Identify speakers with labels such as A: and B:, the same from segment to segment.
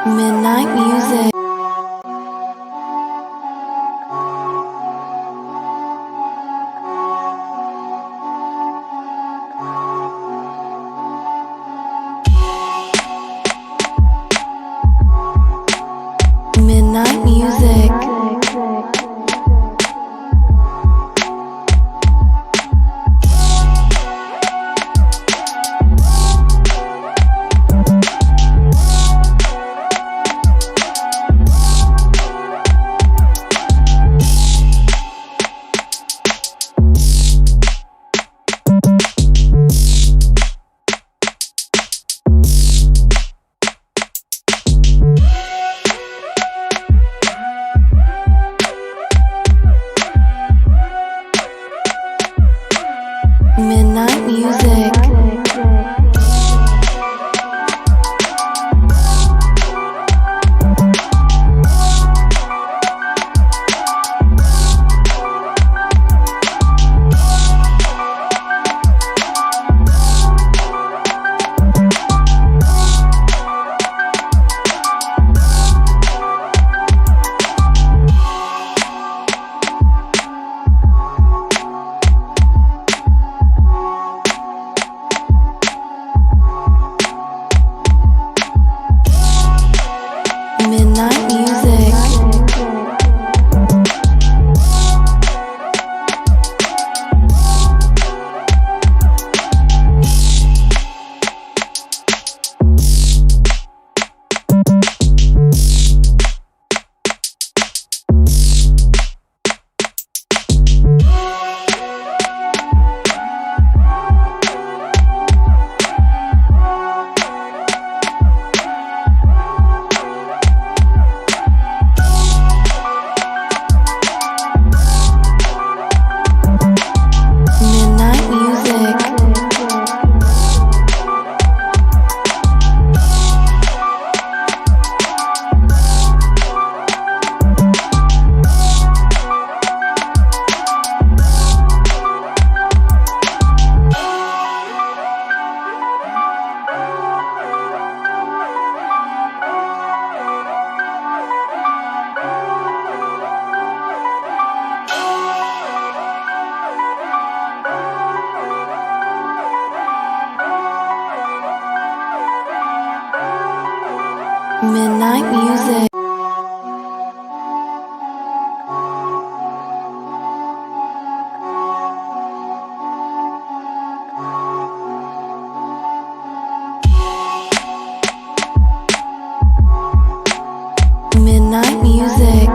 A: Midnight music. Midnight music. Midnight music. Midnight music. Midnight music. Midnight music. Midnight music.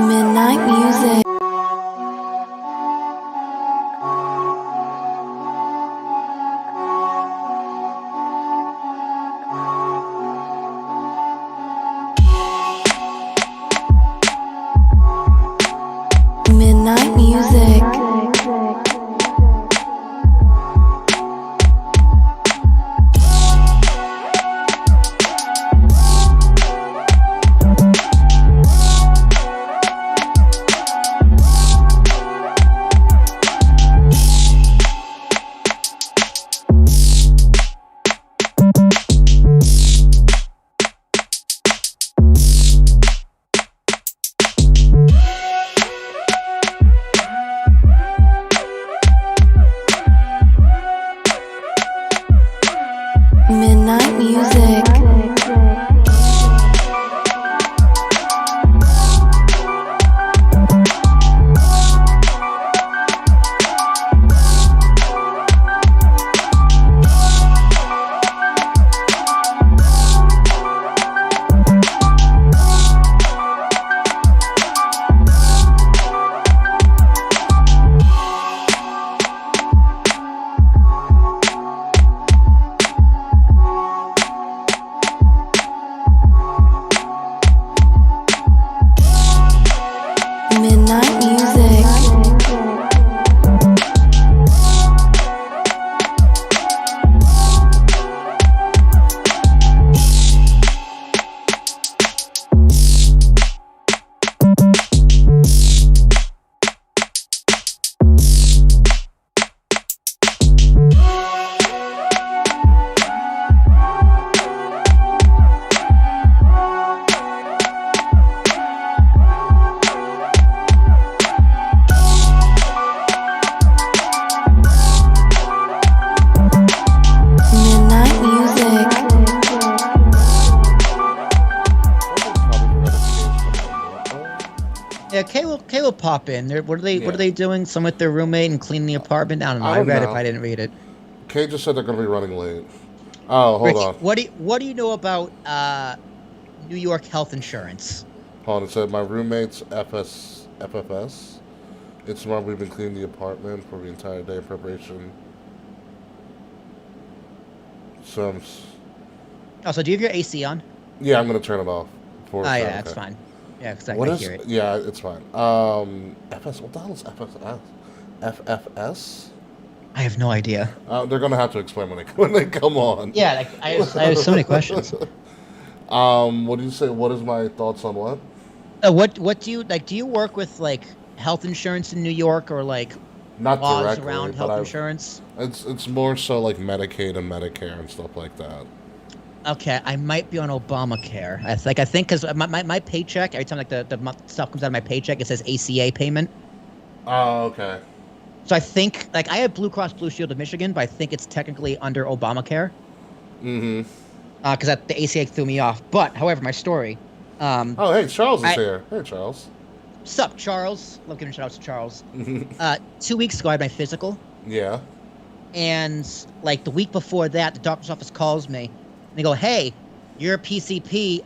A: Midnight music. Midnight music. Midnight music. Midnight music. Midnight music.
B: Yeah, Kay will pop in. What are they doing? Some with their roommate and cleaning the apartment? I don't know. I read it, but I didn't read it.
C: Kay just said they're going to be running late. Oh, hold
B: Rich,
C: on.
B: what do you know about New York health insurance?
C: Hold on. It said my roommate's FFS. It's tomorrow. We've been cleaning the apartment for the entire day in preparation.
B: Oh, so do you have your AC on?
C: Yeah, I'm going to turn it off.
B: Oh, yeah, that's fine. Yeah, because I can hear it.
C: Yeah, it's fine. FS. What the hell is FFS? FFS?
B: I have no idea.
C: They're going to have to explain when they come on.
B: Yeah, like, I have so many questions.
C: What do you say? What is my thoughts on what?
B: What do you like? Do you work with like health insurance in New York or like
C: Not
B: laws
C: directly,
B: around
C: but
B: health insurance?
C: It's more so like Medicaid and Medicare and stuff like that.
B: Okay, I might be on Obamacare. I think because my paycheck, every time like the stuff comes out of my paycheck, it says ACA payment.
C: Oh, okay.
B: So I think like I have Blue Cross Blue Shield of Michigan, but I think it's technically under Obamacare.
C: Mm-hmm.
B: Because the ACA threw me off. But however, my story.
C: Oh, hey, Charles is here. Hey, Charles.
B: Sup, Charles? Love giving shout outs to Charles. 2 weeks ago, I had my physical.
C: Yeah.
B: And like the week before that, the doctor's office calls me. And they go, hey, your PCP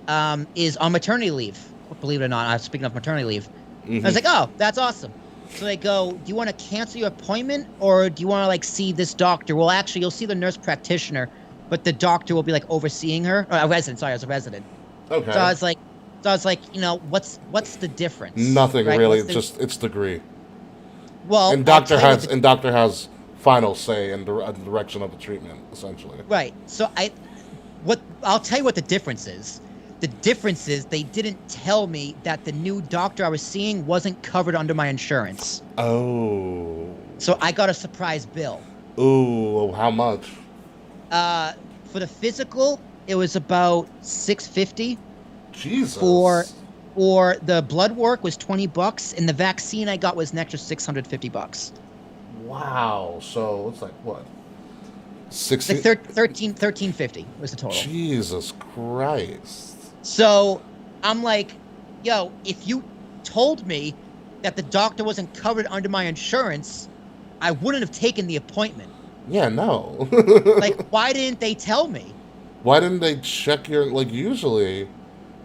B: is on maternity leave. Believe it or not, I was speaking of maternity leave. I was like, oh, that's awesome. So they go, do you want to cancel your appointment or do you want to like see this doctor? Well, actually, you'll see the nurse practitioner, but the doctor will be like overseeing her. Or a resident, sorry, I was a resident.
C: Okay.
B: So I was like, you know, what's the difference?
C: Nothing
B: right?
C: really. It's degree.
B: Well,
C: And doctor has final say in the direction of the treatment, essentially.
B: Right. So I'll tell you what the difference is. The difference is they didn't tell me that the new doctor I was seeing wasn't covered under my insurance.
C: Oh.
B: So I got a surprise bill.
C: Ooh, how much?
B: For the physical, it was about $650.
C: Jesus.
B: For the blood work was $20, and the vaccine I got was an extra $650.
C: Wow. So it's like what? 60.
B: Like $1350 was the total.
C: Jesus Christ.
B: So I'm like, yo, if you told me that the doctor wasn't covered under my insurance, I wouldn't have taken the appointment.
C: Yeah, no.
B: Like, why didn't they tell me?
C: Why didn't they check your, like, usually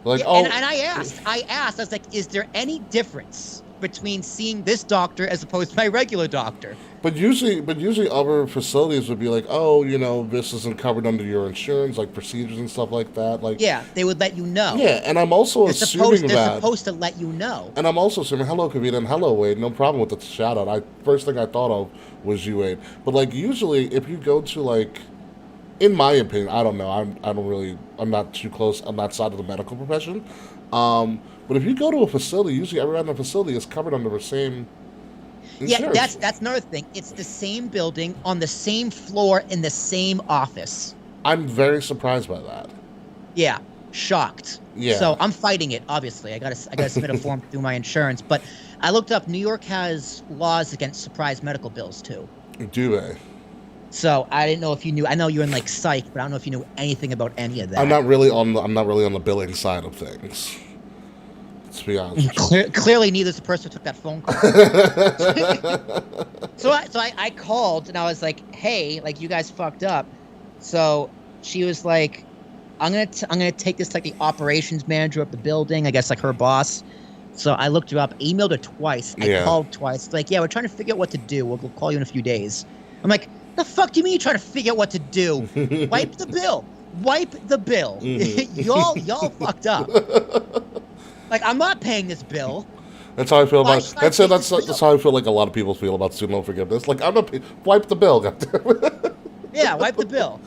C: Like,
B: Yeah,
C: oh,
B: and I asked, I was like, is there any difference between seeing this doctor as opposed to my regular doctor?
C: but usually other facilities would be like, oh, this isn't covered under your insurance, like procedures and stuff like that. Like,
B: Yeah, they would let you know.
C: yeah, and I'm also assuming
B: They're
C: that.
B: supposed to let you know.
C: And I'm also assuming, hello, Kavita, and hello, Wade. No problem with the shout out. First thing I thought of was you, Wade. But like usually, if you go to like, in my opinion, I don't know. I'm not too close on that side of the medical profession. But if you go to a facility, usually everyone in the facility is covered under the same insurance.
B: Yeah, that's another thing. It's the same building on the same floor in the same office.
C: I'm very surprised by that.
B: Yeah, shocked.
C: Yeah.
B: So I'm fighting it. Obviously, I gotta submit a form through my insurance. But I looked up. New York has laws against surprise medical bills too.
C: Do they?
B: So I didn't know if you knew. I know you're in like psych, but I don't know if you knew anything about any of that.
C: I'm not really on the billing side of things. Let's be honest.
B: Clearly, neither is the person who took that phone call. So I called and I was like, "Hey, like you guys fucked up." So she was like, "I'm gonna take this to like the operations manager of the building, I guess like her boss." So I looked her up, emailed her twice. I called twice. Like, yeah, we're trying to figure out what to do. We'll call you in a few days. I'm like, the fuck do you mean you're trying to figure out what to do? Wipe the bill. Wipe the bill.
C: Mm-hmm.
B: y'all fucked up. Like, I'm not paying this bill.
C: That's how I feel
B: Why
C: about.
B: should I
C: That's
B: pay
C: that's
B: this
C: that's
B: bill?
C: how I feel like a lot of people feel about student loan forgiveness. Like, I'm not wipe the bill. Goddamn.
B: Yeah, wipe the bill.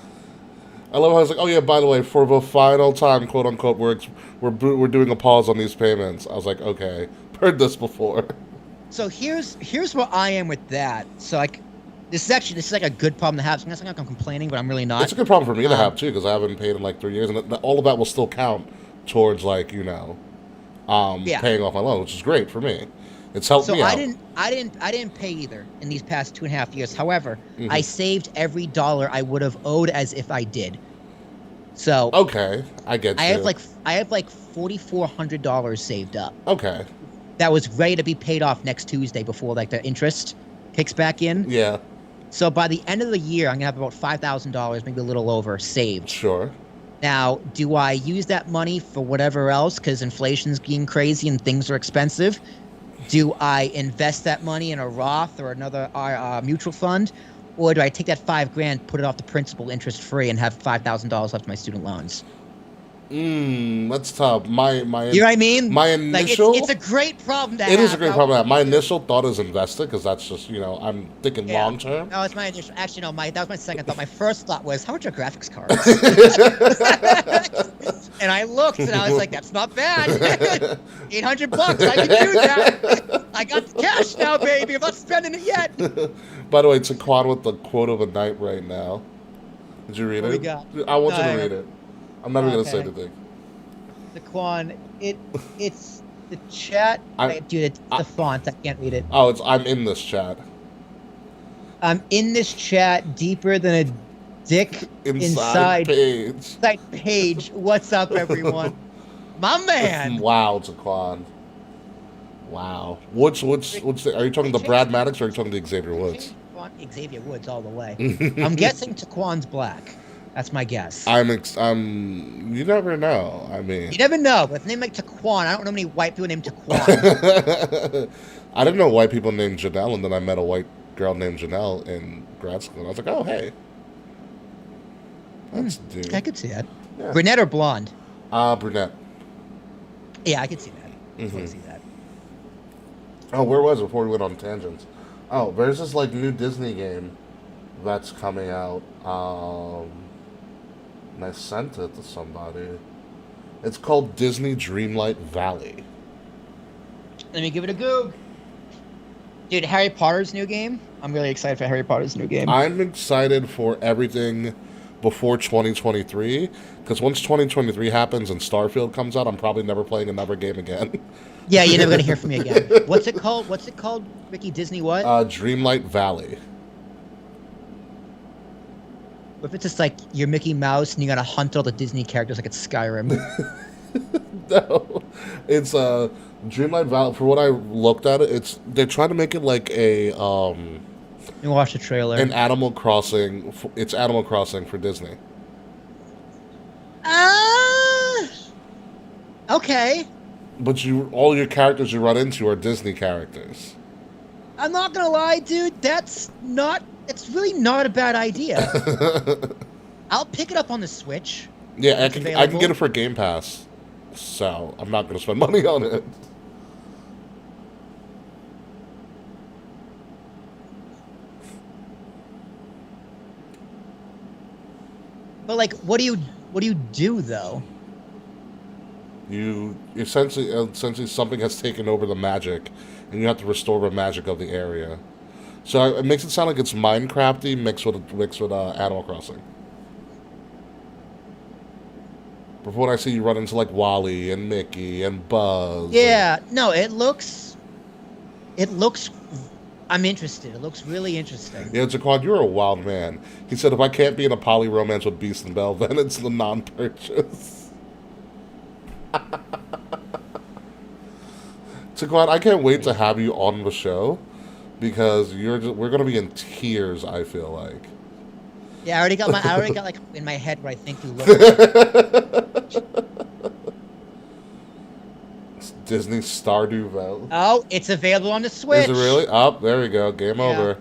C: I love how I was like, oh yeah, by the way, for the final time, quote unquote, we're doing a pause on these payments. I was like, okay, heard this before.
B: So here's where I am with that. So like, this is like a good problem to have. So I'm not saying I'm complaining, but I'm really not.
C: It's a good problem for me to have too, because I haven't paid in like 3 years, and all of that will still count towards like paying off my loan, which is great for me. It's helped me out.
B: I didn't pay either in these past 2.5 years. However,
C: Mm-hmm.
B: I saved every dollar I would have owed as if I did. So
C: Okay, I get you.
B: I have like $4,400 saved up.
C: Okay.
B: That was ready to be paid off next Tuesday before like the interest kicks back in.
C: Yeah.
B: So by the end of the year, I'm gonna have about $5,000, maybe a little over, saved.
C: Sure.
B: Now, do I use that money for whatever else because inflation's getting crazy and things are expensive? Do I invest that money in a Roth or another mutual fund? Or do I take that $5,000, put it off the principal interest free, and have $5,000 left of my student loans?
C: That's tough. My
B: You know what I mean?
C: My initial.
B: Like it's a great problem to have.
C: It is a great problem to have. My initial thought is invested, because that's just I'm thinking
B: Yeah.
C: long term.
B: No, it's my initial. Actually, no, that was my second thought. My first thought was, how much are graphics cards? And I looked, and I was like, that's not bad. $800, I can do that. I got the cash now, baby. I'm not spending it yet.
C: By the way, it's a quad with the quote of the night right now. Did you read
B: What
C: it?
B: we got?
C: I want you
B: No,
C: to read it. I'm not even gonna say
B: Okay.
C: anything.
B: The Quan, it's the chat. Dude, it's the font. I can't read it.
C: Oh, I'm in this chat.
B: I'm in this chat deeper than a dick
C: Inside page.
B: Inside page. What's up, everyone? My man.
C: Wow, it's a quad. Wow. Are you talking to Brad Maddox or are you talking to Xavier Woods?
B: Xavier Woods all the way. I'm guessing Taquan's black. That's my guess.
C: You never know. I mean,
B: You never know. With a name like Taquan, I don't know many white people named Taquan.
C: I didn't know white people named Janelle, and then I met a white girl named Janelle in grad school. And I was like, oh, hey. That's dude.
B: I could see that.
C: Yeah.
B: Brunette or blonde?
C: Brunette.
B: Yeah, I could see that. I
C: Mhm.
B: could see that.
C: Oh, where was it before we went on tangents? Oh, there's this like new Disney game that's coming out. And I sent it to somebody. It's called Disney Dreamlight Valley.
B: Let me give it a go. Dude, Harry Potter's new game. I'm really excited for Harry Potter's new game.
C: I'm excited for everything before 2023, because once 2023 happens and Starfield comes out, I'm probably never playing another game again.
B: Yeah, you're never gonna hear from me again. What's it called? Ricky, Disney what?
C: Dreamlight Valley.
B: What if it's just like you're Mickey Mouse and you gotta hunt all the Disney characters like it's Skyrim?
C: No, it's Dreamlight Valley. For what I looked at it, they're trying to make it like a
B: You watch the trailer.
C: an Animal Crossing. It's Animal Crossing for Disney.
B: Okay.
C: But all your characters you run into are Disney characters.
B: I'm not gonna lie, dude. It's really not a bad idea. I'll pick it up on the Switch.
C: Yeah, I can get it for Game Pass. So, I'm not going to spend money on it.
B: But like, what do you do though?
C: You essentially something has taken over the magic, and you have to restore the magic of the area. So it makes it sound like it's Minecrafty mixed with Animal Crossing. But when I see you run into like Wally and Mickey and Buzz.
B: Yeah, no, it looks. I'm interested. It looks really interesting.
C: Yeah, Jaquan, you're a wild man. He said, if I can't be in a poly romance with Beast and Belle, then it's the non-purchase. Jaquan, I can't wait to have you on the show because we're going to be in tears, I feel like.
B: Yeah, I already got like in my head what I think you look like.
C: Disney Stardew Valley.
B: Oh, it's available on the Switch.
C: Is it really? Oh, there we go. Game over.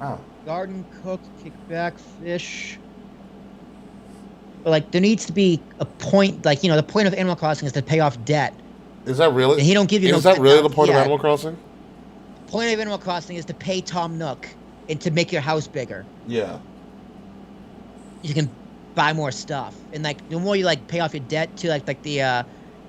C: Wow.
B: Garden cooked, kickback fish. But like, there needs to be a point. Like, the point of Animal Crossing is to pay off debt.
C: Is that really?
B: And he don't give you.
C: Is that really the point of Animal Crossing?
B: The point of Animal Crossing is to pay Tom Nook and to make your house bigger.
C: Yeah.
B: You can buy more stuff, and like the more you like pay off your debt to like the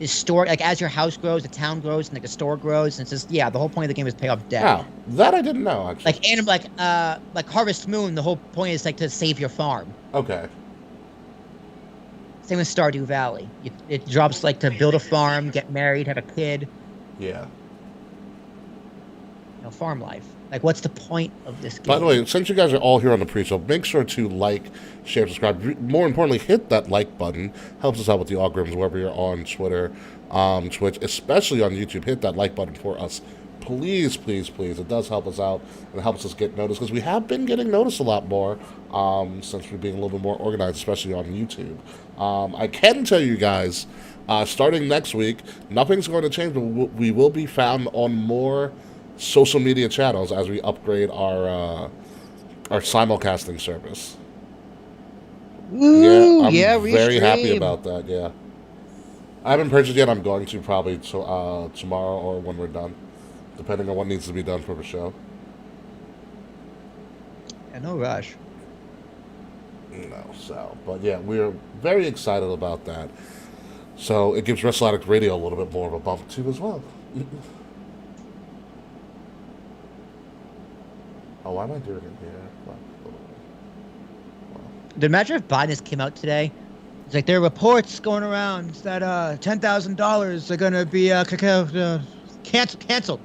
B: store, like as your house grows, the town grows, and like the store grows, and it's just the whole point of the game is pay off debt.
C: Wow, that I didn't know actually.
B: Like Harvest Moon, the whole point is like to save your farm.
C: Okay.
B: Same with Stardew Valley. It drops like to build a farm, get married, have a kid.
C: Yeah.
B: Farm life. Like, what's the point of this game?
C: By the way, since you guys are all here on the pre-show, make sure to like, share, subscribe. More importantly, hit that like button. Helps us out with the algorithms wherever you're on Twitter, Twitch, especially on YouTube. Hit that like button for us. Please, please, please. It does help us out and it helps us get noticed because we have been getting noticed a lot more since we're being a little bit more organized, especially on YouTube. I can tell you guys, starting next week, nothing's going to change, but we will be found on more social media channels as we upgrade our simulcasting service.
B: Ooh,
C: I'm very happy about that. Yeah, I haven't purchased yet. I'm going to probably tomorrow or when we're done, depending on what needs to be done for the show.
B: Yeah, no rush.
C: But yeah, we're very excited about that. So it gives Wrestle Addict Radio a little bit more of a bump too as well. Oh, why am I doing it here?
B: Imagine if Biden just came out today. It's like there are reports going around that $10,000 are going to be canceled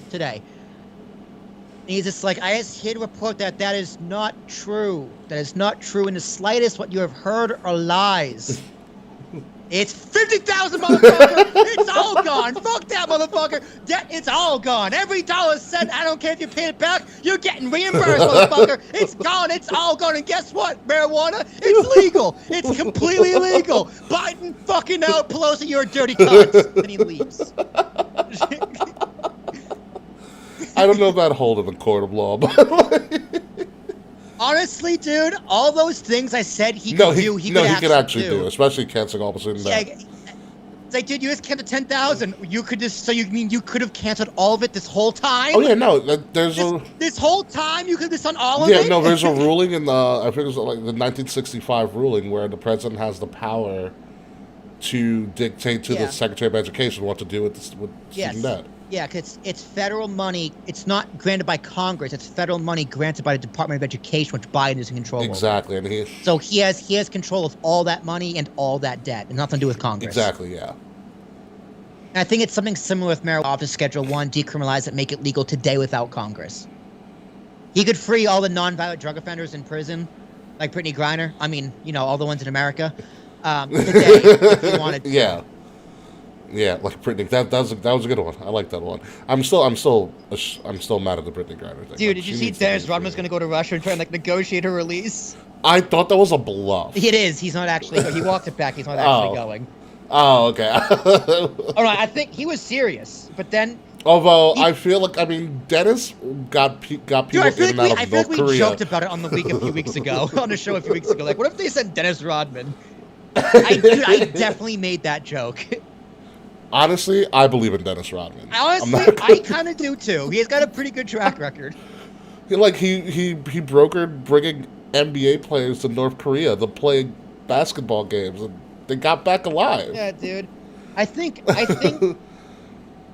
B: today. And he's just like, I just hear to report that is not true. That is not true in the slightest. What you have heard are lies. It's 50,000, motherfucker. It's all gone. Fuck that, motherfucker. It's all gone. Every dollar cent. I don't care if you pay it back. You're getting reimbursed, motherfucker. It's gone. It's all gone. And guess what? Marijuana. It's legal. It's completely illegal. Biden fucking out. Pelosi, you're a dirty cunt. And he leaves.
C: I don't know if that hold in the court of law, but
B: honestly, dude, all those things I said he could do, he could actually do.
C: Especially canceling all of a sudden.
B: Yeah, it's like, dude, you just canceled 10,000. You could just, so you mean you could have canceled all of it this whole time?
C: Oh yeah, no,
B: this whole time you could have done all of it.
C: Yeah, no, there's a ruling in I think it was like the 1965 ruling where the president has the power to dictate to the Secretary of Education what to do with student debt.
B: Yeah, because it's federal money. It's not granted by Congress. It's federal money granted by the Department of Education, which Biden is in control of.
C: Exactly, and
B: so he has control of all that money and all that debt, and nothing to do with Congress.
C: Exactly, yeah.
B: And I think it's something similar with marijuana. Office Schedule 1, decriminalize it, make it legal today without Congress. He could free all the nonviolent drug offenders in prison, like Brittany Griner. I mean, all the ones in America. Today, if he wanted to.
C: Yeah. Yeah, like Brittany. That was a good one. I like that one. I'm still mad at the Brittany Griner thing.
B: Dude,
C: Like,
B: did
C: she
B: you see
C: needs to
B: Dennis
C: leave
B: Rodman's
C: for
B: going to go to Russia and try and like negotiate her release?
C: I thought that was a bluff.
B: It is. He's not actually. He walked it back. He's not
C: Oh.
B: actually going.
C: Oh, okay.
B: Oh no, I think he was serious, but then.
C: Although I feel like Dennis got people
B: Dude, I feel
C: in
B: like
C: and out of North
B: we
C: Korea.
B: joked about it on the week a few weeks ago, on the show a few weeks ago. Like, what if they sent Dennis Rodman? I definitely made that joke.
C: Honestly, I believe in Dennis Rodman.
B: Honestly, I kind of do too. He's got a pretty good track record.
C: He brokered bringing NBA players to North Korea to play basketball games, and they got back alive.
B: Yeah, dude. I think.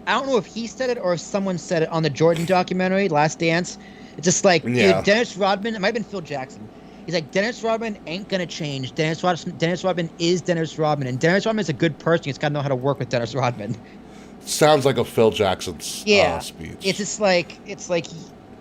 B: I don't know if he said it or if someone said it on the Jordan documentary, Last Dance. It's just like,
C: Yeah.
B: dude, Dennis Rodman. It might have been Phil Jackson. He's like, Dennis Rodman ain't gonna change. Dennis Rodman is Dennis Rodman, and Dennis Rodman is a good person. He's gotta know how to work with Dennis Rodman.
C: Sounds like a Phil Jackson speech.
B: It's just like,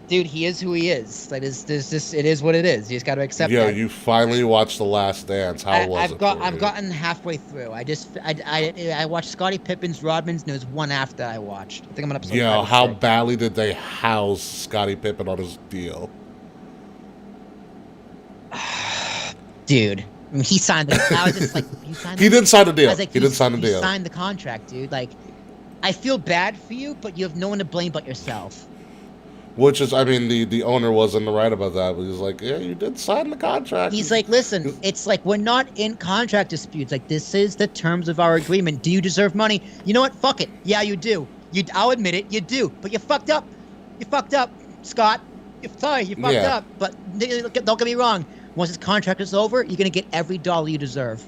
B: dude, he is who he is. Like, it is what it is. You just got to accept
C: Yo,
B: that.
C: you finally watched The Last Dance. How was it?
B: I've gotten halfway through. I watched Scottie Pippen's Rodman's, and it was one after I watched. I think I'm on episode 5
C: Yo,
B: or
C: how
B: 6.
C: badly did they house Scottie Pippen on his deal?
B: Dude, I mean, he signed the. I was just like,
C: He didn't sign the deal.
B: I was like,
C: He didn't sign the
B: you
C: deal.
B: signed the contract, dude. Like, I feel bad for you, but you have no one to blame but yourself.
C: Which is, I mean, the owner wasn't right about that. But he's like, yeah, you did sign the contract.
B: He's like, listen, it's like, we're not in contract disputes. Like, this is the terms of our agreement. Do you deserve money? You know what? Fuck it. Yeah, you do. I'll admit it. You do. But you fucked up. You fucked up, Scott. Sorry, you fucked up. But don't get me wrong. Once this contract is over, you're going to get every dollar you deserve.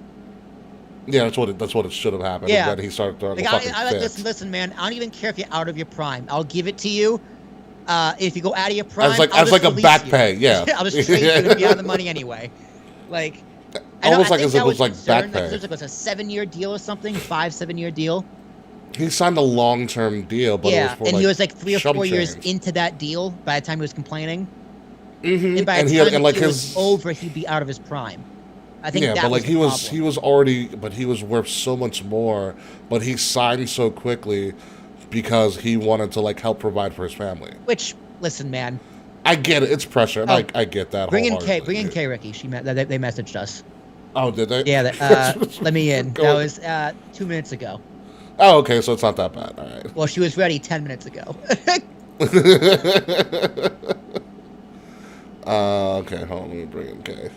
C: Yeah, that's what it should have happened.
B: Yeah.
C: And then he started throwing
B: Like,
C: the fucking
B: I like,
C: fits.
B: listen, man, I don't even care if you're out of your prime. I'll give it to you. If you go out of your prime,
C: As like
B: I'll just
C: a
B: release
C: back
B: you.
C: pay, yeah.
B: I'll just trade you if you have the money anyway. Like,
C: Almost like
B: think
C: as if
B: that
C: it was like
B: concerned,
C: back pay.
B: Like, it was a 7-year deal or something, 7-year deal.
C: He signed a long-term deal, but it was for,
B: and
C: like,
B: he was like 3 or 4 years
C: change.
B: into that deal by the time he was complaining.
C: Mm-hmm.
B: And by
C: And
B: the
C: he
B: time
C: had, and like
B: it
C: his
B: was over, he'd be out of his prime. I think
C: yeah,
B: that
C: but like
B: was
C: he was already, but he was worth so much more. But he signed so quickly because he wanted to like help provide for his family.
B: Which, listen, man.
C: I get it. It's pressure.
B: Oh,
C: I get that.
B: Bring in
C: wholeheartedly.
B: K, Ricky. They messaged us.
C: Oh, did they?
B: Yeah, let me in. That was 2 minutes ago.
C: Oh, okay, so it's not that bad. All right.
B: Well, she was ready 10 minutes ago.
C: Okay, hold on. Let me bring in Kay.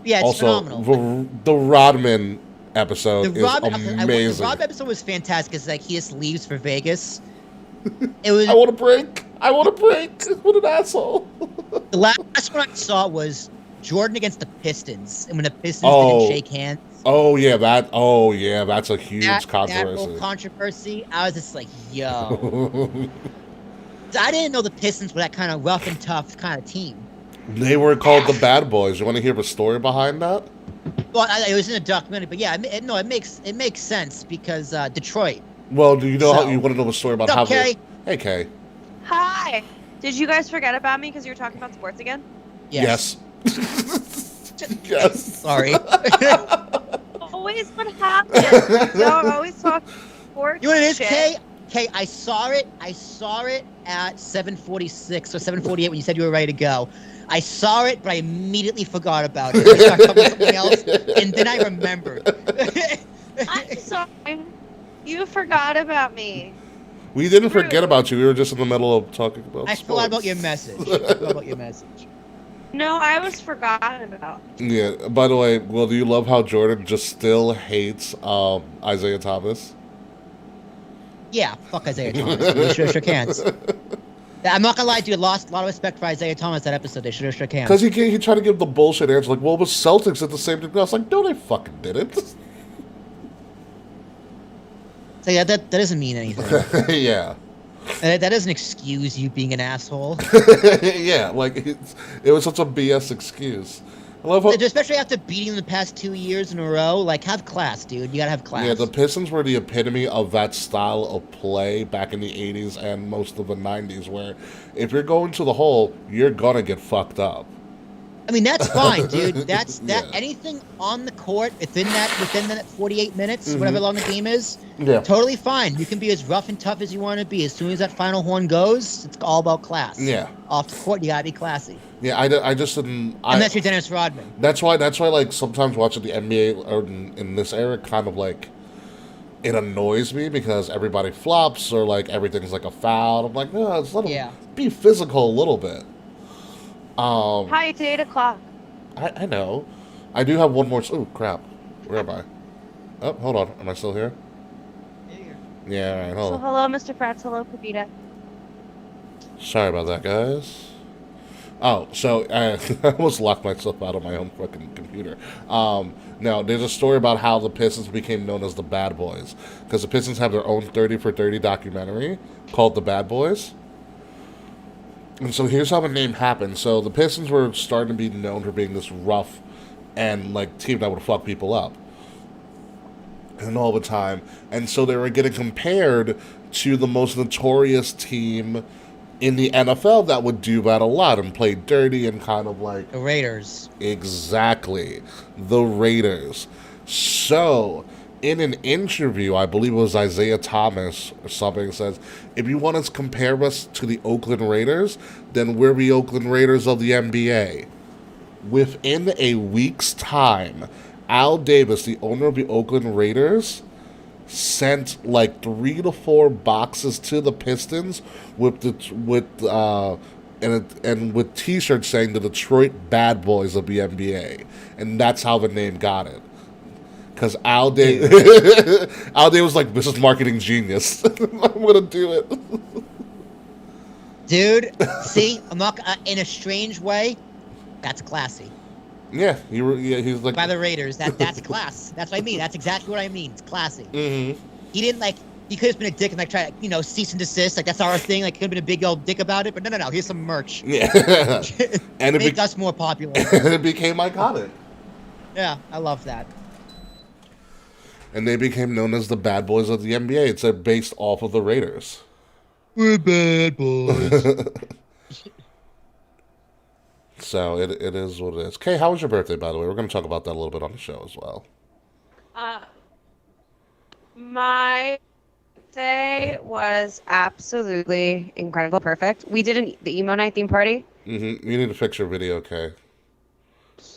B: Yeah, it's
C: Also,
B: phenomenal.
C: the Rodman episode
B: The
C: is
B: Rob
C: amazing.
B: episode was fantastic because like he just leaves for Vegas. It was
C: I want to break. What an asshole.
B: the last one I saw was Jordan against the Pistons, and when the Pistons didn't shake hands.
C: Oh yeah, that's a huge
B: That
C: controversy.
B: whole controversy, I was just like, yo. I didn't know the Pistons were that kind of rough and tough kind of team.
C: They were called the Bad Boys. You want to hear the story behind that?
B: Well, it was in a documentary, but yeah, it makes sense because Detroit.
C: Well, do you know
B: So-
C: how you want to know the story about
B: What's
C: how
B: up, Kay?
C: Hey, Kay.
D: Hi. Did you guys forget about me because you were talking about sports again?
C: Yes. Yes.
B: Sorry.
D: Always what happens. Y'all always talk sports.
B: You know what it is,
D: shit.
B: Kay? Kay, I saw it at 7:46 or 7:48 when you said you were ready to go. I saw it, but I immediately forgot about it. I started talking about something else, and then I remembered.
D: I'm sorry. You forgot about me.
C: We didn't forget about you. We were just in the middle of talking about
B: I forgot about your message. I forgot about your message.
D: No, I was forgotten about.
C: Yeah. By the way, Will, do you love how Jordan just still hates Isaiah Thomas?
B: Yeah, fuck Isaiah Thomas. We should have shook hands. I'm not gonna lie, dude. I lost a lot of respect for Isaiah Thomas that episode. They should have shook hands.
C: Because he tried to give the bullshit answer, like, well, the Celtics did the same thing. I was like, no, they fucking didn't.
B: So yeah, that doesn't mean anything.
C: Yeah.
B: That doesn't excuse you being an asshole.
C: Yeah, like, it was such a BS excuse. I love how...
B: Especially after beating them the past 2 years in a row. Like, have class, dude. You gotta have class.
C: Yeah, the Pistons were the epitome of that style of play back in the 80s and most of the 90s, where if you're going to the hole, you're gonna get fucked up.
B: I mean, that's fine, dude. That's that.
C: Yeah.
B: Anything on the court within that 48 minutes,
C: Mhm.
B: whatever long the game is,
C: Yeah.
B: totally fine. You can be as rough and tough as you want to be. As soon as that final horn goes, it's all about class.
C: Yeah.
B: Off the court, you gotta be classy.
C: Yeah, I just didn't.
B: And that's your Dennis Rodman.
C: That's why, like, sometimes watching the NBA or in this era kind of, like, it annoys me because everybody flops or, like, everything's like a foul. I'm like, no, let's let them be physical a little bit.
D: Hi, it's 8 o'clock.
C: I know. I do have one more. Oh, crap. Where am I? Oh, hold on. Am I still here? Yeah, all right, hold
D: So
C: on.
D: hello, Mr. Fratz. Hello, Pepita.
C: Sorry about that, guys. Oh, so I almost locked myself out of my own fucking computer. Now, there's a story about how the Pistons became known as the Bad Boys. Because the Pistons have their own 30 for 30 documentary called The Bad Boys. And so here's how the name happened. So the Pistons were starting to be known for being this rough and, like, team that would fuck people up. And all the time. And so they were getting compared to the most notorious team in the NFL that would do that a lot and play dirty and kind of like...
B: The Raiders.
C: Exactly. The Raiders. So, in an interview, I believe it was Isaiah Thomas or something, says, if you want to compare us to the Oakland Raiders, then we're the Oakland Raiders of the NBA. Within a week's time, Al Davis, the owner of the Oakland Raiders, sent like 3 to 4 boxes to the Pistons with T-shirts saying the Detroit Bad Boys of the NBA, and that's how the name got it. Because Al Davis was like, "This is marketing genius. I'm gonna do it."
B: Dude, see, I'm not in a strange way. That's classy.
C: Yeah, he's like
B: By the Raiders. That's class. That's what I mean. That's exactly what I mean. It's classy.
C: Mm-hmm.
B: He didn't like. He could have been a dick and like try to, cease and desist. Like that's our thing. Like could have been a big old dick about it. But no. Here's some merch.
C: Yeah, and
B: Make us more popular.
C: It became iconic.
B: Yeah, I love that.
C: And they became known as the Bad Boys of the NBA. It's based off of the Raiders.
B: We're bad boys.
C: So it is what it is. Kay, how was your birthday, by the way? We're going to talk about that a little bit on the show as well.
D: My day was absolutely incredible, perfect. We did the emo night theme party.
C: Mm-hmm. You need to fix your video, Kay.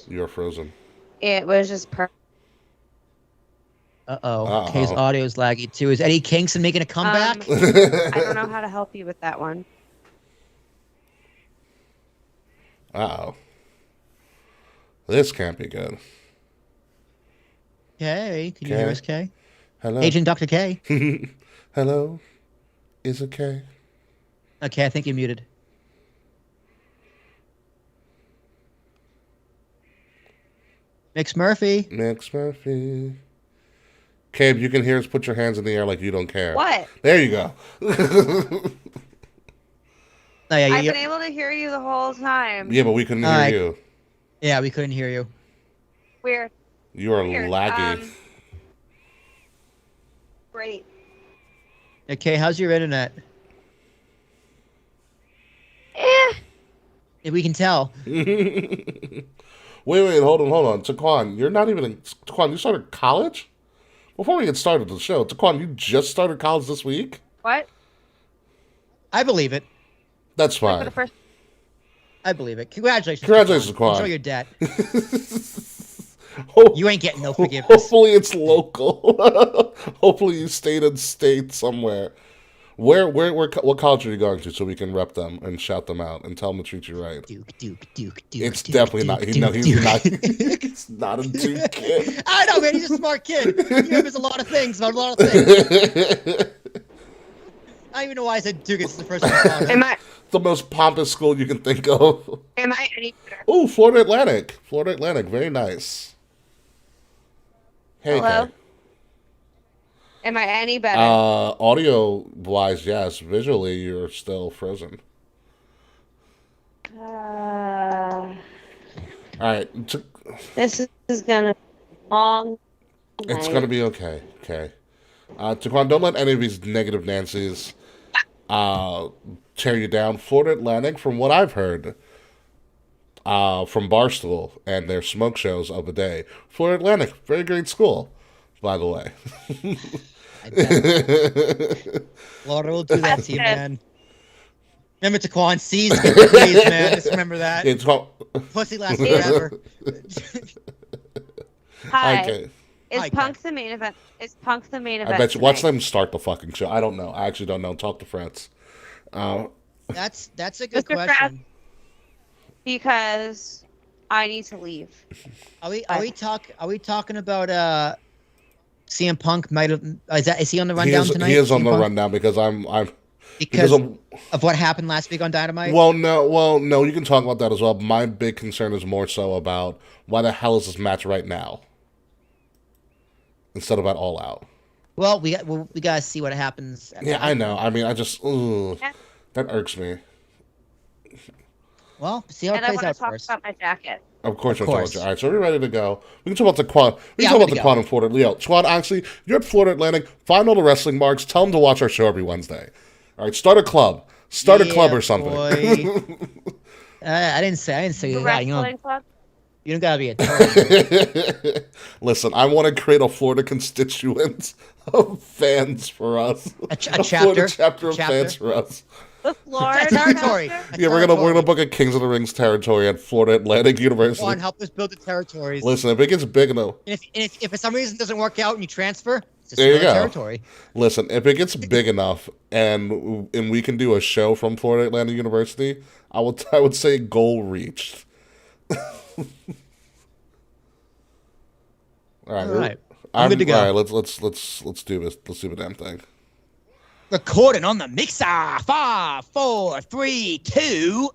C: You're frozen.
D: It was just perfect.
B: Uh-oh. Kay's audio is laggy, too. Is Eddie Kingston making a comeback?
D: I don't know how to help you with that one.
C: Uh-oh. This can't be good.
B: Kay, can you hear us, Kay?
C: Hello?
B: Agent Dr. K.
C: Hello? Is it Kay?
B: Okay, I think you're muted. Mix Murphy.
C: Mix Murphy. Kay, if you can hear us, put your hands in the air like you don't care.
D: What?
C: There you go.
B: Oh, yeah,
D: I've been able to hear you the whole time.
C: Yeah, but we couldn't hear you.
B: Yeah, we couldn't hear you.
D: Weird.
C: You are
D: Weird.
C: laggy.
D: Great.
B: Okay, how's your internet? If we can tell.
C: Wait, hold on. Taquan, you're not even Taquan, you started college? Before we get started the show, Taquan, you just started college this week?
D: What?
B: I believe it.
C: That's fine.
B: I believe it. Congratulations.
C: Congratulations, Taquan.
B: Enjoy your debt.
C: Oh,
B: you ain't getting no forgiveness.
C: Hopefully it's local. Hopefully you stayed in state somewhere. What college are you going to so we can rep them and shout them out and tell them to treat you right?
B: Duke.
C: It's definitely not. He's not. He's not a Duke kid.
B: I know, man. He's a smart kid. He remembers a lot of things about a lot of things. I don't even know why I said Duke. It's the first one I thought of.
C: The most pompous school you can think of.
D: Am I any better?
C: Oh, Florida Atlantic. Very nice. Hey,
D: Hello?
C: Kay.
D: Am I any better?
C: Audio-wise, yes. Visually, you're still frozen.
D: All
C: right.
D: This is gonna be long.
C: It's gonna be okay. Okay. Taquan, don't let any of these negative Nancy's tear you down. Florida Atlantic, from what I've heard, from Barstool and their smoke shows of the day. Florida Atlantic, very great school, by the way.
B: I bet. Florida will do that to you, man. Remember Taquan, C's get the praise, man. Just remember that.
C: It's called...
B: Pussy lasts forever.
D: Hi.
C: Okay.
D: Is
B: Hi,
D: Punk the main event? Is Punk the main event?
C: I bet you. Watch
D: tonight?
C: them start the fucking show. I don't know. I actually don't know. Talk to Fritz.
B: That's a good
D: Mr.
B: question.
D: Because I need to leave.
B: Are we talking about CM Punk might have is he on the rundown tonight?
C: He is on
B: CM
C: the
B: Punk?
C: rundown because I'm
B: because of what happened last week on Dynamite.
C: Well, no. You can talk about that as well. My big concern is more so about why the hell is this match right now instead of at All Out.
B: Well, we gotta see what happens.
C: Yeah, I know. I mean, I just that irks me.
B: Well, see how it
D: And I
B: plays
D: want to
B: out
D: talk
B: first.
D: about my jacket.
C: Of course,
B: Of
C: you're
B: course.
C: talking. All right, so we're ready to go. We can talk about the quad. We
B: Yeah,
C: can talk
B: I'm
C: about the
B: ready to
C: quad in Florida. Leo, squad. Actually, you're at Florida Atlantic. Find all the wrestling marks. Tell them to watch our show every Wednesday. All right, start a club. Start a club or something.
B: Boy. I didn't say
D: The
B: that.
D: wrestling club.
B: You don't gotta be a turtle.
C: Listen, I want to create a Florida constituent of fans for us.
B: A
C: Florida
B: chapter.
C: chapter of
B: Chapter.
C: fans for us.
D: The Florida
B: territory.
D: chapter?
C: Yeah, we're gonna book a Kings of the Rings territory at Florida Atlantic University.
B: Come on, help us build the territories.
C: Listen, if it gets big enough,
B: And if for some reason it doesn't work out and you transfer, it's just
C: There you
B: another
C: go.
B: territory.
C: listen, if it gets big enough and we can do a show from Florida Atlantic University, I would say goal reached. All right,
B: All right. I'm good to go.
C: All right, let's do this. Let's do the damn thing.
B: Recording on the mixer. 5, 4, 3, 2.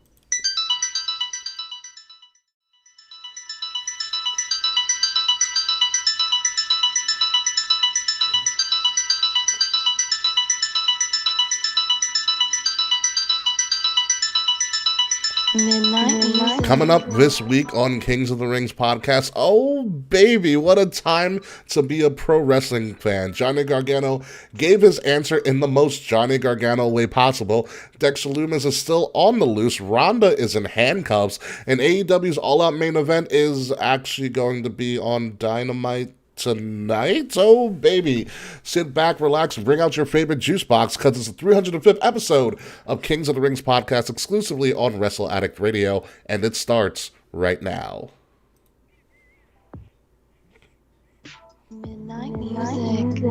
A: Midnight music.
C: Coming up this week on Kings of the Rings podcast, oh baby, what a time to be a pro wrestling fan. Johnny Gargano gave his answer in the most Johnny Gargano way possible. Dexter Lumis is still on the loose. Ronda is in handcuffs. And AEW's All Out main event is actually going to be on Dynamite tonight. Oh baby, sit back, relax, and bring out your favorite juice box because it's the 305th episode of Kings of the Rings podcast exclusively on Wrestle Addict Radio, and it starts right now.
A: Midnight music.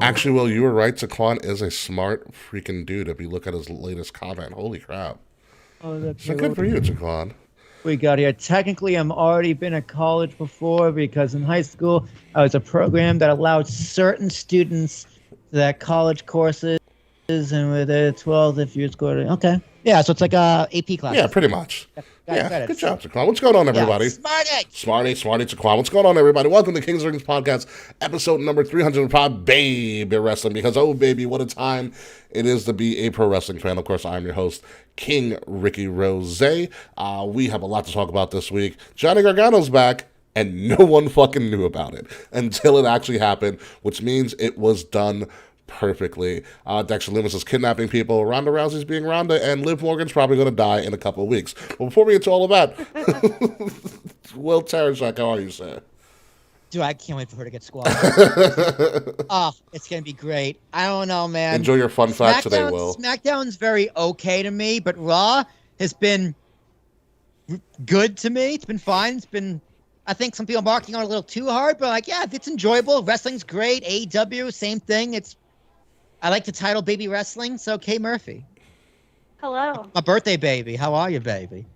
C: Actually, Will, you were right. Taquan is a smart freaking dude if you look at his latest comment. Holy crap.
B: Oh, that's
C: So good for you, Taquan.
B: we got here. Technically, I'm already been at college before because in high school, I was a program that allowed certain students that college courses and with it 12 if you scored it. Okay. Yeah, so it's like AP class.
C: Yeah, pretty much.
B: Got
C: Yeah,
B: credits.
C: good job, Taquan. What's going on, everybody?
B: Smarty.
C: Smarty, Taquan. What's going on, everybody? Welcome to Kings of the Rings podcast, episode number 305, Baby Wrestling. Because, oh, baby, what a time it is to be a pro wrestling fan. Of course, I'm your host, King Ricky Rose. We have a lot to talk about this week. Johnny Gargano's back, and no one fucking knew about it until it actually happened, which means it was done perfectly. Dexter Lumis is kidnapping people. Ronda Rousey's being Ronda, and Liv Morgan's probably going to die in a couple of weeks. But before we get to all of that, Will Tarashak, how are you, sir?
B: Dude, I can't wait for her to get squashed. Oh, it's going to be great. I don't know, man.
C: Enjoy your fun fact today, Will.
B: SmackDown's very okay to me, but Raw has been good to me. It's been fine. It's been, I think some people are marking on it a little too hard, but like, yeah, it's enjoyable. Wrestling's great. AEW, same thing. I like the title Baby Wrestling, so Kay Murphy.
D: Hello.
B: My birthday baby. How are you, baby?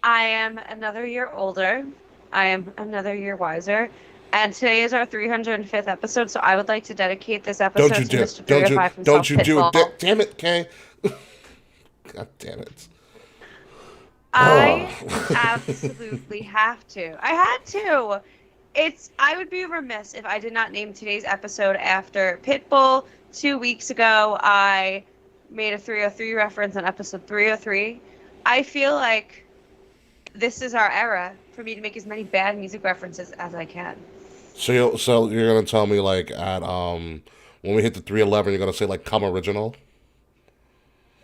D: I am another year older. I am another year wiser. And today is our 305th episode, so I would like to dedicate this episode
C: Don't you
D: to
C: do it.
D: Mr. 305 himself,
C: Don't you do
D: Pitbull.
C: it. Damn it, Kay. God damn it.
D: I absolutely have to. I had to. I would be remiss if I did not name today's episode after Pitbull. 2 weeks ago, I made a 303 reference on episode 303. I feel like this is our era for me to make as many bad music references as I can.
C: So you're gonna tell me like at when we hit the 311, you're gonna say like "come original."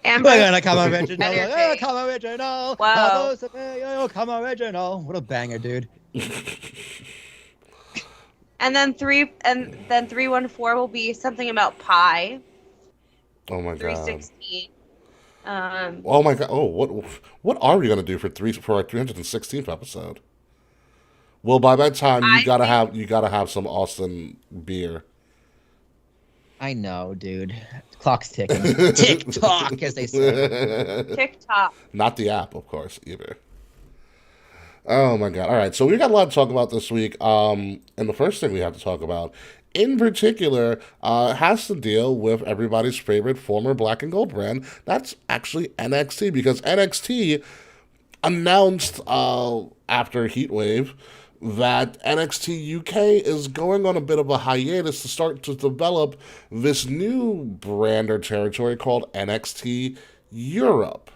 D: Amber,
B: We're gonna come original.
D: Energy.
B: Oh, come original.
D: Wow.
B: Oh, come original. What a banger, dude.
D: And then 314 will be something about pie.
C: Oh my god.
D: 316.
C: Oh my god. Oh, what are we gonna do for our 316th episode? Well, by that time you gotta have some Austin beer.
B: I know, dude. Clock's ticking. Tick tock, as they say.
D: TikTok.
C: Not the app, of course, either. Oh my god. All right, so we got a lot to talk about this week. And the first thing we have to talk about, in particular, has to deal with everybody's favorite former black and gold brand. That's actually NXT, because NXT announced after Heatwave that NXT UK is going on a bit of a hiatus to start to develop this new brand or territory called NXT Europe.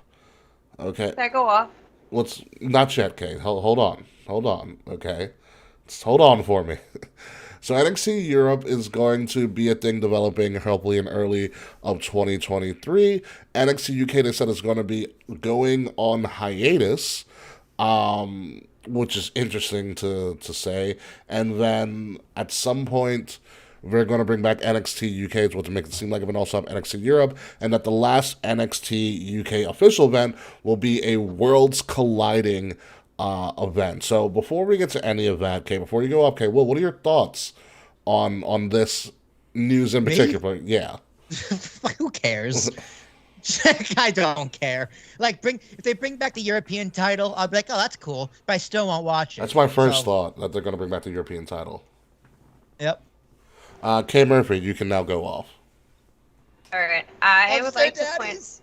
C: Okay.
D: Did that go off?
C: Let's not yet, Kate. Hold on. Okay, just hold on for me. So NXT Europe is going to be a thing developing hopefully in early of 2023. NXT UK, they said, is going to be going on hiatus, which is interesting to say. And then at some point, we're going to bring back NXT UK, is what to make it seem like, and also have NXT Europe, and that the last NXT UK official event will be a Worlds Colliding event. So before we get to any of that, Kay, before you go up, Kay, Will, what are your thoughts on this news in particular? Yeah.
B: Who cares? I don't care. Like, if they bring back the European title, I'll be like, oh, that's cool, but I still won't watch it.
C: That's my first thought, that they're going to bring back the European title.
B: Yep.
C: Kay Murphy, you can now go off.
D: All right. I would like to point.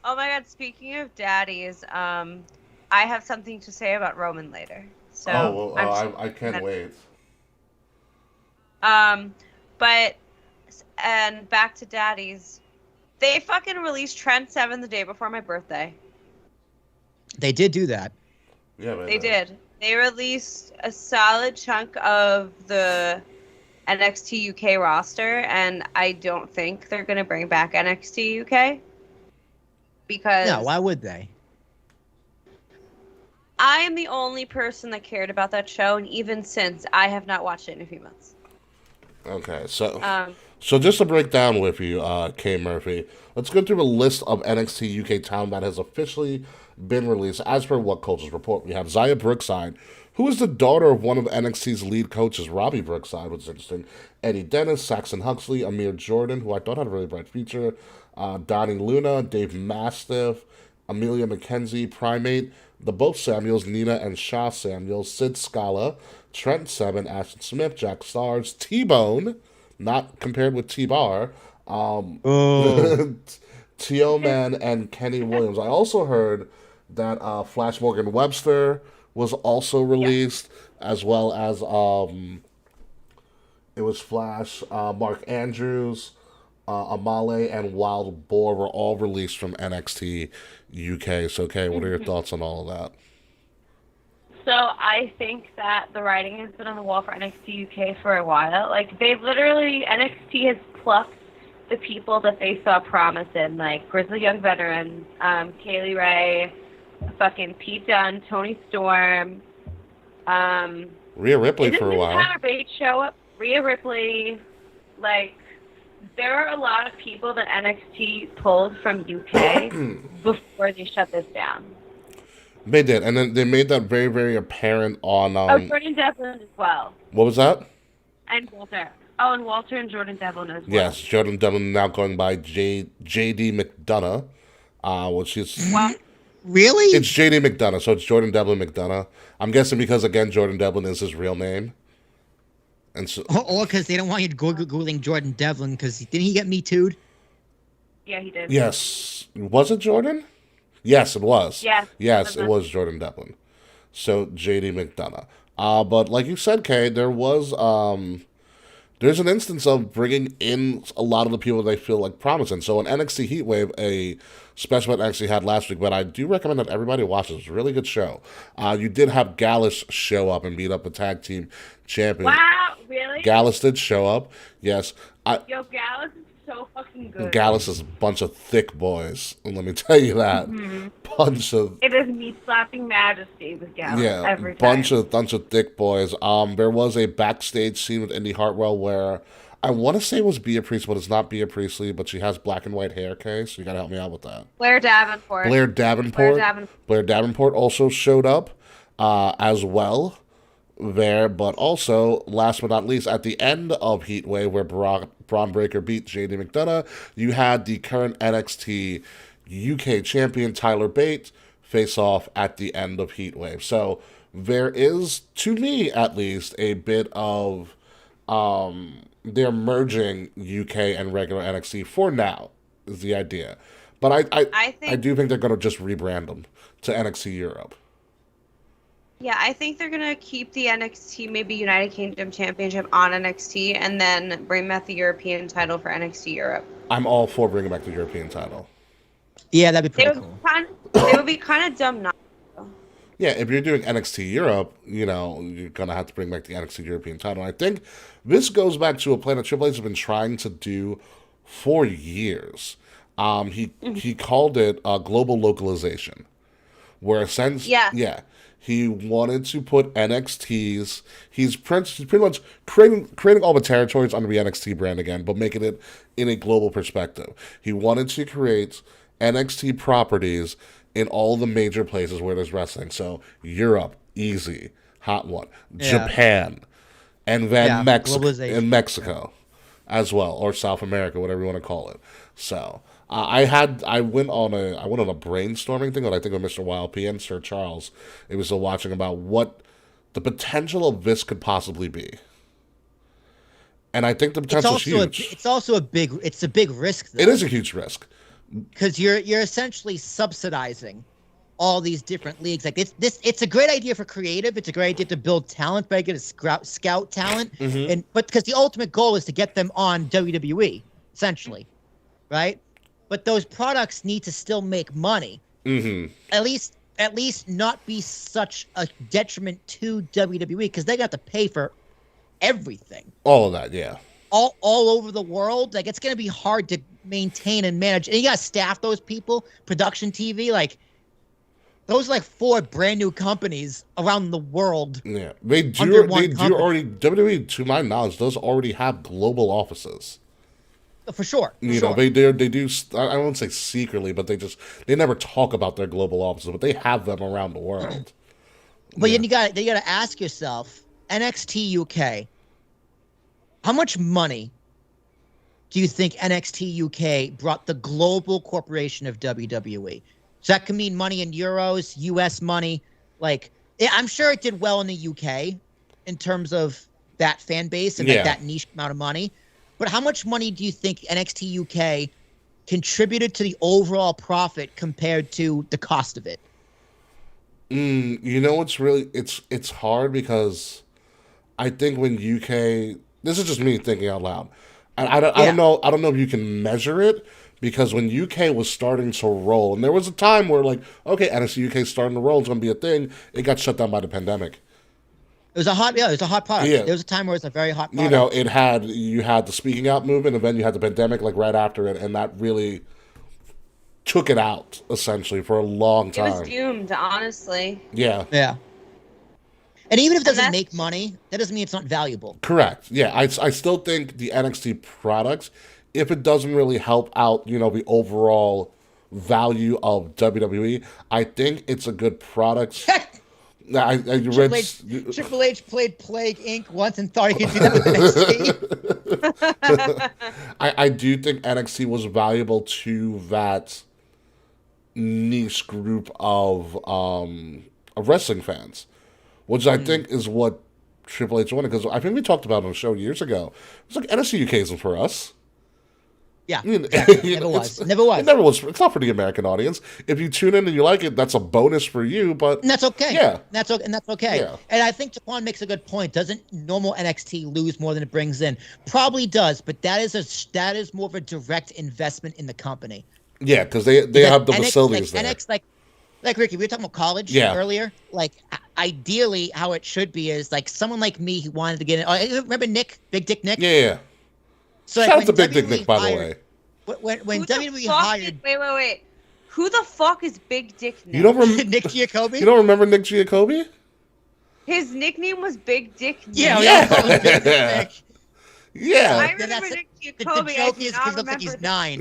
D: Oh my God! Speaking of daddies, I have something to say about Roman later. So
C: I can't wait.
D: But and back to daddies, they fucking released Trent 7 the day before my birthday.
B: They did do that.
C: Yeah,
D: They did. They released a solid chunk of the NXT UK roster, and I don't think they're going to bring back NXT UK. Because
B: No, why would they?
D: I am the only person that cared about that show, and even since, I have not watched it in a few months.
C: Okay, so just to break down with you, Kay Murphy, let's go through a list of NXT UK talent that has officially been released. As per What Culture's report, we have Zaya Brookside, who is the daughter of one of NXT's lead coaches, Robbie Brookside, which is interesting. Eddie Dennis, Saxon Huxley, Amir Jordan, who I thought had a really bright future, Donnie Luna, Dave Mastiff, Amelia McKenzie, Primate, the both Samuels, Nina and Shaw Samuels, Sid Scala, Trent Seven, Ashton Smith, Jack Stars, T-Bone, not compared with T-Bar, T.O. Man, and Kenny Williams. I also heard that Flash Morgan Webster was also released, as well as it was Flash, Mark Andrews, Amale, and Wild Boar were all released from NXT UK. So, Kay, what are your thoughts on all of that?
E: So I think that the writing has been on the wall for NXT UK for a while. Like, they've literally, NXT has plucked the people that they saw promise in, like Grizzly Young Veterans, Kaylee Ray, fucking Pete Dunne, Tony Storm,
C: Rhea Ripley for a while.
E: Tyler Bates show up? Rhea Ripley, like, there are a lot of people that NXT pulled from UK before they shut this down.
C: They did, and then they made that very, very apparent on...
E: Jordan Devlin as well.
C: What was that?
E: And Walter. Oh, and Walter and Jordan Devlin as well.
C: Yes, Jordan Devlin now going by J.D. McDonough, which is...
B: What? Really?
C: It's J.D. McDonough, so it's Jordan Devlin McDonough. I'm guessing because, again, Jordan Devlin is his real name. And so,
B: Or because they don't want you Googling Jordan Devlin, because didn't he get Me Too'd?
E: Yeah, he did.
C: yes. Was it Jordan? Yes, it was.
E: Yes.
C: Yes, it was Jordan Devlin. So, J.D. McDonough. But like you said, Kay, there was there's an instance of bringing in a lot of the people they feel like promising. So in NXT Heatwave, a special event NXT had last week, but I do recommend that everybody watches. It's a really good show. You did have Gallus show up and beat up a tag team champion.
E: Wow, really?
C: Gallus did show up, yes.
E: Yo, Gallus is so fucking good.
C: Gallus is a bunch of thick boys, and let me tell you that. Bunch of...
E: It is meat slapping majesty with Gallus every time.
C: bunch of thick boys. There was a backstage scene with Indy Hartwell where I want to say it was Bea Priestley, but it's not Bea Priestley, but she has black and white hair, Kay, so you gotta help me out with that.
D: Blair Davenport.
C: Blair Davenport also showed up as well there, but also, last but not least, at the end of Heatwave, where Braun Breaker beat JD McDonough, you had the current NXT UK champion Tyler Bate face off at the end of Heatwave. So there is, to me at least, a bit of they're merging UK and regular NXT for now, is the idea. But I do think they're going to just rebrand them to NXT Europe.
D: Yeah, I think they're going to keep the NXT, maybe United Kingdom Championship on NXT, and then bring back the European title for NXT Europe.
C: I'm all for bringing back the European title.
B: Yeah, that'd be pretty cool.
D: It would be kind of dumb not to.
C: Yeah, if you're doing NXT Europe, you're going to have to bring back the NXT European title. And I think this goes back to a plan that Triple H has been trying to do for years. He called it global localization, where he wanted to put NXTs. He's pretty much creating all the territories under the NXT brand again, but making it in a global perspective. He wanted to create NXT properties in all the major places where there's wrestling. So Europe, easy, hot one. Yeah. Japan, and then Mexico as well, or South America, whatever you want to call it. So I went on a brainstorming thing, I think with Mr. Wild P and Sir Charles. It was watching about what the potential of this could possibly be. And I think the potential is huge.
B: It's a big risk, though.
C: It is a huge risk.
B: Because you're essentially subsidizing all these different leagues. Like it's a great idea for creative. It's a great idea to build talent, but I get to scout talent. But because the ultimate goal is to get them on WWE, essentially, right? But those products need to still make money. At least not be such a detriment to WWE, because they got to pay for everything.
C: All of that, yeah.
B: All over the world. Like, it's going to be hard to maintain and manage. And you got to staff those people. Production TV, like, those are like 4 brand new companies around the world. Yeah,
C: they do already. WWE, to my knowledge, does already have global offices.
B: For sure.
C: They do. I won't say secretly, but they never talk about their global offices, but they have them around the world.
B: But then you got to ask yourself, NXT UK, how much money do you think NXT UK brought the global corporation of WWE? So that could mean money in euros, US money. Like, I'm sure it did well in the UK in terms of that fan base and like that niche amount of money. But how much money do you think NXT UK contributed to the overall profit compared to the cost of it?
C: It's really it's hard, because I think when UK, this is just me thinking out loud, and I don't know if you can measure it, because when UK was starting to roll, and there was a time where like, okay, NXT UK is starting to roll, it's going to be a thing. It got shut down by the pandemic.
B: It was a hot product. Yeah. There was a time where it was a very hot product.
C: You had the speaking out movement, and then you had the pandemic like right after it, and that really took it out essentially for a long time.
D: It was doomed, honestly.
C: Yeah.
B: Yeah. And even if it doesn't make money, that doesn't mean it's not valuable.
C: Correct. Yeah, I still think the NXT products, if it doesn't really help out, the overall value of WWE, I think it's a good product.
B: Triple H played Plague Inc. once and thought he could do that with NXT.
C: I do think NXT was valuable to that niche group of wrestling fans, which I think is what Triple H wanted. Because I think we talked about it on the show years ago. It's like NXT UK isn't for us.
B: Yeah,
C: You know,
B: exactly. Never was. Never was.
C: It never was. It's not for the American audience. If you tune in and you like it, that's a bonus for you. But
B: And that's okay.
C: Yeah.
B: That's okay. And that's okay.
C: Yeah.
B: And I think Jaquan makes a good point. Doesn't normal NXT lose more than it brings in? Probably does, but that is more of a direct investment in the company.
C: Yeah, because they have the facilities there.
B: Like Ricky, we were talking about college earlier. Like ideally, how it should be is like someone like me who wanted to get in. Remember Nick, Big Dick Nick?
C: Yeah.
B: So
C: Shout out to Big Dick Nick, by the way.
B: When WWE hired,
D: wait. Who the fuck is Big Dick Nick?
C: You don't remember
B: Nick Giacobbe?
C: You don't remember Nick Giacobbe?
D: His nickname was Big Dick Nick.
B: Yeah. Big Dick Nick.
C: Yeah.
D: I remember Nick Giacobbe.
B: The joke is because he looks like he's 9.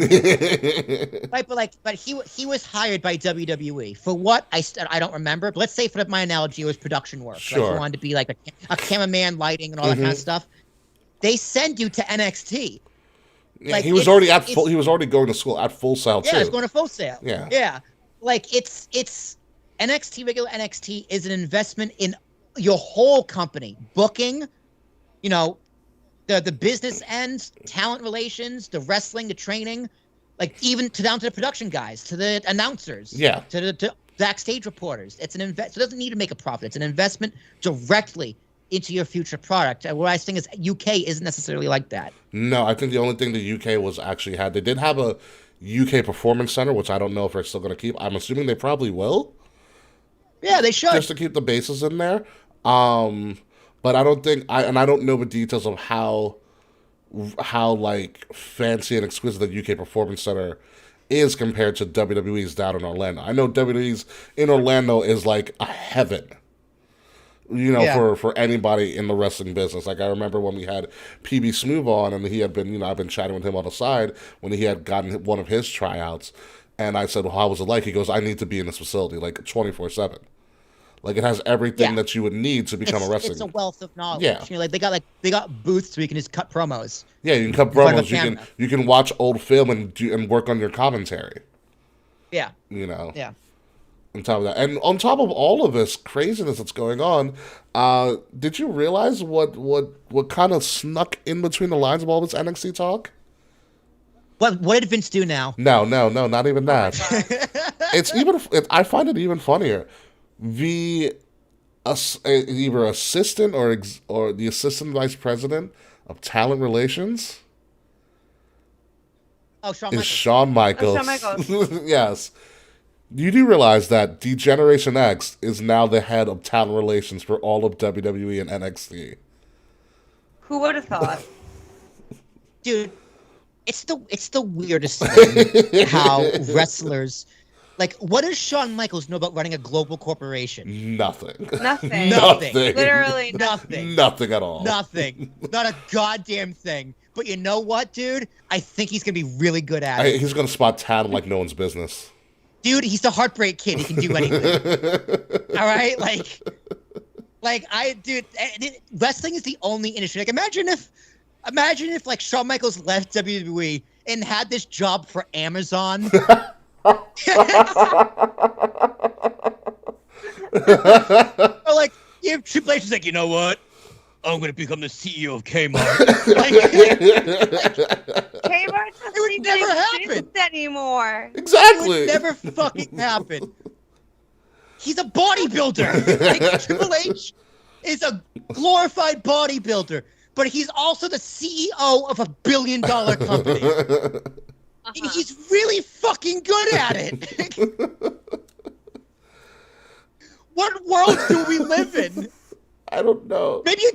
B: Right, but he was hired by WWE for what I don't remember. But let's say for my analogy, it was production work.
C: Sure.
B: Like he wanted to be like a cameraman, lighting, and all that kind of stuff. They send you to NXT.
C: Yeah,
B: Like,
C: he was already he was already going to school at Full Sail too.
B: Yeah, he's going to Full Sail.
C: Yeah.
B: Like it's NXT, regular NXT is an investment in your whole company, booking, you know, the business end, talent relations, the wrestling, the training, like even down to the production guys, to the announcers, to the backstage reporters. It's an invest. So it doesn't need to make a profit. It's an investment directly into your future product. What I think is UK isn't necessarily like that.
C: No, I think the only thing the UK was actually had, they did have a UK Performance Center, which I don't know if they're still going to keep. I'm assuming they probably will.
B: Yeah, they should.
C: Just to keep the bases in there. But I don't think, I don't know the details of how like fancy and exquisite the UK Performance Center is compared to WWE's down in Orlando. I know WWE's in Orlando is like a heaven. You know, for anybody in the wrestling business. Like I remember when we had PB Smooth on, and he had been, you know, I've been chatting with him on the side when he had gotten one of his tryouts, and I said, "Well, how was it like?" He goes, "I need to be in this facility like 24/7. Like it has everything that you would need to become a wrestling."
B: It's a wealth of knowledge.
C: Yeah,
B: you know, they got booths where you can just cut promos.
C: Yeah, you can cut promos. You can watch old film and work on your commentary.
B: Yeah.
C: You know.
B: Yeah.
C: On top of that, and on top of all of this craziness that's going on, did you realize what kind of snuck in between the lines of all this NXT talk?
B: What did Vince do now?
C: No, not even that. I find it even funnier. Either assistant or the assistant vice president of talent relations.
B: Oh, Shawn
C: Michaels.
D: Shawn Michaels.
C: Yes. You do realize that D-Generation X is now the head of talent relations for all of WWE and NXT.
D: Who would have thought?
B: Dude, it's the weirdest thing how wrestlers, like, what does Shawn Michaels know about running a global corporation?
C: Nothing.
D: Nothing.
B: Literally nothing.
C: Nothing at all.
B: Nothing. Not a goddamn thing. But you know what, dude? I think he's gonna be really good at it.
C: He's gonna spot talent like no one's business.
B: Dude, he's the Heartbreak Kid. He can do anything. All right, dude, wrestling is the only industry. Like, imagine if like Shawn Michaels left WWE and had this job for Amazon. Or like, you have Triple H is like, you know what? I'm gonna become the CEO of Kmart.
D: Kmart
B: would never happen
D: anymore.
C: Exactly.
B: It would never fucking happen. He's a bodybuilder. Like, Triple H is a glorified bodybuilder, but he's also the CEO of a $1 billion company. He's really fucking good at it. What world do we live in?
C: I don't know.
B: Maybe you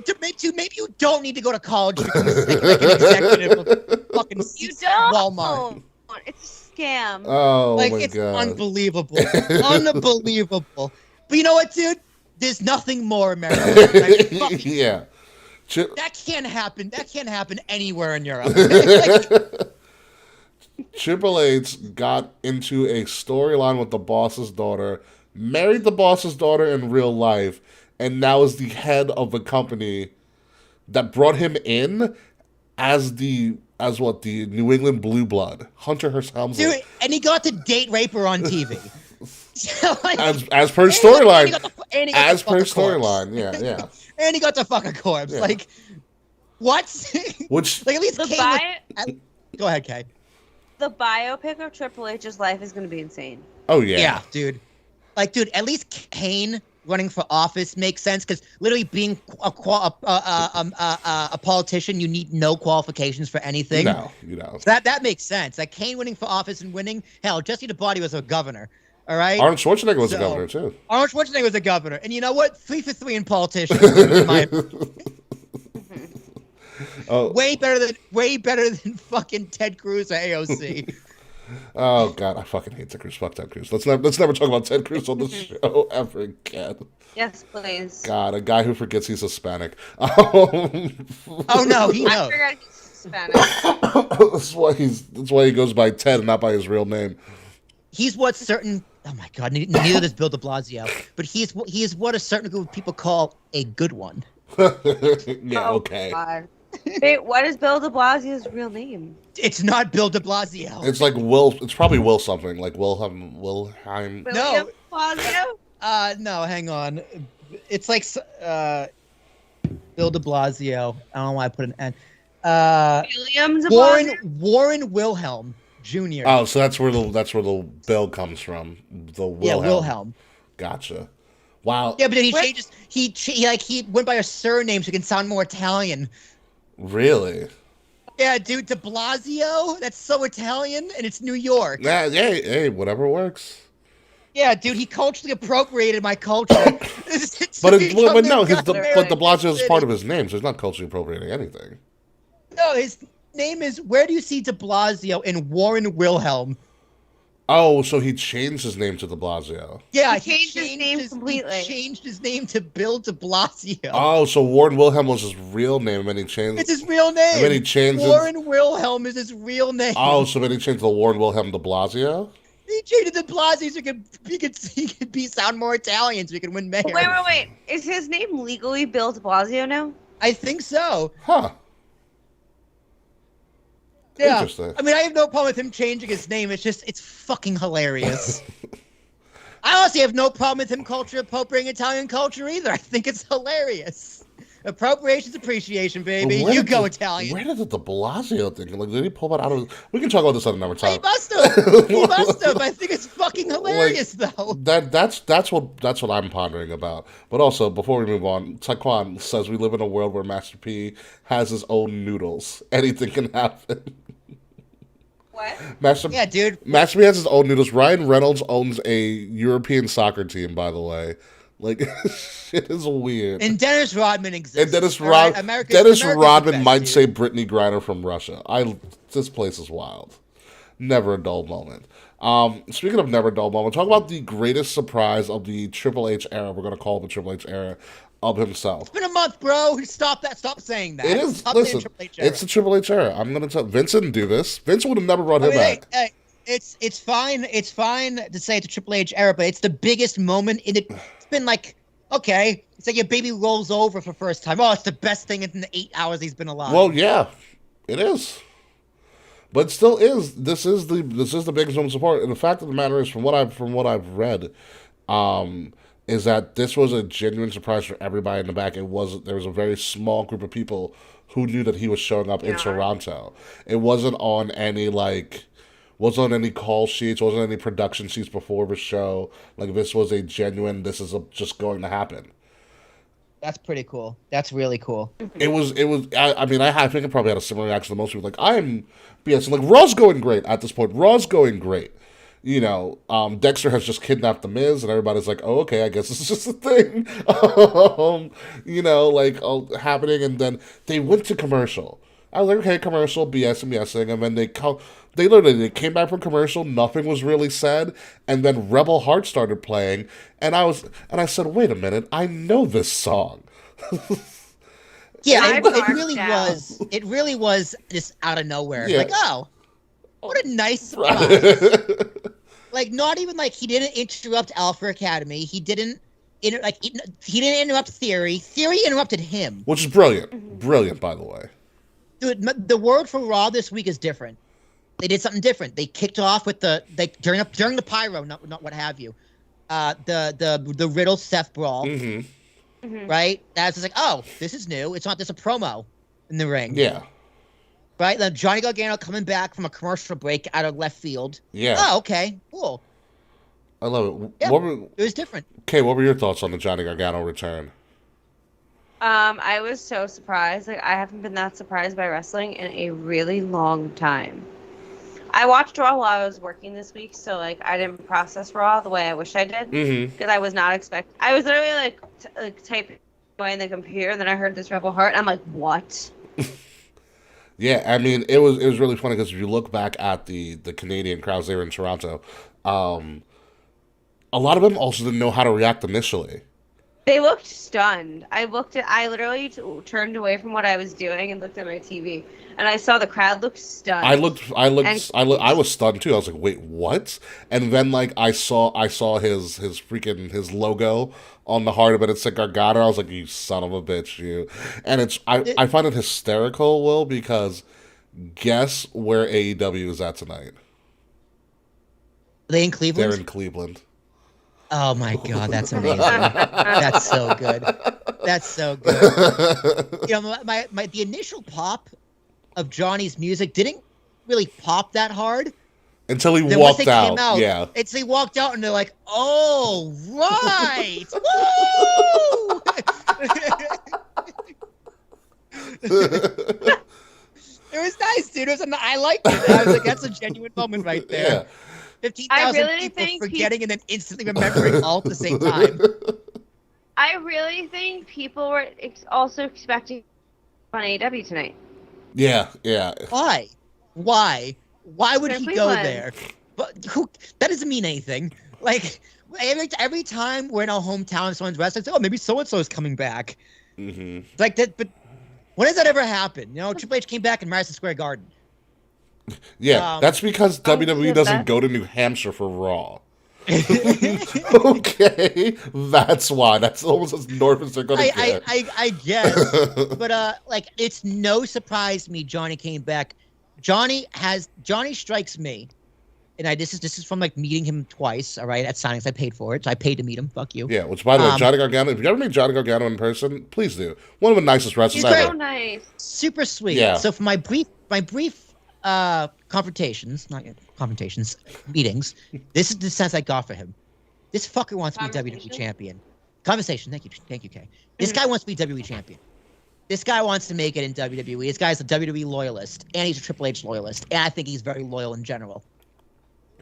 B: don't need to go to college to become like an executive of fucking Walmart.
D: It's a scam.
C: Oh,
B: like,
C: my
B: it's
C: God.
B: unbelievable. Unbelievable. But you know what, dude? There's nothing more American. Like,
C: yeah.
B: That can't happen. That can't happen anywhere in Europe.
C: Triple H got into a storyline with the boss's daughter, married the boss's daughter in real life, and now is the head of the company that brought him in as the New England Blue Blood, Hunter Hearst Helmsley.
B: Dude, and he got to date rape her on TV. Like,
C: as per storyline. As per
B: storyline,
C: yeah.
B: And he got to fuck a corpse. Yeah. Like, what?
C: Which,
B: like, at least
E: The
B: Kay
E: buy
B: Go ahead, Kay.
D: the biopic of Triple H's life is going to be insane.
C: Oh yeah.
B: Yeah, dude. Like, dude, at least Kane running for office makes sense because literally being a politician, you need no qualifications for anything.
C: No, you know.
B: So that makes sense. Like Kane winning for office and winning. Hell, Jesse DeBody was a governor. All right.
C: Arnold Schwarzenegger was a governor too.
B: Arnold Schwarzenegger was a governor, and you know what? 3 for 3 in politicians. In my
C: Oh.
B: way better than fucking Ted Cruz or AOC.
C: Oh God, I fucking hate Ted Cruz. Fuck Ted Cruz. Let's never talk about Ted Cruz on the show ever again.
D: Yes, please.
C: God, a guy who forgets he's Hispanic.
B: Oh no, he
D: I
B: knows.
D: forgot he's Spanish.
C: That's why he goes by Ted and not by his real name.
B: He's what certain. Oh my God, neither does Bill De Blasio, but he is what a certain group of people call a good one.
C: Yeah, okay.
D: God. Wait, what is Bill de Blasio's real name?
B: It's not Bill De Blasio.
C: It's like Will. It's probably Will something like Wilhelm.
D: William
B: No.
D: Blasio?
B: No, hang on. It's like Bill De Blasio. I don't know why I put an N.
D: William de Blasio?
B: Warren Wilhelm Jr.
C: Oh, so that's where the Bill comes from. The Wilhelm.
B: Yeah, Wilhelm.
C: Gotcha. Wow.
B: Yeah, but then he changes. He went by a surname so he can sound more Italian.
C: Really?
B: Yeah, dude, De Blasio. That's so Italian, and it's New York.
C: Yeah. Hey, whatever works.
B: Yeah, dude, he culturally appropriated my culture.
C: But De Blasio is part of his name, so he's not culturally appropriating anything.
B: No, his name is. Where do you see De Blasio in Warren Wilhelm?
C: Oh, so he changed his name to De Blasio.
B: Yeah,
D: He changed his name completely.
B: He changed his name to Bill De Blasio.
C: Oh, so Warren Wilhelm was his real name, and then he changed.
B: It's his real name.
C: And then he changed
B: Warren Wilhelm is his real name.
C: Oh, so then he changed the Warren Wilhelm De Blasio.
B: He changed it to Blasio so he could sound more Italian so he could win mayor.
D: Wait. Is his name legally Bill de Blasio now?
B: I think so.
C: Huh.
B: Yeah.
C: Interesting.
B: I mean, I have no problem with him changing his name. It's fucking hilarious. I honestly have no problem with him appropriating Italian culture either. I think it's hilarious. Appropriation's appreciation, baby. You go Italian.
C: Where did the De Blasio thing? Like, did he pull that out of? We can talk about this at another time.
B: He must have. He must have. I think it's fucking hilarious, though.
C: That's what I'm pondering about. But also, before we move on, Taekwon says we live in a world where Master P has his own noodles. Anything can happen.
D: What?
B: Yeah, dude.
C: Master P has his own noodles. Ryan Reynolds owns a European soccer team, by the way. Like, shit is weird.
B: And Dennis Rodman exists.
C: And Dennis
B: America's
C: Rodman might
B: dude.
C: say Brittany Griner from Russia. This place is wild. Never a dull moment. Speaking of never a dull moment, talk about the greatest surprise of the Triple H era. We're going to call it the Triple H era of himself.
B: It's been a month, bro. Stop that. Stop saying that.
C: It is.
B: Stop
C: Listen,
B: saying Triple H era.
C: it's the Triple H era. I'm going to tell Vince didn't do this. Vince would have never brought him back.
B: Hey, it's fine. It's fine to say it's a Triple H era, but it's the biggest moment in it. It's been like, okay, it's like your baby rolls over for first time. Oh, it's the best thing in the 8 hours he's been alive.
C: Well, yeah, it is. But it still is. This is the biggest moment of support. And the fact of the matter is, from what I've read, is that this was a genuine surprise for everybody in the back. There was a very small group of people who knew that he was showing up in Toronto. It wasn't on any wasn't on any call sheets, wasn't on any production sheets before the show. Like, this was a genuine, just going to happen.
B: That's pretty cool. That's really cool.
C: It was. I mean, I think I probably had a similar reaction to most people. Like, I'm BS. Like, Raw's going great at this point. Raw's going great. You know, Dexter has just kidnapped the Miz, and everybody's like, "Oh, okay, I guess this is just a thing." You know, like, happening, and then they went to commercial. I was like, okay, commercial, BSing, and then they came back from commercial, nothing was really said, and then Rebel Heart started playing, and I said, wait a minute, I know this song.
B: Yeah, it really was just out of nowhere. Yeah. Like, oh, what a nice surprise. Like, not even like he didn't interrupt Alpha Academy, he didn't interrupt Theory. Theory interrupted him.
C: Which is brilliant, by the way.
B: Dude, the word for Raw this week is different. They did something different. They kicked off with during the pyro, not what have you, the Riddle Seth brawl, right? That's just like, oh, this is new. It's not just a promo in the ring,
C: yeah,
B: right? Then Johnny Gargano coming back from a commercial break out of left field.
C: Yeah.
B: Oh, okay, cool.
C: I love it.
B: Yeah,
C: What were,
B: it was different.
C: Kay, what were your thoughts on the Johnny Gargano return?
D: I was so surprised. Like, I haven't been that surprised by wrestling in a really long time. I watched Raw while I was working this week, so like I didn't process Raw the way I wish I did because I was not expecting. I was literally like typing away in the computer, and then I heard this Rebel Heart. And I'm like, what?
C: Yeah, I mean, it was really funny because if you look back at the Canadian crowds there in Toronto, a lot of them also didn't know how to react initially.
D: They looked stunned. I literally turned away from what I was doing and looked at my TV, and I saw the crowd look stunned.
C: I was stunned too. I was like, "Wait, what?" And then like I saw his logo on the heart of it. It said Gargano. I was like, "You son of a bitch, you!" And I find it hysterical, Will, because guess where AEW is at tonight?
B: Are they in Cleveland?
C: They're in Cleveland.
B: Oh my God, that's amazing. That's so good. That's so good. You know, the initial pop of Johnny's music didn't really pop that hard.
C: Until he
B: then
C: walked
B: once they
C: out.
B: came out.
C: Yeah.
B: He walked out and they're like, oh, right. Woo! It was nice, dude. I liked it. I was like, that's a genuine moment right there.
C: Yeah.
B: 15,000
D: really
B: people
D: think
B: forgetting and then instantly remembering all at the same time.
D: I really think people were also expecting on AEW tonight.
C: Yeah, yeah.
B: Why? Why would he go
D: Cleveland.
B: there? But that doesn't mean anything. Like every time we're in our hometown, someone's wrestling, it's like, oh, maybe so and so is coming back.
C: Mm-hmm.
B: It's like that, but when has that ever happened? You know, Triple H came back in Madison Square Garden.
C: Yeah, that's because WWE
D: yeah,
C: doesn't go to New Hampshire for Raw. Okay, that's why. That's almost as north as they're gonna get.
B: I guess, but like it's no surprise to me. Johnny came back. Johnny strikes me, and this is from like meeting him twice. All right, at signings, I paid for it, so I paid to meet him. Fuck you.
C: Yeah, which by the way, Johnny Gargano. If you ever meet Johnny Gargano in person, please do. One of the nicest wrestlers
B: He's
C: ever.
D: So nice.
B: Super sweet.
C: Yeah.
B: So for my brief confrontations, not yet confrontations, meetings, this is the sense I got for him. This fucker wants to be WWE champion. Conversation. Thank you, Kay. This guy wants to be WWE champion. This guy wants to make it in WWE. This guy's a WWE loyalist, and he's a Triple H loyalist, and I think he's very loyal in general.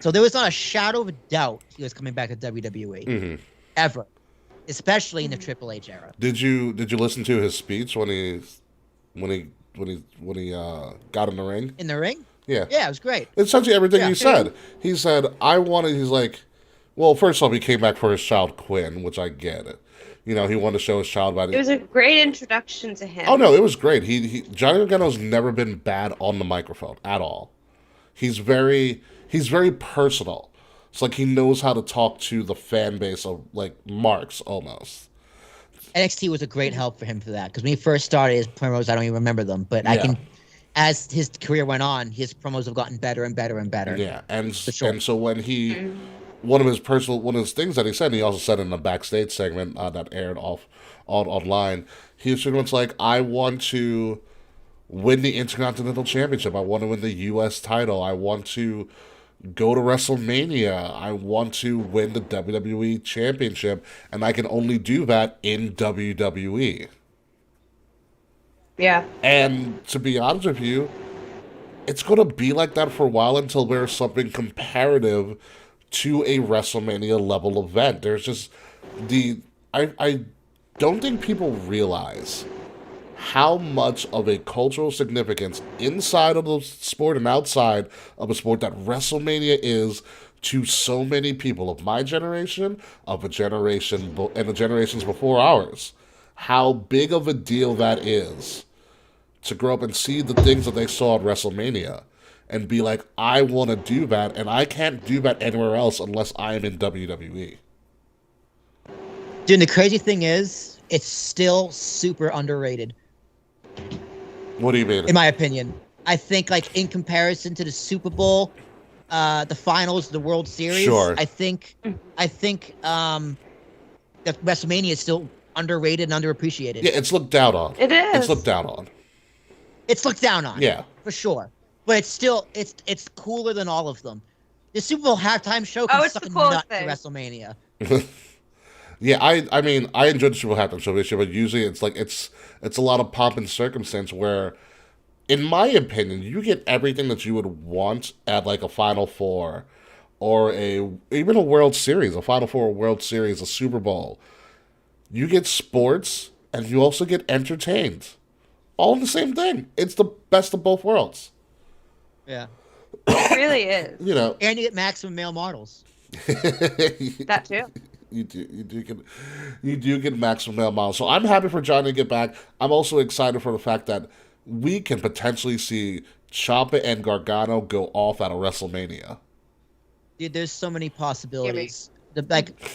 B: So there was not a shadow of a doubt he was coming back to WWE, ever, especially in the Triple H era.
C: Did you listen to his speech when he got in the ring?
B: In the ring?
C: Yeah.
B: Yeah, it was great.
C: It's essentially everything
B: Yeah.
C: he said. He said, he's like, well, first off, he came back for his child Quinn, which I get it. You know, he wanted to show his child body.
D: It was a great introduction to him.
C: Oh no, it was great. Johnny Gargano's never been bad on the microphone at all. He's very personal. It's like he knows how to talk to the fan base of like marks almost.
B: NXT was a great help for him for that because when he first started his promos, I don't even remember them, but I can. As his career went on, his promos have gotten better and better and better.
C: Yeah, and
B: sure.
C: and so when he, one of his things that he said, he also said in the backstage segment that aired online, he was pretty much like, I want to win the Intercontinental Championship. I want to win the U.S. title. I want to go to WrestleMania. I want to win the WWE Championship, and I can only do that in WWE.
D: Yeah.
C: And to be honest with you, it's going to be like that for a while until there's something comparative to a WrestleMania level event. There's just I don't think people realize how much of a cultural significance inside of the sport and outside of a sport that WrestleMania is to so many people of my generation, of a generation, and the generations before ours. How big of a deal that is to grow up and see the things that they saw at WrestleMania and be like, I want to do that, and I can't do that anywhere else unless I am in WWE.
B: Dude, the crazy thing is, it's still super underrated.
C: What do you mean?
B: In my opinion. I think, like, in comparison to the Super Bowl, the finals, the World Series,
C: Sure.
B: I think that WrestleMania is still underrated and underappreciated.
C: Yeah, it's looked down on.
D: It is.
C: It's looked down on.
B: It's looked down on.
C: Yeah.
B: For sure. But it's still it's cooler than all of them. The Super Bowl halftime show can
D: it's
B: suck
D: the
B: a
D: coolest
B: nut to
D: thing.
B: WrestleMania.
C: Yeah, I mean, I enjoyed the Super Bowl halftime show this year, but usually it's like it's a lot of pomp and circumstance where, in my opinion, you get everything that you would want at like a Final Four, or even a World Series, a Final Four, World Series, a Super Bowl. You get sports, and you also get entertained, all in the same thing. It's the best of both worlds.
B: Yeah.
D: It really is.
C: You know,
B: And you get maximum male models.
D: That too.
C: You do get maximum male models. So I'm happy for Johnny to get back. I'm also excited for the fact that we can potentially see Ciampa and Gargano go off at a WrestleMania.
B: Dude, there's so many possibilities.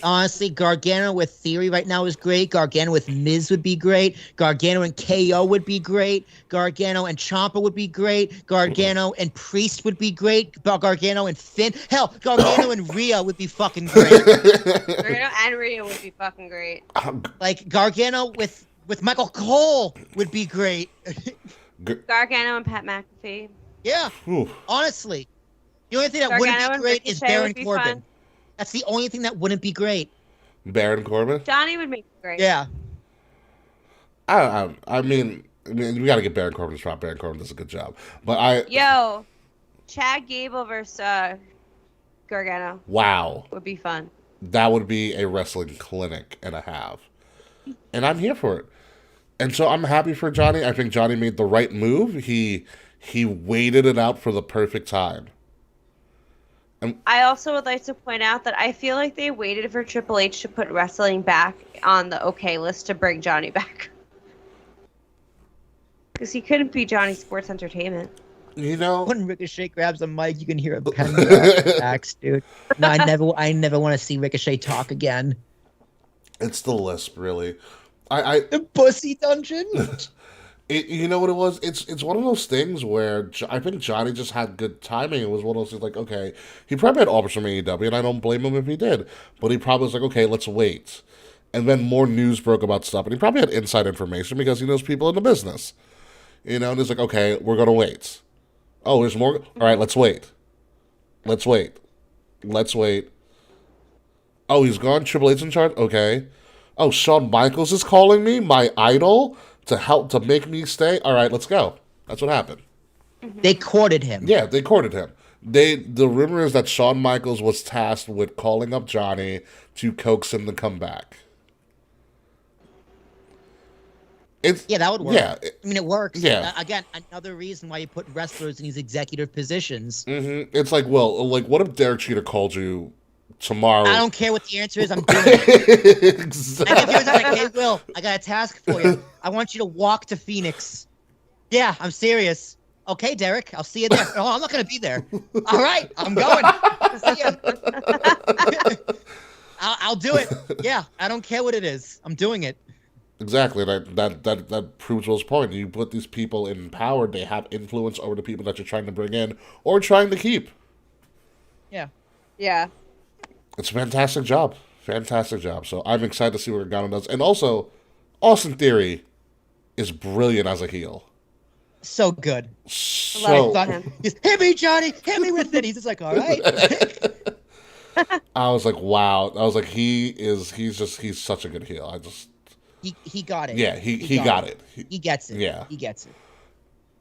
B: Honestly, Gargano with Theory right now is great. Gargano with Miz would be great. Gargano and KO would be great. Gargano and Ciampa would be great. Gargano and Priest would be great. Gargano and Finn. Hell, Gargano and Rhea would be fucking great.
D: Gargano and Rhea would be fucking great.
B: Like Gargano with Michael Cole would be great.
D: Gargano and Pat McAfee.
B: Yeah,
C: Whew.
B: honestly. The only thing that
D: Gargano
B: wouldn't be
D: and
B: great is
D: Ricochet
B: Baron
D: would be
B: Corbin.
D: fun.
B: That's the only thing that wouldn't be great.
C: Baron Corbin?
D: Johnny would make it great.
B: Yeah.
C: I mean, we got to get Baron Corbin to try. Baron Corbin does a good job. But
D: Yo, Chad Gable versus Gargano
C: wow,
D: would be fun.
C: that would be a wrestling clinic and a half. And I'm here for it. And so I'm happy for Johnny. I think Johnny made the right move. He waited it out for the perfect time.
D: I also would like to point out that I feel like they waited for Triple H to put wrestling back on the okay list to bring Johnny back. Because he couldn't be Johnny Sports Entertainment.
C: You know,
B: When Ricochet grabs a mic, you can hear a pen drop axe, dude. No, I never want to see Ricochet talk again.
C: it's the lisp, really. I
B: The pussy dungeon.
C: you know what it was? It's one of those things where I think Johnny just had good timing. It was one of those things like, okay, he probably had offers from AEW, and I don't blame him if he did. But he probably was like, okay, let's wait. And then more news broke about stuff, and he probably had inside information because he knows people in the business. You know, and he's like, okay, we're going to wait. Oh, there's more? All right, let's wait. Let's wait. Let's wait. Oh, he's gone? Triple H in charge? Okay. Oh, Shawn Michaels is calling me, my idol, to make me stay? All right, let's go. That's what happened.
B: They courted him.
C: Yeah, they courted him. The rumor is that Shawn Michaels was tasked with calling up Johnny to coax him to come back.
B: Yeah, that would work.
C: Yeah.
B: I mean, it works.
C: Yeah.
B: Again, another reason why you put wrestlers in these executive positions.
C: It's like, well, like, what if Derek Cheetah called you tomorrow?
B: I don't care what the answer is. I'm doing it.
C: Exactly.
B: I get like, hey, Will, I got a task for you. I want you to walk to Phoenix. Yeah, I'm serious. Okay, Derek, I'll see you there. Oh, I'm not gonna be there. All right, I'm going. See ya. I'll do it. Yeah, I don't care what it is. I'm doing it.
C: Exactly. That proves Will's point. You put these people in power, they have influence over the people that you're trying to bring in or trying to keep.
B: Yeah.
D: Yeah.
C: It's a fantastic job. Fantastic job. So I'm excited to see what Gargano does. And also, Austin Theory is brilliant as a heel.
B: So good.
C: So
B: Hit me, Johnny. Hit me with it. He's just like, all right.
C: I was like, wow. I was like, he's such a good heel.
B: He got it.
C: Yeah, he got it.
B: He gets it.
C: Yeah.
B: He gets it.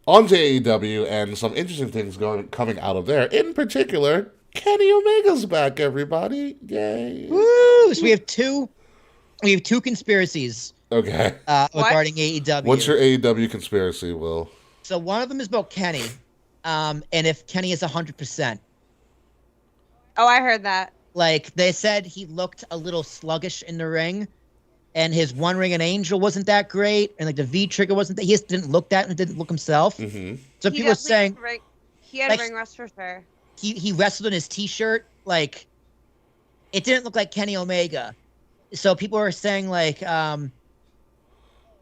C: On to AEW and some interesting things coming out of there. In particular, Kenny Omega's back, everybody. Yay.
B: Woo! So we have two conspiracies
C: Okay.
B: regarding AEW.
C: What's your AEW conspiracy, Will?
B: So one of them is about Kenny, and if Kenny is 100%.
D: Oh, I heard that.
B: Like, they said he looked a little sluggish in the ring, and his One Ring and Angel wasn't that great, and like the V trigger wasn't that. He just didn't look that and didn't look himself.
C: Mm-hmm.
B: So people are saying
D: He had
B: like,
D: ring rust for sure.
B: he wrestled in his T-shirt. Like, it didn't look like Kenny Omega. So people are saying like, oh,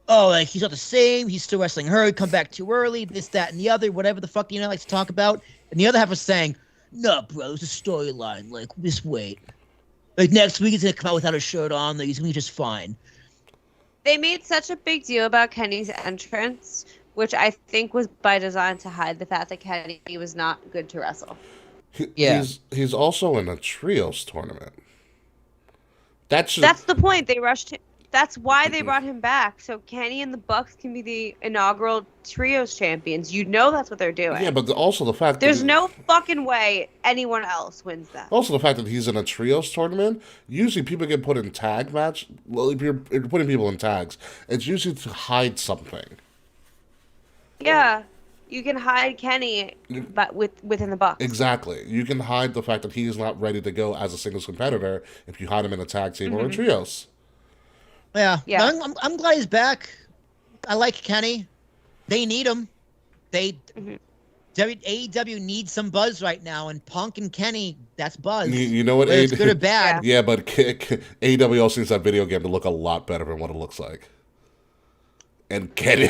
B: like he's not the same. He's still wrestling her. He come back too early. This, that, and the other. Whatever the fuck likes to talk about. And the other half was saying, no, bro, it's a storyline. Like, just wait. Like next week he's gonna come out without a shirt on. Like, he's gonna be just fine.
D: They made such a big deal about Kenny's entrance, which I think was by design to hide the fact that Kenny was not good to wrestle.
B: Yeah.
C: He's also in a trios tournament. That's
D: the point. They rushed him. That's why they brought him back, so Kenny and the Bucks can be the inaugural trios champions. You know that's what they're doing.
C: yeah, but also the fact
D: There's
C: that
D: no fucking way anyone else wins that.
C: also the fact that he's in a trios tournament. Usually, people get put in tag match. Well, if you're putting people in tags, it's usually to hide something.
D: Yeah, you can hide Kenny, but within the Bucks.
C: Exactly. You can hide the fact that he is not ready to go as a singles competitor if you hide him in a tag team or a trios.
B: Yeah.
D: Yeah.
B: I'm glad he's back. I like Kenny. They need him. AEW needs some buzz right now, and Punk and Kenny, that's buzz.
C: You know what?
B: Whether it's good or bad.
C: Yeah, but AEW also needs that video game to look a lot better than what it looks like. And Kenny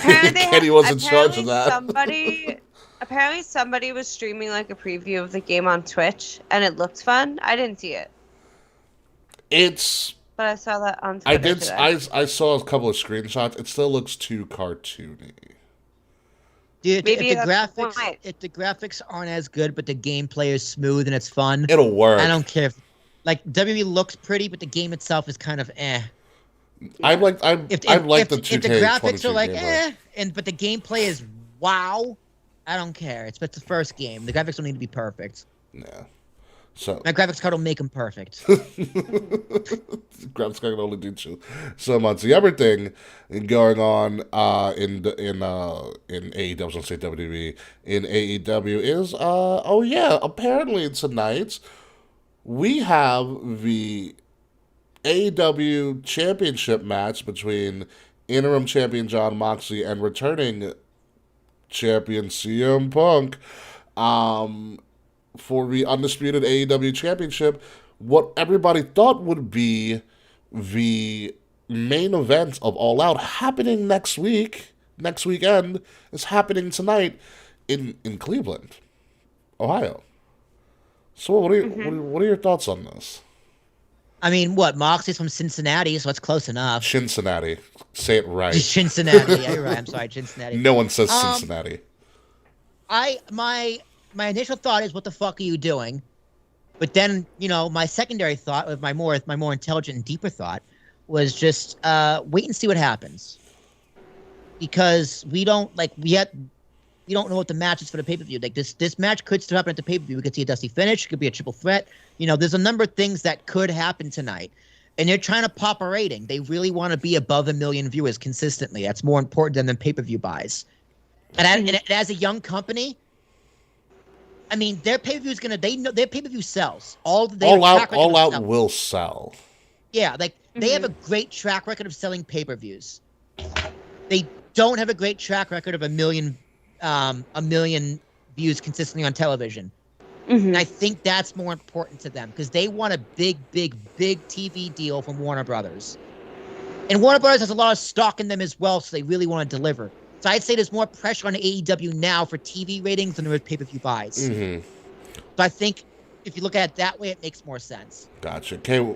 C: was in charge of that.
D: Apparently somebody was streaming like a preview of the game on Twitch, and it looked fun. I didn't see it. But I saw that on Twitter today.
C: I saw a couple of screenshots. It still looks too cartoony.
B: Dude,
D: Maybe
B: if the
D: that's
B: graphics aren't as good, but the gameplay is smooth and it's fun,
C: It'll work.
B: I don't care. Like WWE looks pretty, but the game itself is kind of eh.
C: I like the 2K22
B: if the graphics are like
C: gameplay.
B: but the gameplay is wow, I don't care. It's the first game. The graphics don't need to be perfect.
C: Yeah. So
B: My graphics card will make them perfect.
C: graphics card can only do so much. The other thing going on in AEW, I was gonna say WWE, in AEW is apparently tonight we have the AEW championship match between interim champion Jon Moxley and returning champion CM Punk. For the undisputed AEW championship, what everybody thought would be the main event of All Out happening next weekend, is happening tonight in Cleveland, Ohio. So what are your thoughts on this?
B: I mean, what? Moxley's from Cincinnati, so it's close enough.
C: Cincinnati. Say it right.
B: Cincinnati. Yeah, you're right. I'm sorry, Cincinnati.
C: No one says Cincinnati.
B: My initial thought is, what the fuck are you doing? But then, my secondary thought, with my more intelligent and deeper thought, was just wait and see what happens. Because we don't know what the match is for the pay-per-view. Like this match could still happen at the pay-per-view. We could see a dusty finish. It could be a triple threat. There's a number of things that could happen tonight. And they're trying to pop a rating. They really want to be above 1 million viewers consistently. That's more important than pay-per-view buys. And as a young company, I mean, their pay-per-view is their pay-per-view sells. All
C: Out will sell.
B: Yeah, they have a great track record of selling pay-per-views. They don't have a great track record of a million views consistently on television. And I think that's more important to them because they want a big, big, big TV deal from Warner Brothers. And Warner Brothers has a lot of stock in them as well, so they really want to deliver. So I'd say there's more pressure on AEW now for TV ratings than there is pay-per-view buys. So I think if you look at it that way, it makes more sense.
C: Gotcha. Okay.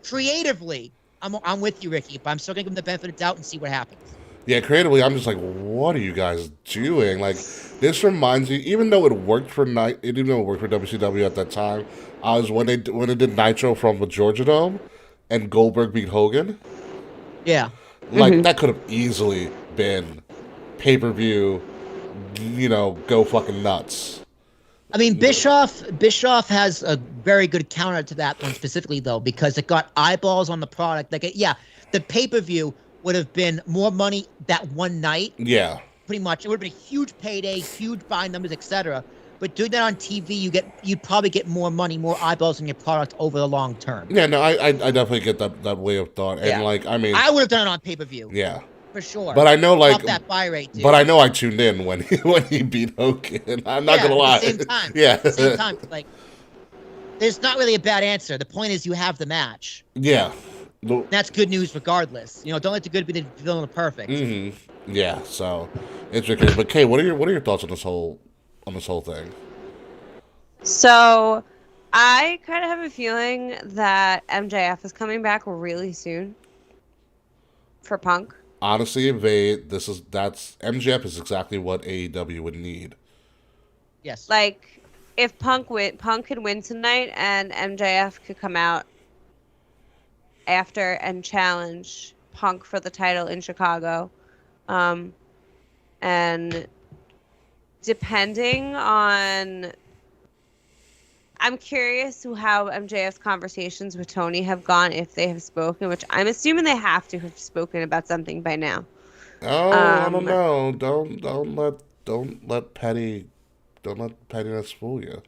B: Creatively, I'm with you, Ricky, but I'm still going to give them the benefit of the doubt and see what happens.
C: Yeah, creatively, I'm just like, what are you guys doing? Like, this reminds me, even though it worked for WCW at that time, when they did Nitro from the Georgia Dome and Goldberg beat Hogan.
B: Yeah.
C: Like, that could have easily been pay-per-view, go fucking nuts.
B: I mean, Bischoff has a very good counter to that one specifically, though, because it got eyeballs on the product. The pay-per-view would have been more money that one night.
C: Yeah.
B: Pretty much. It would have been a huge payday, huge buy numbers, etc. But doing that on TV, you'd probably get more money, more eyeballs on your product over the long term.
C: Yeah, no, I definitely get that way of thought. And
B: I would have done it on pay-per-view.
C: Yeah.
B: For sure.
C: But I know,
B: that buy rate, dude.
C: But I know I tuned in when he beat Hogan. I'm not gonna lie.
B: At the same time.
C: Yeah.
B: At the same time, there's not really a bad answer. The point is you have the match.
C: Yeah.
B: That's good news regardless. Don't let the good be the villain of the perfect.
C: Yeah. So it's okay. But Kay, what are your thoughts on this whole thing?
D: So, I kind of have a feeling that MJF is coming back really soon for Punk.
C: honestly, that's MJF is exactly what AEW would need.
B: Yes.
D: Like, if Punk could win tonight, and MJF could come out after and challenge Punk for the title in Chicago. And depending on, I'm curious how MJF's conversations with Tony have gone, if they have spoken, which I'm assuming they have to have spoken about something by now.
C: Oh, I don't know. Don't let pettiness fool you.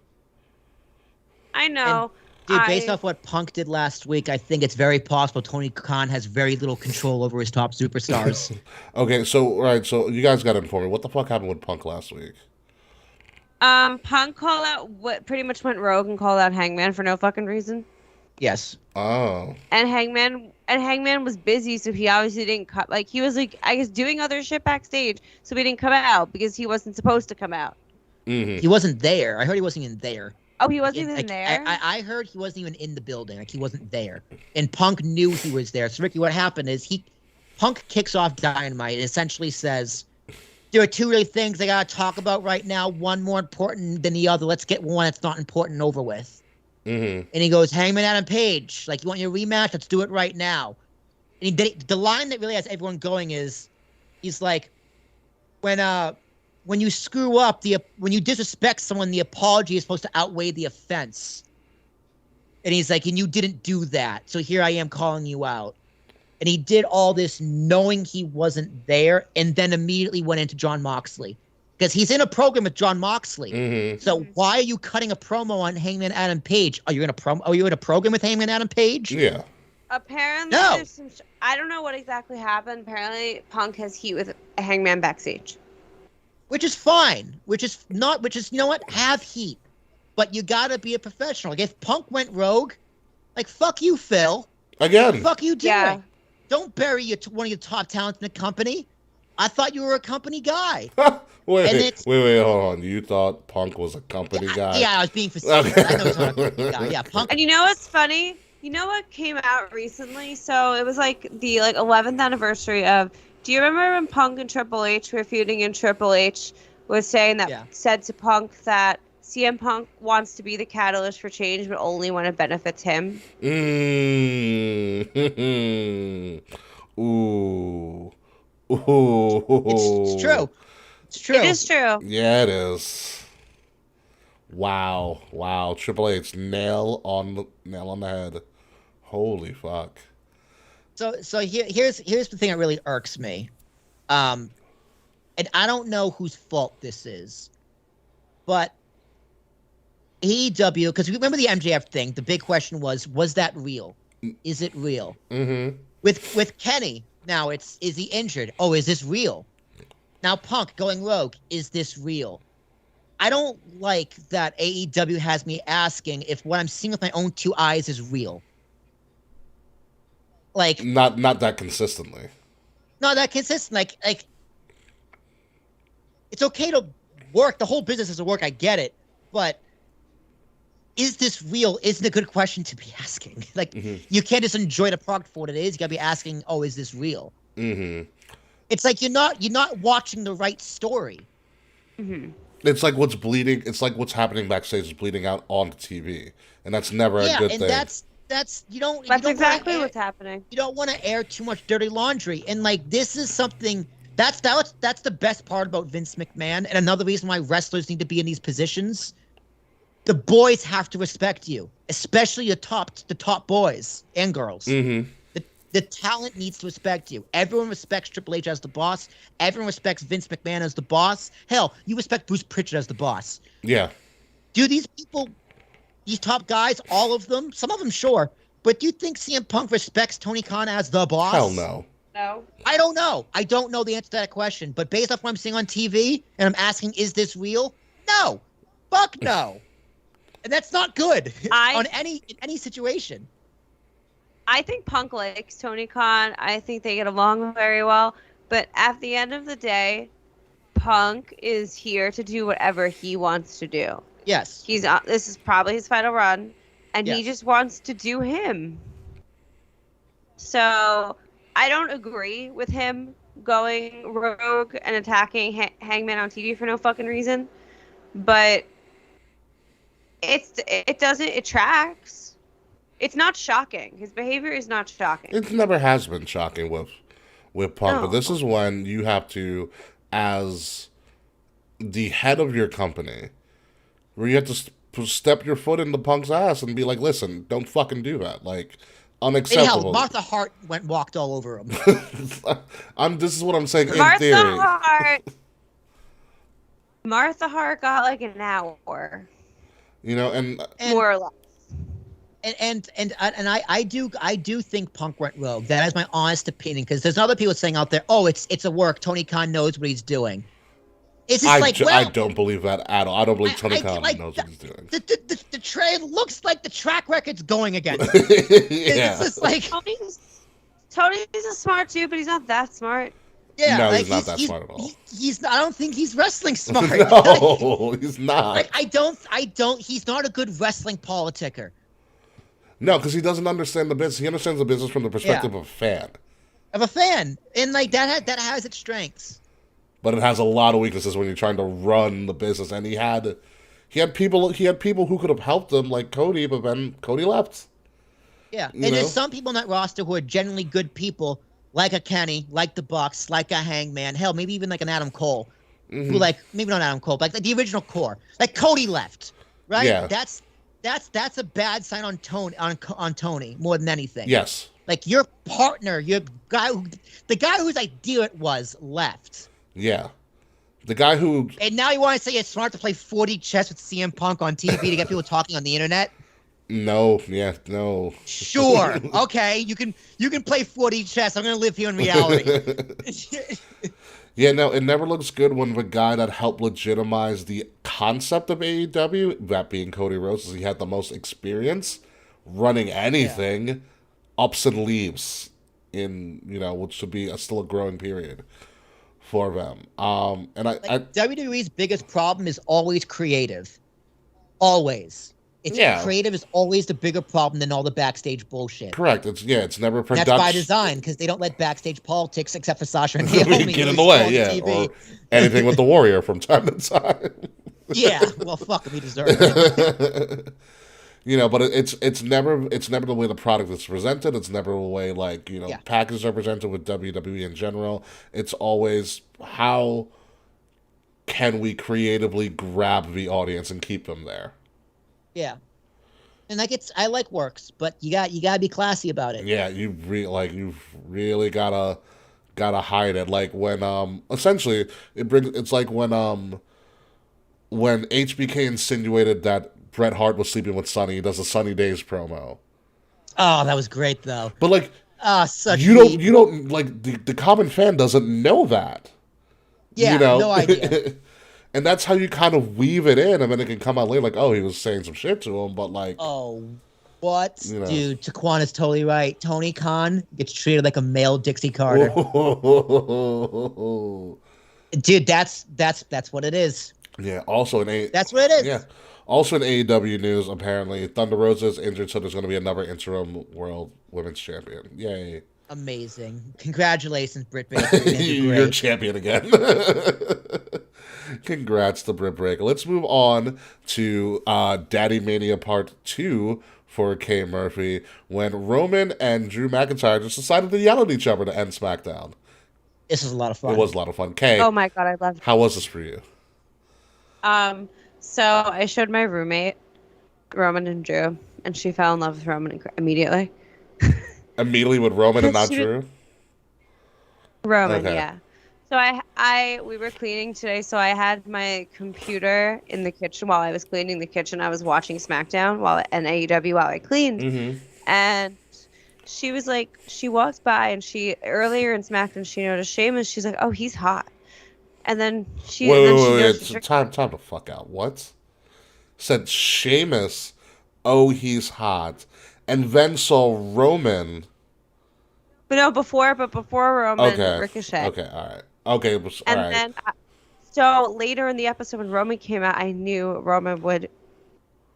D: I know.
B: Dude, based off what Punk did last week, I think it's very possible Tony Khan has very little control over his top superstars.
C: Okay, so you guys got to inform me. What the fuck happened with Punk last week?
D: Punk called out, what pretty much went rogue and called out Hangman for no fucking reason.
B: Yes.
C: Oh.
D: And Hangman was busy, so he obviously didn't cut. Like, he was like, I guess, doing other shit backstage, so he didn't come out because he wasn't supposed to come out.
C: Mm-hmm.
B: He wasn't there. I heard he wasn't even there.
D: Oh, he wasn't even there?
B: I heard he wasn't even in the building. Like, he wasn't there. And Punk knew he was there. So, Ricky, what happened is Punk kicks off Dynamite and essentially says, there are two really things I got to talk about right now. One more important than the other. Let's get one that's not important over with.
C: Mm-hmm.
B: And he goes, Hangman Adam Page, like, you want your rematch? Let's do it right now. And the line that really has everyone going is, he's like, when you screw up, when you disrespect someone, the apology is supposed to outweigh the offense. And he's like, and you didn't do that. So here I am calling you out. And he did all this knowing he wasn't there, and then immediately went into Jon Moxley. Because he's in a program with Jon Moxley.
C: Mm-hmm.
B: So why are you cutting a promo on Hangman Adam Page? Are you in a program with Hangman Adam Page?
C: Yeah.
D: Apparently,
B: No.
D: there's some. I don't know what exactly happened. Apparently, Punk has heat with Hangman backstage.
B: Which is fine. Which is, you know what? Have heat. But you gotta be a professional. Like, if Punk went rogue, like, fuck you, Phil.
C: Again.
B: What the fuck are you doing?
D: Yeah.
B: Don't bury one of your top talents in the company. I thought you were a company guy.
C: wait, hold on. You thought Punk was a company guy?
B: Yeah, I was being facetious. I know he's not a company guy. Yeah, Punk.
D: And you know what's funny? You know what came out recently? So it was like the 11th anniversary of. Do you remember when Punk and Triple H were feuding, and Triple H was saying that said to Punk that CM Punk wants to be the catalyst for change, but only when it benefits him?
C: Ooh.
B: It's true. It's true.
D: It is true.
C: Yeah, it is. Wow. Triple H, nail on the head. Holy fuck.
B: So here's the thing that really irks me, and I don't know whose fault this is, but AEW, because remember the MJF thing, the big question was that real? Is it real?
C: Mm-hmm.
B: With Kenny, now is he injured? Oh, is this real? Now Punk going rogue, is this real? I don't like that AEW has me asking if what I'm seeing with my own two eyes is real. Like,
C: not that consistently.
B: Not that consistent. Like it's okay to work. The whole business is a work. I get it, but is this real? Isn't a good question to be asking. Like, you can't just enjoy the product for what it is. You gotta be asking, oh, is this real?
C: Mm-hmm.
B: It's like you're not watching the right story.
D: Mm-hmm.
C: It's like what's bleeding. It's like what's happening backstage is bleeding out onto TV, and that's never a good thing.
B: That's
D: That's exactly what's happening.
B: You don't want to air too much dirty laundry, and like this is something that's the best part about Vince McMahon, and another reason why wrestlers need to be in these positions. The boys have to respect you, especially the top boys and girls.
C: Mm-hmm.
B: The talent needs to respect you. Everyone respects Triple H as the boss. Everyone respects Vince McMahon as the boss. Hell, you respect Bruce Pritchard as the boss.
C: Yeah.
B: Do these people, these top guys, all of them, some of them, sure, but do you think CM Punk respects Tony Khan as the boss?
C: Hell no.
D: No.
B: I don't know. I don't know the answer to that question. But based off what I'm seeing on TV, and I'm asking, is this real? No. Fuck no. And that's not good in any situation.
D: I think Punk likes Tony Khan. I think they get along very well. But at the end of the day, Punk is here to do whatever he wants to do.
B: Yes.
D: This is probably his final run, and he just wants to do him. So I don't agree with him going rogue and attacking Hangman on TV for no fucking reason, but it tracks. It's not shocking. His behavior is not shocking.
C: It never has been shocking with Punk, but
D: No.
C: this is when you have to, as the head of your company, where you have to step your foot into Punk's ass and be like, listen, don't fucking do that. Like,
B: Hell,
C: unacceptable.
B: Martha Hart walked all over him.
C: This is what I'm saying in
D: Martha
C: theory.
D: Hart got like an hour,
C: You know, and
D: more or less.
B: And I do think Punk went rogue. That is my honest opinion, because there's other people saying out there, oh, it's a work. Tony Khan knows what he's doing. It's just
C: I don't believe that at all. I don't believe Tony Khan knows what he's doing.
B: The trade looks like the track record's going again.
C: Yeah.
B: It's just like,
D: Tony's a smart dude, but he's not that smart.
B: yeah,
C: No,
B: like,
C: he's not that smart at all.
B: He's I don't think he's wrestling smart.
C: No, he's not.
B: Like, I don't. He's not a good wrestling politicker.
C: No, because he doesn't understand the business. He understands the business from the perspective of a fan.
B: Of a fan, and like that has its strengths.
C: But it has a lot of weaknesses when you're trying to run the business. And he had people who could have helped him, like Cody, but then Cody left.
B: Yeah,
C: You
B: and
C: know?
B: there's some people on that roster who are genuinely good people, like a Kenny, like the Bucks, like a Hangman, hell, maybe even like an Adam Cole,
C: Mm-hmm.
B: who like maybe not Adam Cole, but like the original core. Like Cody left, right?
C: Yeah.
B: That's a bad sign on Tony more than anything.
C: Yes.
B: Like your partner, the guy whose idea it was left.
C: Yeah. The guy who...
B: And now you want to say it's smart to play 40 chess with CM Punk on TV to get people talking on the internet?
C: No. Yeah. No.
B: Sure. Okay. You can play 40 chess. I'm going to live here in reality.
C: Yeah, no, it never looks good when the guy that helped legitimize the concept of AEW, that being Cody Rhodes, as he had the most experience running anything, ups and leaves in, which should be still a growing period for them. And I
B: WWE's biggest problem is always creative. Always. It's creative is always the bigger problem than all the backstage bullshit.
C: correct. It's never
B: And
C: production.
B: that's by design, because they don't let backstage politics, except for Sasha and Naomi,
C: get in the way, yeah,
B: TV.
C: or anything with the Warrior from time to time.
B: Yeah, well, fuck him, he deserves it.
C: But it's never the way the product is presented. It's never the way packages are presented with WWE in general. It's always how can we creatively grab the audience and keep them there.
B: Yeah, and I like works, but you gotta be classy about it.
C: Yeah, you've really gotta hide it. Like when essentially it's like when HBK insinuated that Bret Hart was sleeping with Sunny, he does a Sunny Days promo.
B: Oh, that was great though.
C: But like
B: such
C: you don't like the common fan doesn't know that.
B: Yeah, no idea.
C: And that's how you kind of weave it in, and then it can come out later like, oh, he was saying some shit to him, but like,
B: oh, what, dude? Taquan is totally right. Tony Khan gets treated like a male Dixie Carter. Dude, that's what it is.
C: Yeah. Also
B: that's what it is.
C: Yeah. Also in AEW news, apparently Thunder Rosa is injured, so there's going to be another interim World Women's Champion. Yay!
B: Amazing. Congratulations, Britt Baker.
C: You're champion again. Congrats to Britt Baker. Let's move on to Daddy Mania Part 2 for K. Murphy, when Roman and Drew McIntyre just decided to yell at each other to end SmackDown.
B: This was a lot of fun.
C: It was a lot of fun. Kay,
D: Oh my god, I love it.
C: how was this for you?
D: So I showed my roommate Roman and Drew, and she fell in love with Roman immediately.
C: Immediately with Roman and not
D: She-
C: Drew?
D: Roman,
C: Okay.
D: yeah. So we were cleaning today, so I had my computer in the kitchen while I was cleaning the kitchen. I was watching SmackDown and AEW while I cleaned,
C: Mm-hmm.
D: and she was like, she walked by and earlier in SmackDown she noticed Sheamus. She's like, oh, he's hot, and then she
C: Wait. Time to fuck out. What? Said Sheamus, oh, he's hot, and then saw Roman.
D: But before Roman,
C: Okay.
D: Ricochet.
C: Okay, all right. Okay, all
D: And
C: right.
D: then, so later in the episode when Roman came out, I knew Roman would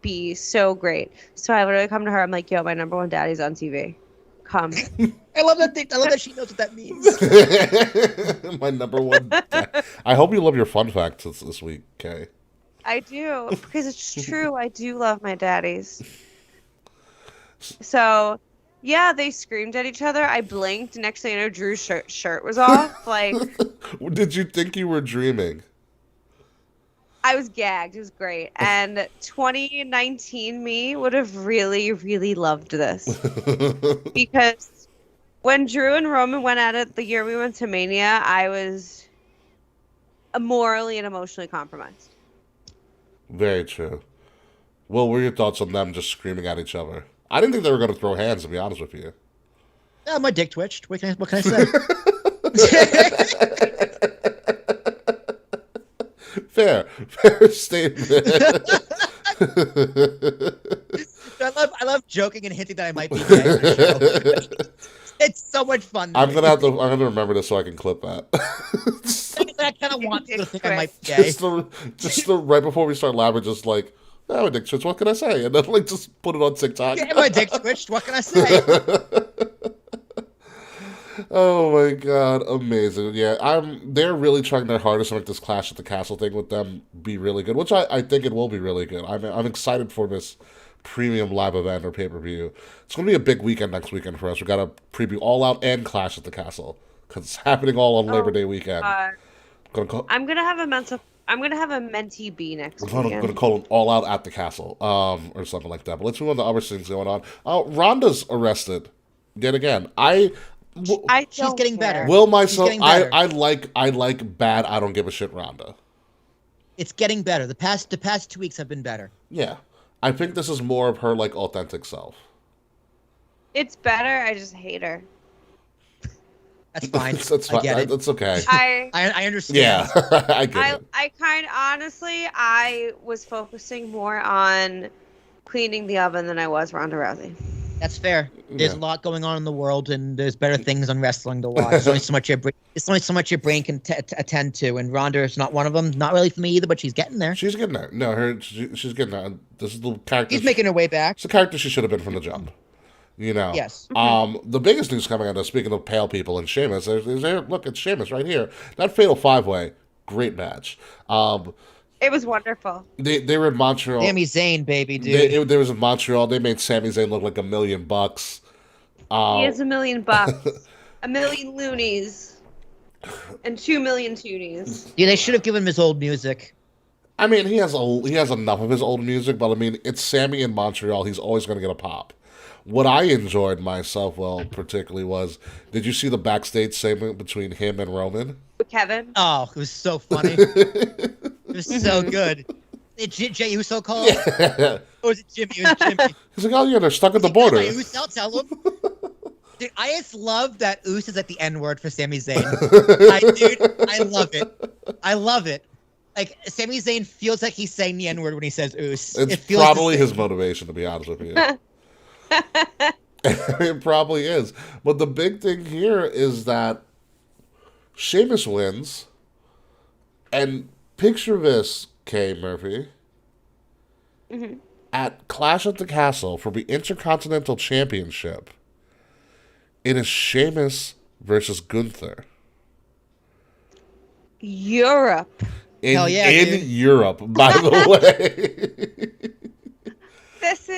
D: be so great. So I literally come to her. I'm like, yo, my number one daddy's on TV. Come.
B: I love that. I love that she knows what that means.
C: My number one. I hope you love your fun facts this week, Kay.
D: I do, because it's true. I do love my daddies. So, yeah, they screamed at each other. I blinked. Next thing you know, Drew's shirt was off. Like,
C: Did you think you were dreaming?
D: I was gagged. It was great. And 2019 me would have really, really loved this. Because when Drew and Roman went at it the year we went to Mania, I was morally and emotionally compromised.
C: Very true. What were your thoughts on them just screaming at each other? I didn't think they were going to throw hands, to be honest with you.
B: My dick twitched. What can I say?
C: Fair statement.
B: I love joking and hinting that I might be gay. on the show. It's so much fun.
C: I'm gonna remember this so I can clip that.
B: I kind of want to think I might be gay.
C: just right before we start laughing, just like, oh, my dick twitched, what can I say? And then like just put it on TikTok.
B: Yeah, my dick twitched. What can I say?
C: Oh my god, amazing. Yeah, they're really trying their hardest to make this Clash at the Castle thing with them be really good, which I think it will be really good. I'm excited for this premium live event or pay-per-view. It's going to be a big weekend next weekend for us. We got to preview All Out and Clash at the Castle because it's happening all on Labor Day weekend.
D: I'm gonna have a mentee B next weekend.
C: I'm gonna call it All Out at the Castle, or something like that. But let's move on to other things going on. Ronda's arrested yet again.
B: She's getting better.
C: I like bad. I don't give a shit. Ronda.
B: It's getting better. The past 2 weeks have been better.
C: Yeah, I think this is more of her like authentic self.
D: It's better. I just hate her.
B: That's fine.
C: That's fine.
B: I get it.
C: That's okay.
B: I understand.
C: Yeah, I get it.
D: I was focusing more on cleaning the oven than I was Ronda Rousey.
B: That's fair. There's a lot going on in the world, and there's better things on wrestling to watch. There's only so much your brain can attend to, and Ronda is not one of them. Not really for me either, but she's getting there.
C: She's getting there. No, she's getting there. This is the character.
B: She's making her way back.
C: It's the character she should have been from the jump. You know.
B: Yes.
C: The biggest news coming out of, speaking of pale people and Sheamus, look, it's Sheamus right here. That Fatal 5-Way, great match.
D: It was wonderful.
C: They were in Montreal.
B: Sami Zayn, baby, dude.
C: They was in Montreal. They made Sami Zayn look like $1 million.
D: He is $1 million. $1 million loonies. And 2 million toonies.
B: Yeah, they should have given him his old music.
C: I mean, he has enough of his old music, but I mean, it's Sammy in Montreal. He's always going to get a pop. What I enjoyed myself, particularly was, did you see the backstage segment between him and Roman?
D: Kevin?
B: Oh, it was so funny. It was so good. Jay Uso called?
C: Yeah.
B: Or was it Jimmy? It was Jimmy.
C: He's like, oh yeah, they're stuck at the border.
B: I'll tell him. Dude, I just love that Uso is like the N-word for Sami Zayn. I love it. I love it. Like, Sami Zayn feels like he's saying the N-word when he says Us.
C: It's probably his motivation, to be honest with you. It probably is. But the big thing here is that Sheamus wins, and picture this, Kay Murphy, at Clash at the Castle for the Intercontinental Championship. It is Sheamus versus Gunther.
D: Europe.
B: Hell yeah,
C: in
B: dude.
C: Europe, by the way.
D: This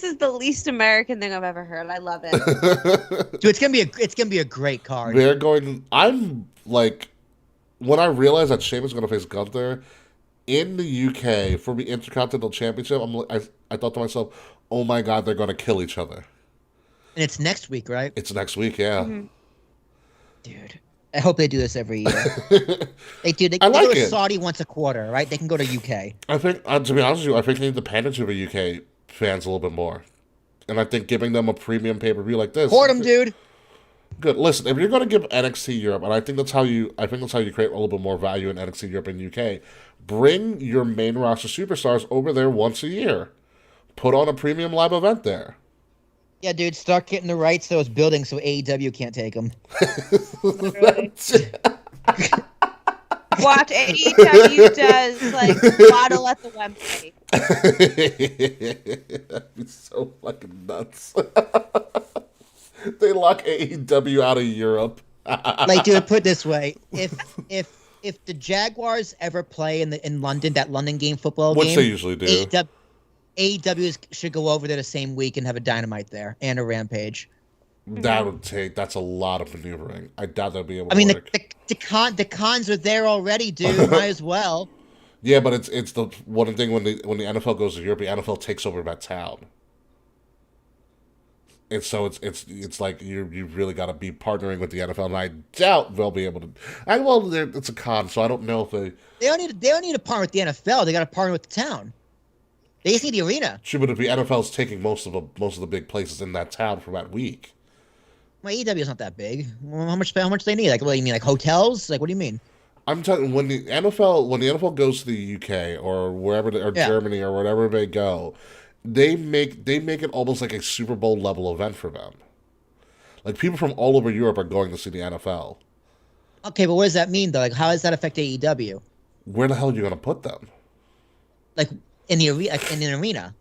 D: is the least American thing I've ever heard. I love it.
B: Dude, it's gonna be a great card.
C: I'm like, when I realized that Sheamus was gonna face Gunther in the UK for the Intercontinental Championship, I thought to myself, oh my god, they're gonna kill each other.
B: And it's next week, right?
C: It's next week, yeah.
B: Dude, I hope they do this every year. They go to Saudi once a quarter, right? They can go to UK.
C: I think, to be honest with you, I think they need to pander to the UK fans a little bit more. And I think giving them a premium pay-per-view like this.
B: Court them, dude.
C: Good. Listen, if you're going to give NXT Europe, and I think that's how you create a little bit more value in NXT Europe and UK, bring your main roster superstars over there once a year. Put on a premium live event there.
B: Yeah, dude, start getting the rights to those buildings so AEW can't take them.
D: Watch AEW does like waddle at the Wembley.
C: That'd be so fucking nuts. They lock AEW out of Europe.
B: Like, dude, put it this way: if the Jaguars ever play in London, that London game football
C: Which
B: game,
C: they usually do.
B: AEW should go over there the same week and have a Dynamite there and a Rampage.
C: That's a lot of maneuvering. I doubt they'll be able to
B: I mean,
C: work.
B: the cons are there already, dude. Might as well.
C: Yeah, but it's the one thing when the NFL goes to Europe, the NFL takes over that town. And so it's like you've really got to be partnering with the NFL, and I doubt they'll be able to. It's a con, so I don't know if they
B: don't need to partner with the NFL. They got to partner with the town. They just need the arena.
C: Sure, but if the NFL's taking most of the big places in that town for that week.
B: Well, AEW is not that big. Well, how much do they need? Like, what do you mean? Like hotels? Like, what do you mean?
C: I'm talking when the NFL goes to the UK or wherever Germany or wherever they go, they make it almost like a Super Bowl level event for them. Like people from all over Europe are going to see the NFL.
B: Okay, but what does that mean though? Like, how does that affect AEW?
C: Where the hell are you going to put them?
B: Like in an arena,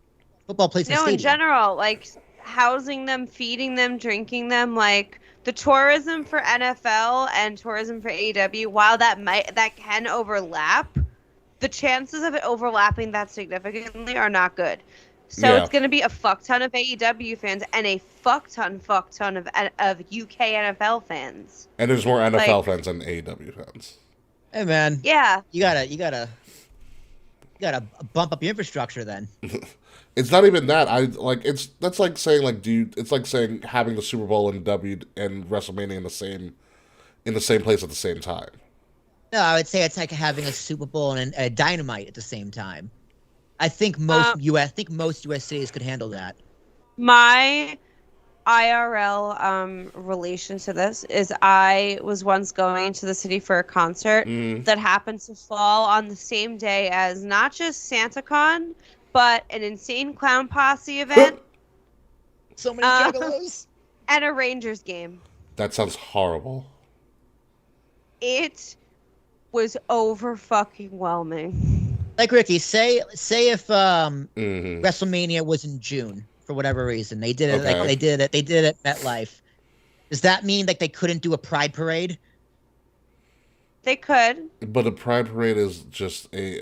B: football plays.
D: No, in general, like housing them, feeding them, drinking them, like. The tourism for NFL and tourism for AEW, while that can overlap, the chances of it overlapping that significantly are not good. So it's going to be a fuck ton of AEW fans and a fuck ton of UK NFL fans.
C: And there's more NFL fans than AEW fans.
B: Hey man,
D: yeah,
B: you gotta bump up your infrastructure then.
C: It's not even that. That's like saying it's like saying having the Super Bowl and WrestleMania in the same place at the same time.
B: No, I would say it's like having a Super Bowl and a Dynamite at the same time. I think most US cities could handle that.
D: My IRL relation to this is I was once going to the city for a concert that happened to fall on the same day as not just SantaCon, but an Insane Clown Posse event.
B: So many juggalos.
D: And a Rangers game.
C: That sounds horrible.
D: It was over fucking whelming.
B: Like Ricky, say if WrestleMania was in June for whatever reason, they did it they did it at MetLife. Does that mean like they couldn't do a Pride parade?
D: They could.
C: But a Pride parade is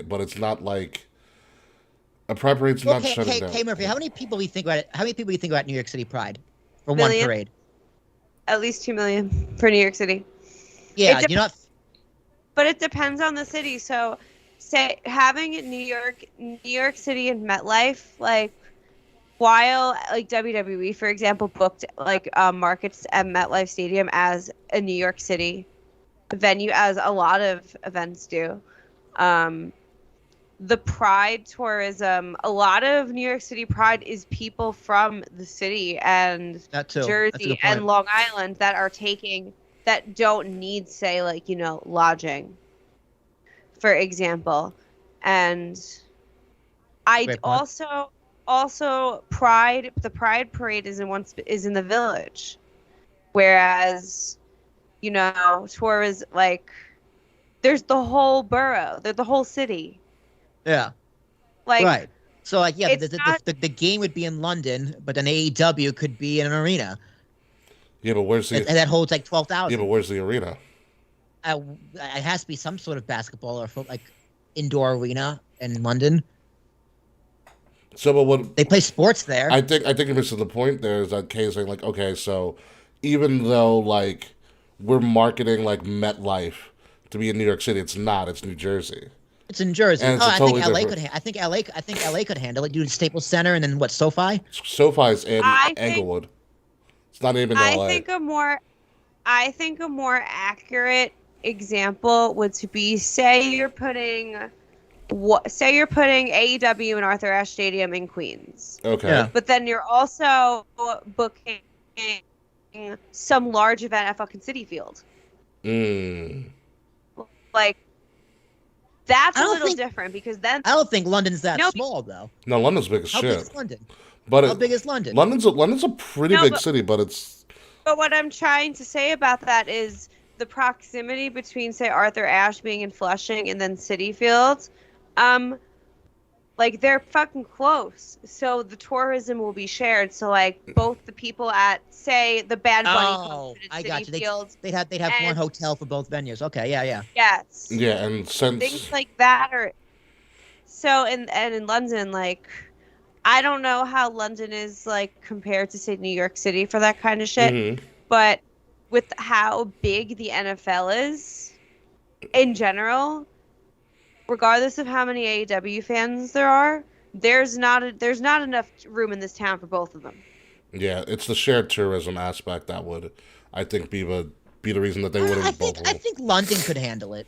C: but it's not like. A Pride parade's not shutting down.
B: Hey Murphy, how many people do you think about New York City Pride for
D: Million.
B: one parade?
D: At least 2 million for New York City.
B: Yeah,
D: But it depends on the city. So, say having New York City and MetLife, like while like WWE, for example, booked like markets at MetLife Stadium as a New York City venue, as a lot of events do. The Pride tourism, a lot of New York City Pride is people from the city and Jersey and Long Island that don't need, say, like, lodging, for example. And the Pride parade is in the Village, whereas, tour is like, there's the whole borough, there's the whole city.
B: Yeah.
D: Like,
B: right. So like, yeah, the game would be in London, but then AEW could be in an arena.
C: Yeah, but where's the?
B: And that holds like 12,000.
C: Yeah, but where's the arena?
B: It has to be some sort of basketball or like indoor arena in London.
C: So, but what
B: they play sports there?
C: I think you're missing the point. There is that case saying like, okay, so even though like we're marketing like MetLife to be in New York City, it's not. It's New Jersey.
B: It's in Jersey.
C: And
B: I think LA could. I think LA could handle it. Do the Staples Center and then what? SoFi.
C: SoFi's in Englewood. It's not even LA.
D: I think a more accurate example would to be say you're putting AEW in Arthur Ashe Stadium in Queens.
C: Okay.
B: Yeah.
D: But then you're also booking some large event at fucking Citi Field. Like. That's a little different because then
B: I don't think London's that small though.
C: No, London's big as shit.
B: How big is London?
C: But
B: how big is London?
C: London's a pretty big city, but it's.
D: But what I'm trying to say about that is the proximity between, say, Arthur Ashe being in Flushing and then Citi Field. Like, they're fucking close. So the tourism will be shared. So, like, both the people at, say, the Bad Bunny concert
B: I
D: at
B: got
D: City
B: you.
D: Fields.
B: They'd have one
D: and-
B: hotel for both venues. Okay, yeah.
D: Yes.
C: Yeah, and since
D: Things like that are... So, and in London, like, I don't know how London is, like, compared to, say, New York City for that kind of shit.
C: Mhm.
D: But with how big the NFL is, in general, regardless of how many AEW fans there are, there's not enough room in this town for both of them.
C: Yeah, it's the shared tourism aspect that would, I think, be the reason that they wouldn't
B: I
C: both.
B: think London could handle it.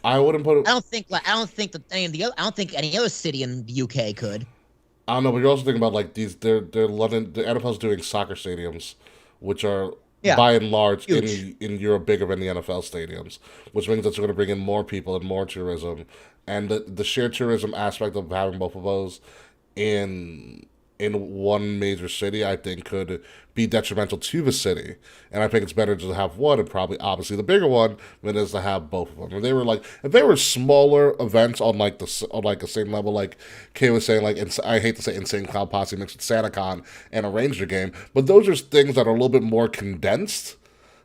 C: I wouldn't put it.
B: I don't think that I don't think any other city in the UK could.
C: I don't know, but you're also thinking about like these. They're London. The NFL's doing soccer stadiums, which are
B: Yeah,
C: by and large
B: huge.
C: in Europe bigger than the NFL stadiums, which means that you're going to bring in more people and more tourism, and the shared tourism aspect of having both of those in one major city, I think could be detrimental to the city. And I think it's better to have one, and probably obviously the bigger one, than it is to have both of them. If they were smaller events on like the same level, like Kay was saying, like I hate to say Insane Clown Posse mixed with SantaCon and a Ranger game, but those are things that are a little bit more condensed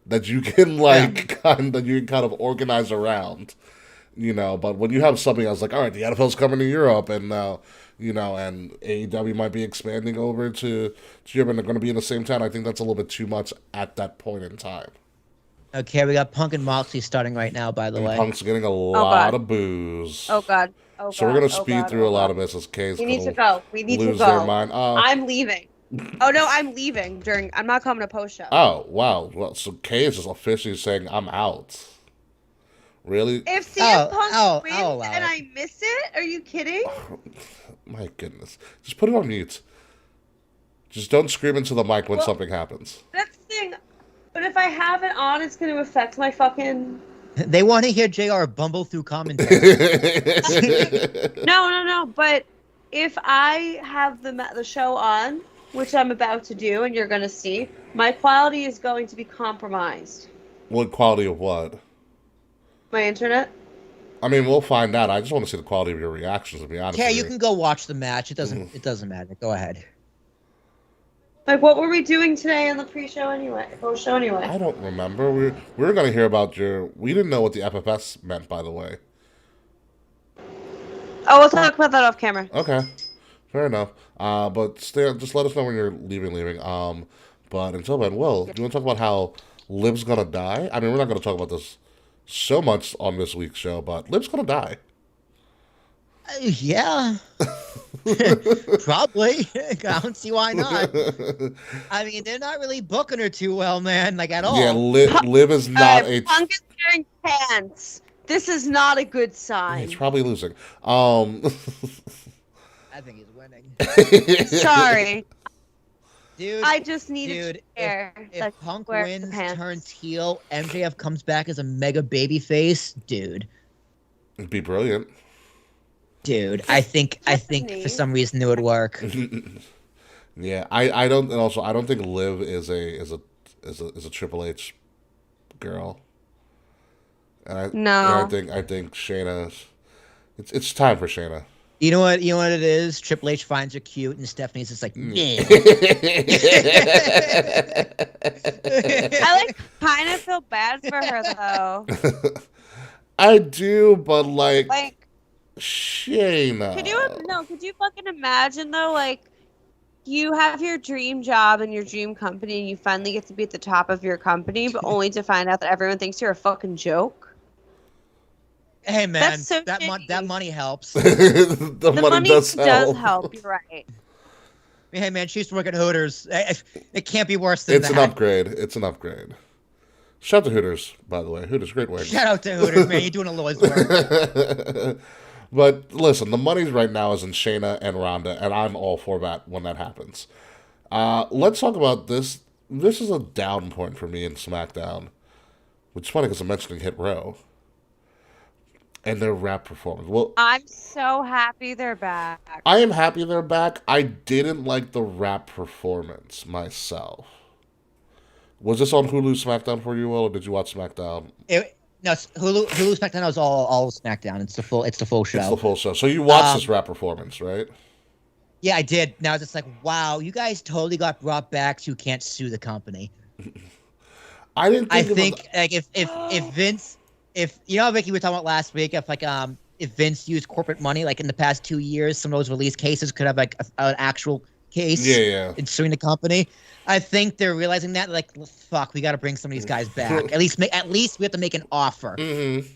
C: that you can kind of organize around. But when you have something else like, all right, the NFL's coming to Europe, and and AEW might be expanding over to Europe, and they're going to be in the same town, I think that's a little bit too much at that point in time.
B: Okay, we got Punk and Moxley starting right now, by the way.
C: Punk's getting a lot of booze.
D: Oh, God.
C: So we're going to speed through a lot of this as Kay's
D: We need to
C: going
D: go. We need to
C: lose
D: go.
C: their mind.
D: I'm leaving. Oh, no, I'm leaving. I'm not coming to post-show.
C: Oh, wow. Well, so Kay is just officially saying, I'm out. Really?
D: If CM Punk wins
B: I'll allow
D: and
B: it.
D: I miss it, are you kidding?
C: My goodness. Just put it on mute. Just don't scream into the mic when something happens.
D: That's the thing. But if I have it on, it's going to affect my fucking...
B: They want to hear JR bumble through commentary.
D: No. But if I have the show on, which I'm about to do, and you're going to see, my quality is going to be compromised.
C: What quality of what?
D: My internet?
C: I mean, we'll find out. I just want to see the quality of your reactions, to be honest
B: Yeah,
C: with
B: you can go watch the match. It doesn't matter. Go ahead.
D: Like, what were we doing today on the pre-show anyway? Post-show anyway?
C: I don't remember. We were going to hear about we didn't know what the FFS meant, by the way.
D: Oh, we'll talk about that off camera.
C: Okay. Fair enough. But just let us know when you're leaving. But until then, Will, do you want to talk about how Liv's going to die? I mean, we're not going to talk about this so much on this week's show, but Liv's going to die.
B: Yeah. Probably. I don't see why not. I mean, they're not really booking her too well, man, like at all.
C: Yeah, Liv is not
D: Punk is wearing pants. This is not a good sign.
C: He's probably losing.
B: I think he's winning.
D: Sorry.
B: Dude,
D: I just needed to share.
B: If Punk wins, turns heel, MJF comes back as a mega baby face, dude.
C: It'd be brilliant.
B: Dude, I think for some reason it would work.
C: Yeah, I don't think Liv is a Triple H girl. And I think Shayna. It's time for Shayna.
B: You know what it is? Triple H finds her cute, and Stephanie's just like, yeah.
D: I kind of feel bad for her though.
C: I do, but like Shayna.
D: Could you fucking imagine though? Like, you have your dream job and your dream company, and you finally get to be at the top of your company, but only to find out that everyone thinks you're a fucking joke.
B: Hey man,
D: That's so
B: that money helps.
C: the money does
D: help. You're right.
B: Hey man, she used to work at Hooters. It can't be worse than that.
C: It's an upgrade. Shout out to Hooters, by the way. Hooters, great wings.
B: Shout out to Hooters, man. You're doing a Lord's work.
C: But listen, the money right now is in Shayna and Ronda, and I'm all for that when that happens. Let's talk about this. This is a down point for me in SmackDown, which is funny because I'm mentioning Hit Row and their rap performance. Well,
D: I'm so happy they're back.
C: I am happy they're back. I didn't like the rap performance myself. Was this on Hulu SmackDown for you, Will, or did you watch SmackDown?
B: No, Hulu SmackDown is all SmackDown. It's the full show.
C: It's the full show. So you watched this
B: Um,
C: rap performance, right?
B: Yeah, I did. Now it's just like, wow, you guys totally got brought back so you can't sue the company.
C: I didn't
B: I
C: think it
B: think
C: was.
B: like if Vince, if you know, Vicky, we were talking about last week, if Vince used corporate money like in the past 2 years, some of those release cases could have like an actual case
C: Yeah.
B: in suing the company. I think they're realizing that like, fuck, we got to bring some of these guys back. At least we have to make an offer.
C: Mm-hmm.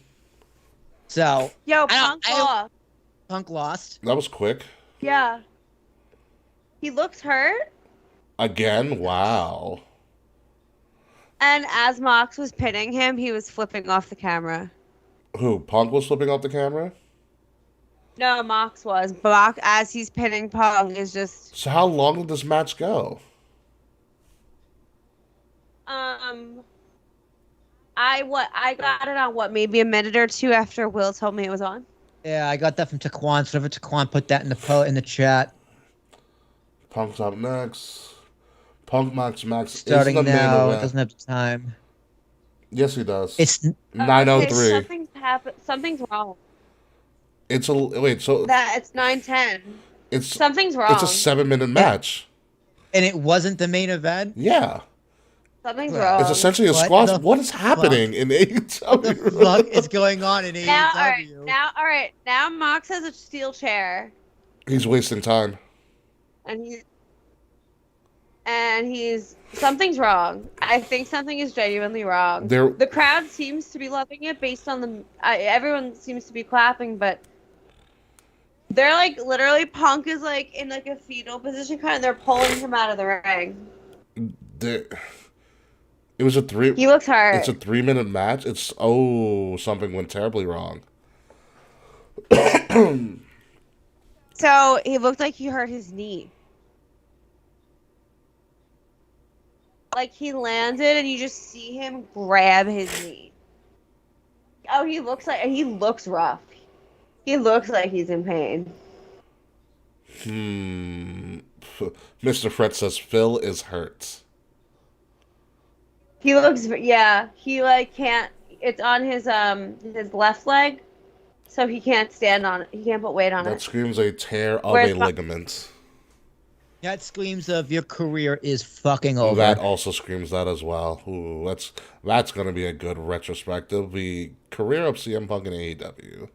B: So
D: Yo,
B: I don't-
D: Punk
B: I don't-
D: lost.
B: Punk lost.
C: That was quick.
D: Yeah. He looks hurt.
C: Again, wow.
D: And as Mox was pinning him, he was flipping off the camera.
C: Who? Punk was flipping off the camera?
D: No, Mox was. Mox, as he's pinning Punk, is just
C: So how long did this match go?
D: I got it on maybe a minute or two after Will told me it was on.
B: Yeah, I got that from Taquan. So if Taquan put that in the chat.
C: Punk's up next. Punk Max
B: Starting
C: is the
B: now,
C: main
B: it
C: event.
B: doesn't have time.
C: Yes, he does.
B: It's
C: 9:03.
D: Something's happened. Something's wrong.
C: It's a wait. So
D: It's 9:10.
C: it's
D: Something's wrong.
C: It's a 7-minute match.
B: and it wasn't the main event.
C: Yeah,
D: Something's
B: Well,
D: wrong.
C: it's essentially a
B: What
C: squash.
B: the
C: What is happening in AEW?
B: The fuck is going on in AEW?
D: All right. Now Mox has a steel chair,
C: He's wasting time.
D: and he's something's wrong. I think something is genuinely wrong. The crowd seems to be loving it based on the everyone seems to be clapping, but they're like literally Punk is like in like a fetal position kind of. They're pulling him out of the ring.
C: It was a 3.
D: He looks hurt.
C: It's a 3-minute match. Something went terribly wrong.
D: So he looked like he hurt his knee. Like he landed and you just see him grab his knee. Oh, he looks rough. He looks like he's in pain.
C: Mr. Fred says Phil is hurt.
D: He looks, yeah. He like can't. It's on his left leg, so he can't stand on it. He can't put weight on
C: That
D: it.
C: screams a tear of
D: Where's
C: a
D: my-
C: ligament.
B: That screams of your career is fucking over.
C: That also screams that as well. Ooh, that's going to be a good retrospective. The career of CM Punk in AEW.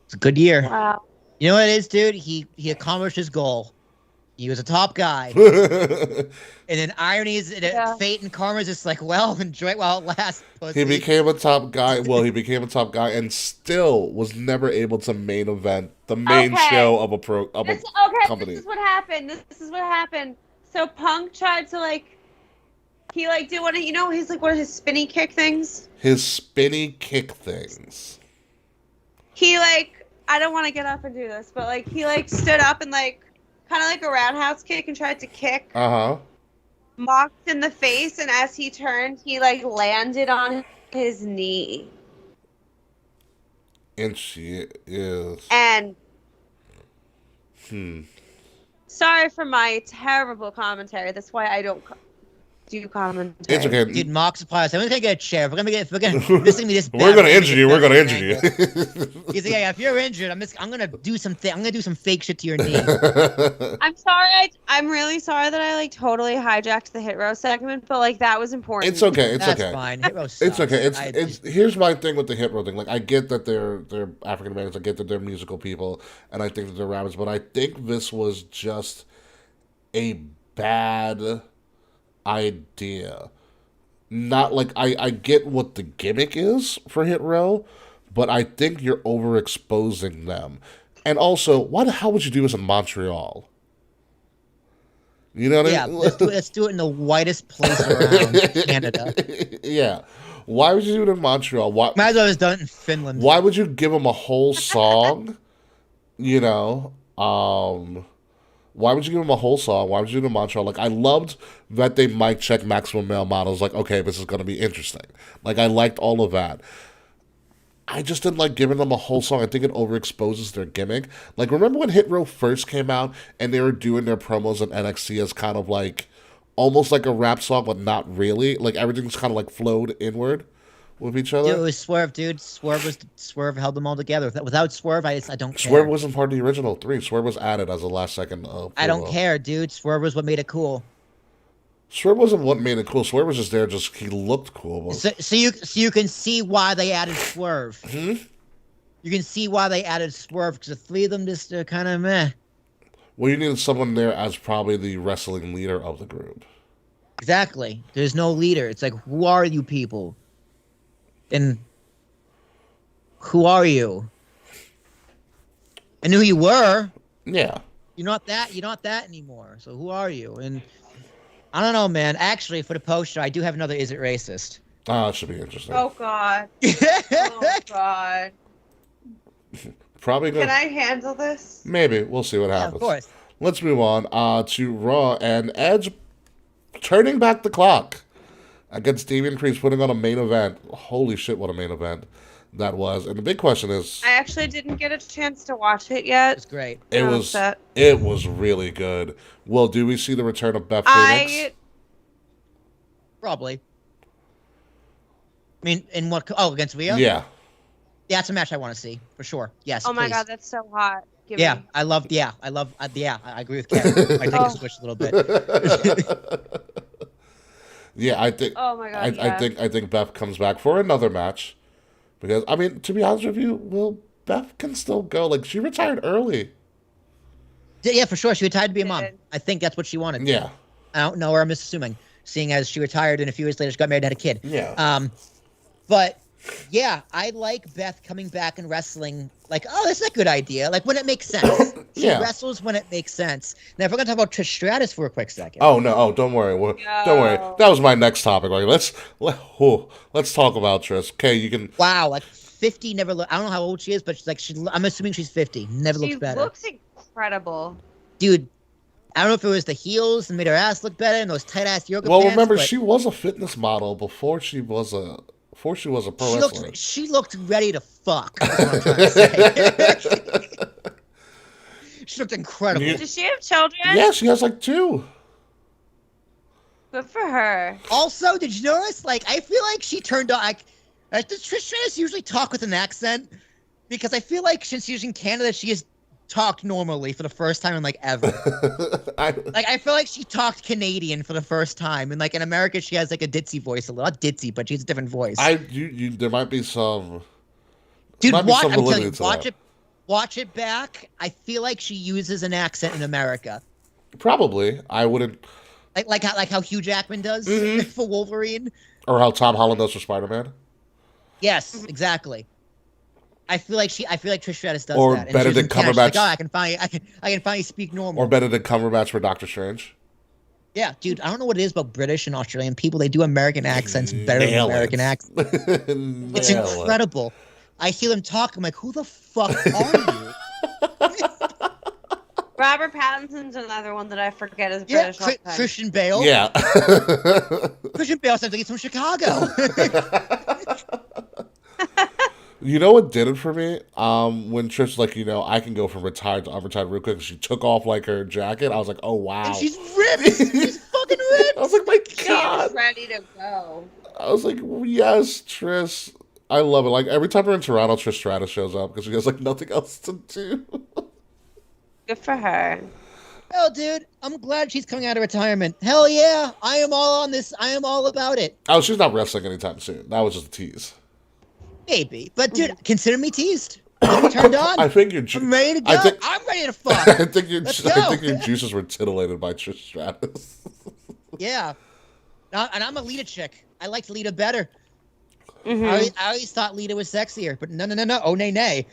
B: It's a good year.
D: Wow.
B: You know what it is, dude? He accomplished his goal. He was a top guy. And then irony is that fate and karma is just like, well, enjoy it while it lasts. Pussy.
C: He became a top guy. Well, he became a top guy and still was never able to main event the main show of a company.
D: This is what happened. This is what happened. So Punk tried to he did one of his one of his spinny kick things.
C: His spinny kick things.
D: He I don't want to get up and do this, but he stood up and kind of like a roundhouse kick and tried to kick. Mocked in the face, and as he turned, he landed on his knee.
C: And she is.
D: And sorry for my terrible commentary. That's why I don't do commentary.
C: It's okay.
B: Dude, Mox applies. I'm gonna get a chair. If we're gonna this is gonna be this bad.
C: We're gonna injure you. We're gonna injure you.
B: He's like, yeah, if you're injured, I'm gonna do some fake shit to your knee.
D: I'm sorry. I'm really sorry that I totally hijacked the hit row segment, but that was important.
C: It's okay. It's
B: That's
C: okay.
B: fine. Hit row
C: It's
B: sucks.
C: okay. It's here's my thing with the hip row thing. I get that they're African Americans. I get that they're musical people, and I think that they're rappers. But I think this was just a bad idea. Not I get what the gimmick is for Hit Row, but I think you're overexposing them. And also, why the hell would you do this in Montreal? You know what I mean?
B: Let's do it in the whitest place around Canada.
C: Yeah. Why would you do it in Montreal? Why?
B: Might as well have done it in Finland.
C: Why would you give them a whole song? Why would you give them a whole song? Why would you do it in Montreal? I loved that they mic check Maximum Male Models. Okay, this is going to be interesting. I liked all of that. I just didn't like giving them a whole song. I think it overexposes their gimmick. Remember when Hit Row first came out and they were doing their promos on NXT as kind of almost like a rap song, but not really? Everything's kind of flowed inward. with each
B: Dude, it
C: other.
B: was Swerve, dude. Swerve held them all together. Without Swerve, I don't care.
C: Swerve wasn't part of the original 3. Swerve was added as a last second.
B: I don't care, dude. Swerve was what made it cool.
C: Swerve wasn't what made it cool. Swerve was just there. Just he looked cool.
B: So you can see why they added Swerve. You can see why they added Swerve because the 3 of them just kind of meh.
C: Well, you needed someone there as probably the wrestling leader of the group.
B: Exactly. There's no leader. It's like, who are you people? And who are you? I knew you were.
C: Yeah.
B: You're not that anymore. So who are you? And I don't know, man. Actually, for the poster, I do have another Is It Racist?
C: Ah, it should be interesting.
D: Oh God. Oh God.
C: Probably good.
D: Can I handle this?
C: Maybe. We'll see what happens.
B: Of course.
C: Let's move on to Raw and Edge turning back the clock against Damian Priest, putting on a main event. Holy shit, what a main event that was. And the big question is...
D: I actually didn't get a chance to watch it yet.
B: It's great.
C: It
D: I'm
C: was
D: upset.
C: it was really good. Well, do we see the return of Beth Phoenix?
B: Probably. I mean, in what? Oh, against Rhea?
C: Yeah.
B: Yeah, it's a match I want to see for sure. Yes.
D: Oh my
B: please.
D: God, that's so hot. Give
B: Yeah,
D: me.
B: I agree with Karen. I take a switch a little bit.
C: Yeah, I think.
D: Oh my God.
C: I think Beth comes back for another match, because I mean, to be honest with you, well, Beth can still go. Like, she retired early.
B: Yeah, for sure. She retired to be a mom.
D: Did.
B: I think that's what she wanted.
C: Yeah.
B: I don't know, or I'm just assuming, seeing as she retired and a few years later she got married and had a kid.
C: Yeah.
B: But yeah, I like Beth coming back and wrestling. Like, oh, that's a good idea. Like when it makes sense. She
C: Yeah.
B: wrestles when it makes sense. Now, if we're gonna talk about Trish Stratus for a quick second.
C: Oh no! Oh, don't worry. Don't worry. That was my next topic. Like, let's talk about Trish. Okay, you can.
B: Wow, like 50 never look. I don't know how old she is, but she's like I'm assuming she's 50. Never
D: She
B: looks better.
D: looks incredible.
B: Dude, I don't know if it was the heels and made her ass look better and those tight ass yoga
C: Well,
B: pants.
C: remember,
B: but
C: she was a fitness model before she was a pro wrestler.
B: she looked ready to fuck. That's what I'm trying to say. She looked incredible.
D: Does she have children?
C: Yeah, she has like 2.
D: Good for her.
B: Also, did you notice? Like, I feel like she turned on. Does Trish Stratus usually talk with an accent? Because I feel like since she's in Canada, she has talked normally for the first time in like ever. I feel like she talked Canadian for the first time, and like in America, she has like a ditzy voice, not ditzy, but she has a different voice.
C: There might be some.
B: Dude,
C: might be some
B: I'm telling
C: validity
B: you,
C: to that.
B: watch it back. I feel like she uses an accent in America.
C: Probably, I wouldn't.
B: Like how Hugh Jackman does for Wolverine.
C: Or how Tom Holland does for Spider-Man.
B: Yes, exactly. I feel like Trish Stratus does
C: Or
B: that. And
C: Benedict
B: she's in Canada, she's
C: Cumberbatch.
B: like, oh, I can finally speak normal.
C: Or Benedict Cumberbatch for Doctor Strange.
B: Yeah, dude, I don't know what it is about British and Australian people. They do American accents better than
C: Nail
B: American
C: it.
B: accents. It's
C: Nail it.
B: incredible. I hear them talk. I'm like, who the fuck are you?
D: Robert Pattinson's another one that I forget is
B: Yeah,
D: British all the time.
B: Christian Bale.
C: Yeah.
B: Christian Bale sounds like he's from Chicago.
C: You know what did it for me? When Trish, like, I can go from retired to unretired real quick. She took off, like, her jacket. I was like, oh, wow.
B: And she's ripped. She's fucking ripped.
C: I was like, my
D: She
C: God.
D: is ready to go.
C: I was like, yes, Trish. I love it. Like, every time we're in Toronto, Trish Stratus shows up because she has, like, nothing else to do.
D: Good for her.
B: Oh, dude, I'm glad she's coming out of retirement. Hell yeah, I am all on this. I am all about it.
C: Oh, she's not wrestling anytime soon. That was just a tease.
B: Maybe, but dude, consider me teased. I'm turned on.
C: I think you're.
B: I'm ready to go. I'm ready to fuck.
C: I think your
B: Let's
C: I
B: go.
C: think your juices were titillated by Trish Stratus.
B: Yeah, and I'm a Lita chick. I liked Lita better.
D: Mhm.
B: I always thought Lita was sexier, but no. Oh, nay.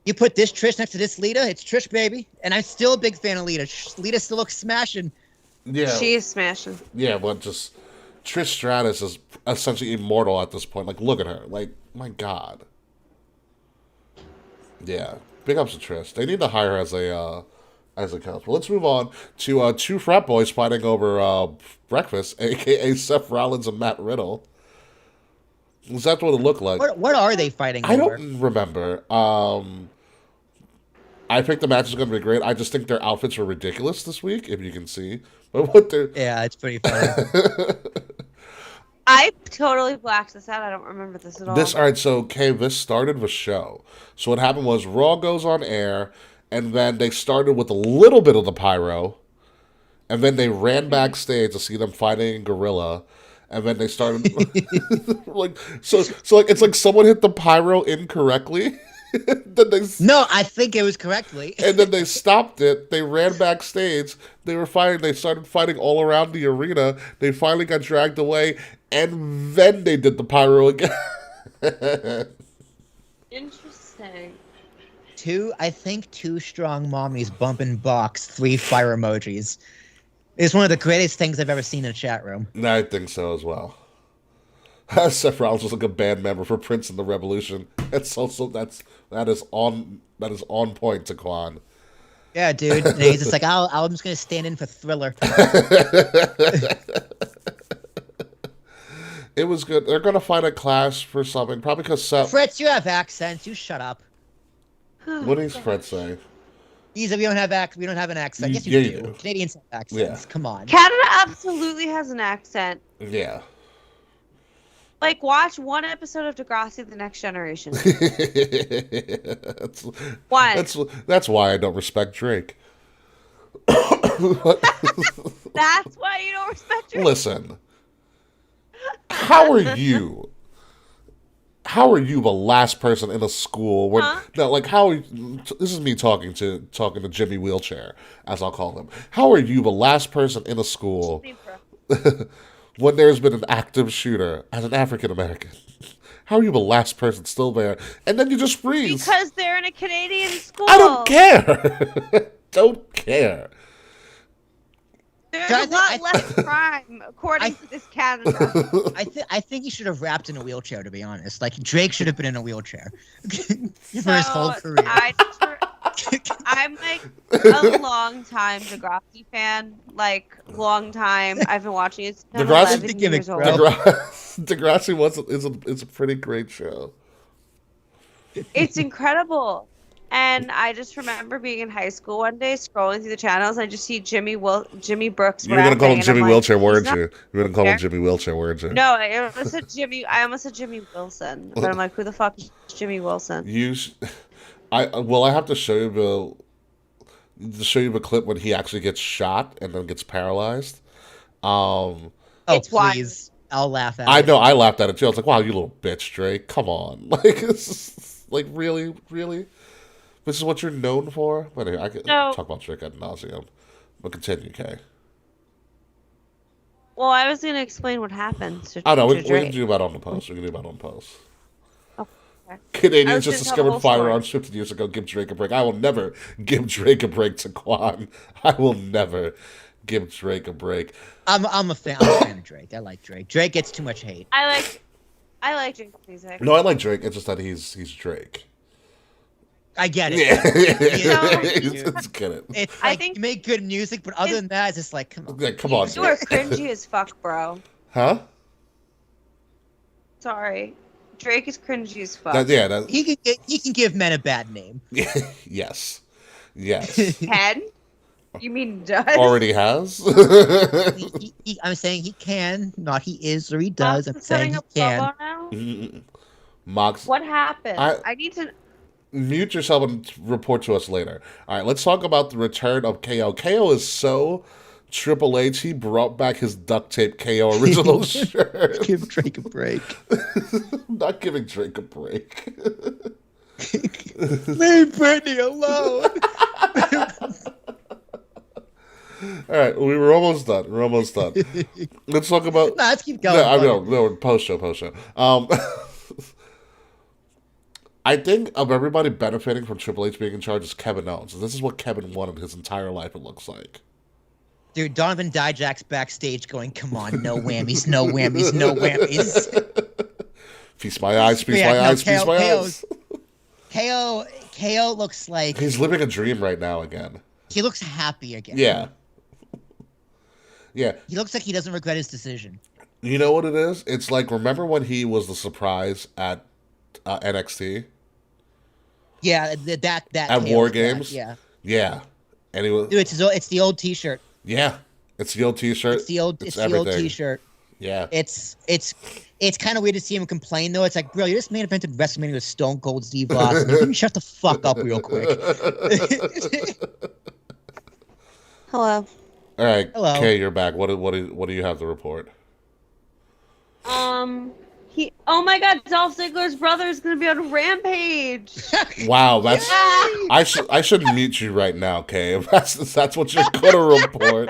B: You put this Trish next to this Lita, it's Trish, baby. And I'm still a big fan of Lita. Lita still looks smashing.
C: Yeah.
D: She is smashing.
C: Yeah, but just Trish Stratus is essentially immortal at this point. Like, look at her. Like, my God. Yeah, big ups to Trish. They need to hire her as a coach. But let's move on to 2 frat boys fighting over breakfast, aka Seth Rollins and Matt Riddle. Is that what it looked like?
B: What are they fighting
C: I
B: over?
C: don't remember. I think the match is going to be great. I just think their outfits were ridiculous this week, if you can see. But what they're
B: Yeah, it's pretty funny.
D: I totally blacked this out. I don't remember this at all.
C: All right, so, okay, this started the show. So what happened was Raw goes on air, and then they started with a little bit of the pyro, and then they ran backstage to see them fighting Gorilla, and then they started like it's like someone hit the pyro incorrectly. then they
B: No, I think it was correctly.
C: and then they stopped it. They ran backstage. They were fighting. They started fighting all around the arena. They finally got dragged away, and then they did the pyro again.
D: Interesting.
B: I think two strong mommies bumping box, 3 fire emojis. It's one of the greatest things I've ever seen in a chat room.
C: I think so as well. Seth Rollins was like a band member for Prince and the Revolution. That's also that is on point to Quan.
B: Yeah, dude. And he's just like, I'm just gonna stand in for Thriller.
C: It was good. They're gonna find a class for something, probably because Seth.
B: Fritz, you have accents. You shut up.
C: What does Fred say?
B: We don't have an accent. Yes,
C: Yeah,
B: you
C: you
B: do.
C: do.
B: Canadians have accents.
C: Yeah.
B: Come on.
D: Canada absolutely has an accent.
C: Yeah.
D: Like, watch one episode of Degrassi: The Next Generation. One.
C: That's why I don't respect Drake.
D: That's why you don't respect your.
C: Listen. How are you? How are you the last person in a school where no, like how? This is me talking to Jimmy Wheelchair, as I'll call him. How are you the last person in a school when there's been an active shooter as an African American? How are you the last person still there? And then you just freeze.
D: Because they're in a Canadian school.
C: I don't care. Don't care.
D: There's
B: Guys,
D: a lot less crime, according to this Canada.
B: I think he should have rapped in a wheelchair, to be honest. Like, Drake should have been in a wheelchair for his whole career.
D: I'm like a long time Degrassi fan. Like, long time. I've been watching it since I'm
C: Degrassi-
D: 11 years old.
C: Degrassi is a pretty great show.
D: It's incredible. And I just remember being in high school one day, scrolling through the channels, and I just see Jimmy Brooks.
C: You were gonna call him Jimmy Wheelchair, weren't
D: "He's
C: you?
D: not
C: You were gonna call him
D: there."
C: Jimmy Wheelchair, weren't you?
D: No, I almost said Jimmy Wilson, but I'm like, who the fuck is Jimmy Wilson?
C: I have to show you the clip when he actually gets shot and then gets paralyzed.
B: Oh,
D: It's wild.
B: please. I'll laugh at
C: I
B: it.
C: know, I laughed at it too. I was like, wow, you little bitch, Drake. Come on. Like, it's just, like, really? This is what you're known for? But anyway, I can talk about Drake ad nauseum. But continue, Kay.
D: Well, I was gonna explain what happened.
C: I know, we
D: Drake.
C: can do about on the post.
D: Okay. I
C: Canadians
D: was
C: just
D: gonna tell the
C: discovered
D: whole
C: firearms 50 years ago. Give Drake a break. I will never give Drake a break to Quan. I will never give Drake a break.
B: I'm a fan of Drake. I like Drake. Drake gets too much hate.
D: I like Drake's music.
C: No, I like Drake. It's just that he's Drake.
B: I get it.
C: Yeah. Let's get it.
B: It's
D: I
B: like,
D: think
B: you make good music, but other than that, it's just like, come on.
C: Yeah, come on.
D: You are cringy as fuck, bro.
C: Huh?
D: Sorry. Drake is cringy as fuck.
B: He can give men a bad name.
C: Yes. Yes.
D: Can? You mean does?
C: Already has?
B: I'm saying he can, not he is or he does. I'm
D: Mox is
B: saying
D: setting
B: he
D: up
B: can.
D: promo now?
C: Mox,
D: What happened?
C: I-
D: I need to.
C: mute yourself and report to us later. All right, let's talk about the return of KO. KO is so Triple H. He brought back his duct tape KO original shirt.
B: Give Drake a break.
C: Not giving Drake a break.
B: Leave Britney alone.
C: All right, we were almost done. Let's talk about.
B: No, let's keep going.
C: No, I know. No, post show. I think of everybody benefiting from Triple H being in charge is Kevin Owens. And this is what Kevin wanted his entire life, it looks like.
B: Dude, Donovan Dijak's backstage going, come on, no whammies, no whammies, no whammies.
C: Feast my eyes, feast my eyes, feast my eyes.
B: KO looks like...
C: He's living a dream right now again.
B: He looks happy again.
C: Yeah. Yeah.
B: He looks like he doesn't regret his decision.
C: You know what it is? It's like, remember when he was the surprise at NXT?
B: Yeah, that
C: At
B: KO
C: War
B: spot,
C: Games?
B: Yeah.
C: Yeah. And he was,
B: Dude, it's the old T-shirt.
C: yeah. It's the old T-shirt.
B: It's the old
C: everything.
B: T-shirt.
C: Yeah.
B: It's kind of weird to see him complain though. It's like, bro, you just main evented WrestleMania with Stone Cold Steve Austin. You can shut the fuck up real quick.
D: Hello.
C: All right,
B: Hello.
C: Kay, you're back. What do you have to report?
D: Oh my God, Dolph Ziggler's brother is gonna be on Rampage.
C: Wow, that's I should mute you right now, Kay. If that's what you're gonna report.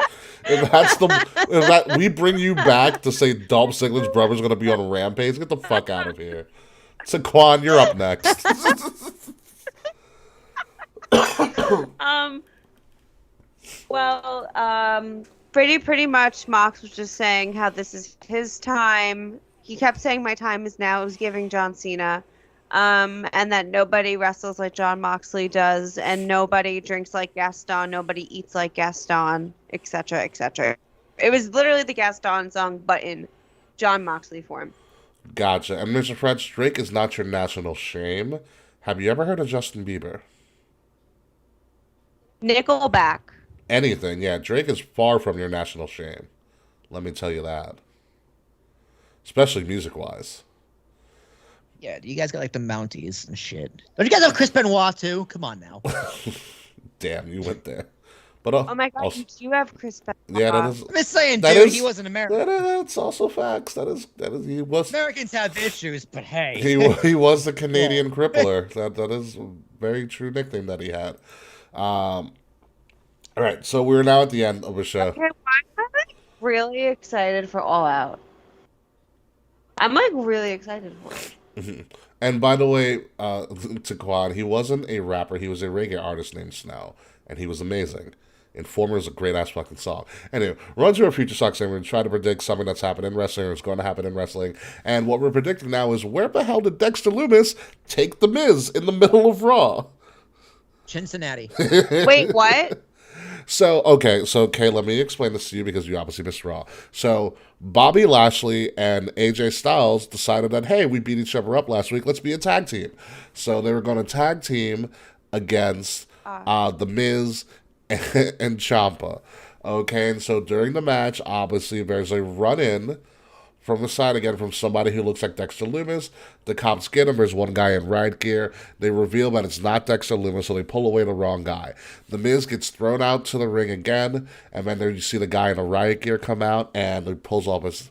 C: If we bring you back to say Dolph Ziggler's brother's gonna be on Rampage, get the fuck out of here. Saquon, you're up next.
D: Pretty much Mox was just saying how this is his time. He kept saying my time is now. It was giving John Cena. And that nobody wrestles like John Moxley does, and nobody drinks like Gaston, nobody eats like Gaston, etc., etc. It was literally the Gaston song, but in John Moxley form.
C: Gotcha. And Mr. Fred, Drake is not your national shame. Have you ever heard of Justin Bieber?
D: Nickelback.
C: Anything, yeah. Drake is far from your national shame. Let me tell you that. Especially music-wise.
B: Yeah, you guys got like the Mounties and shit. Don't you guys have Chris Benoit too? Come on now.
C: Damn, you went there. But
D: Oh my God, you do have Chris Benoit.
C: yeah, that is.
B: I'm just saying,
C: That
B: dude,
C: is-
B: he wasn't American.
C: That's also facts. That is. He was.
B: Americans have issues, but hey.
C: He was the Canadian crippler. That is a very true nickname that he had. All right, so we're now at the end of the show.
D: Okay, why am I like really excited for All Out? I'm like really excited for it.
C: And by the way, Taquan, he wasn't a rapper. He was a reggae artist named Snow, and he was amazing. Informer is a great ass fucking song. Anyway, run through our future stocks and we're going to try to predict something that's happened in wrestling or is going to happen in wrestling. And what we're predicting now is where the hell did Dexter Lumis take the Miz in the middle of Raw?
B: Cincinnati.
D: Wait, what?
C: So, Kay, let me explain this to you because you obviously missed Raw. So, Bobby Lashley and AJ Styles decided that, hey, we beat each other up last week. Let's be a tag team. So, they were going to tag team against The Miz and Ciampa. Okay, and so during the match, obviously, there's a run-in from the side again from somebody who looks like Dexter Lumis. The cops get him. There's one guy in riot gear. They reveal that it's not Dexter Lumis, so they pull away the wrong guy. The Miz gets thrown out to the ring again, and then there you see the guy in the riot gear come out, and he pulls off his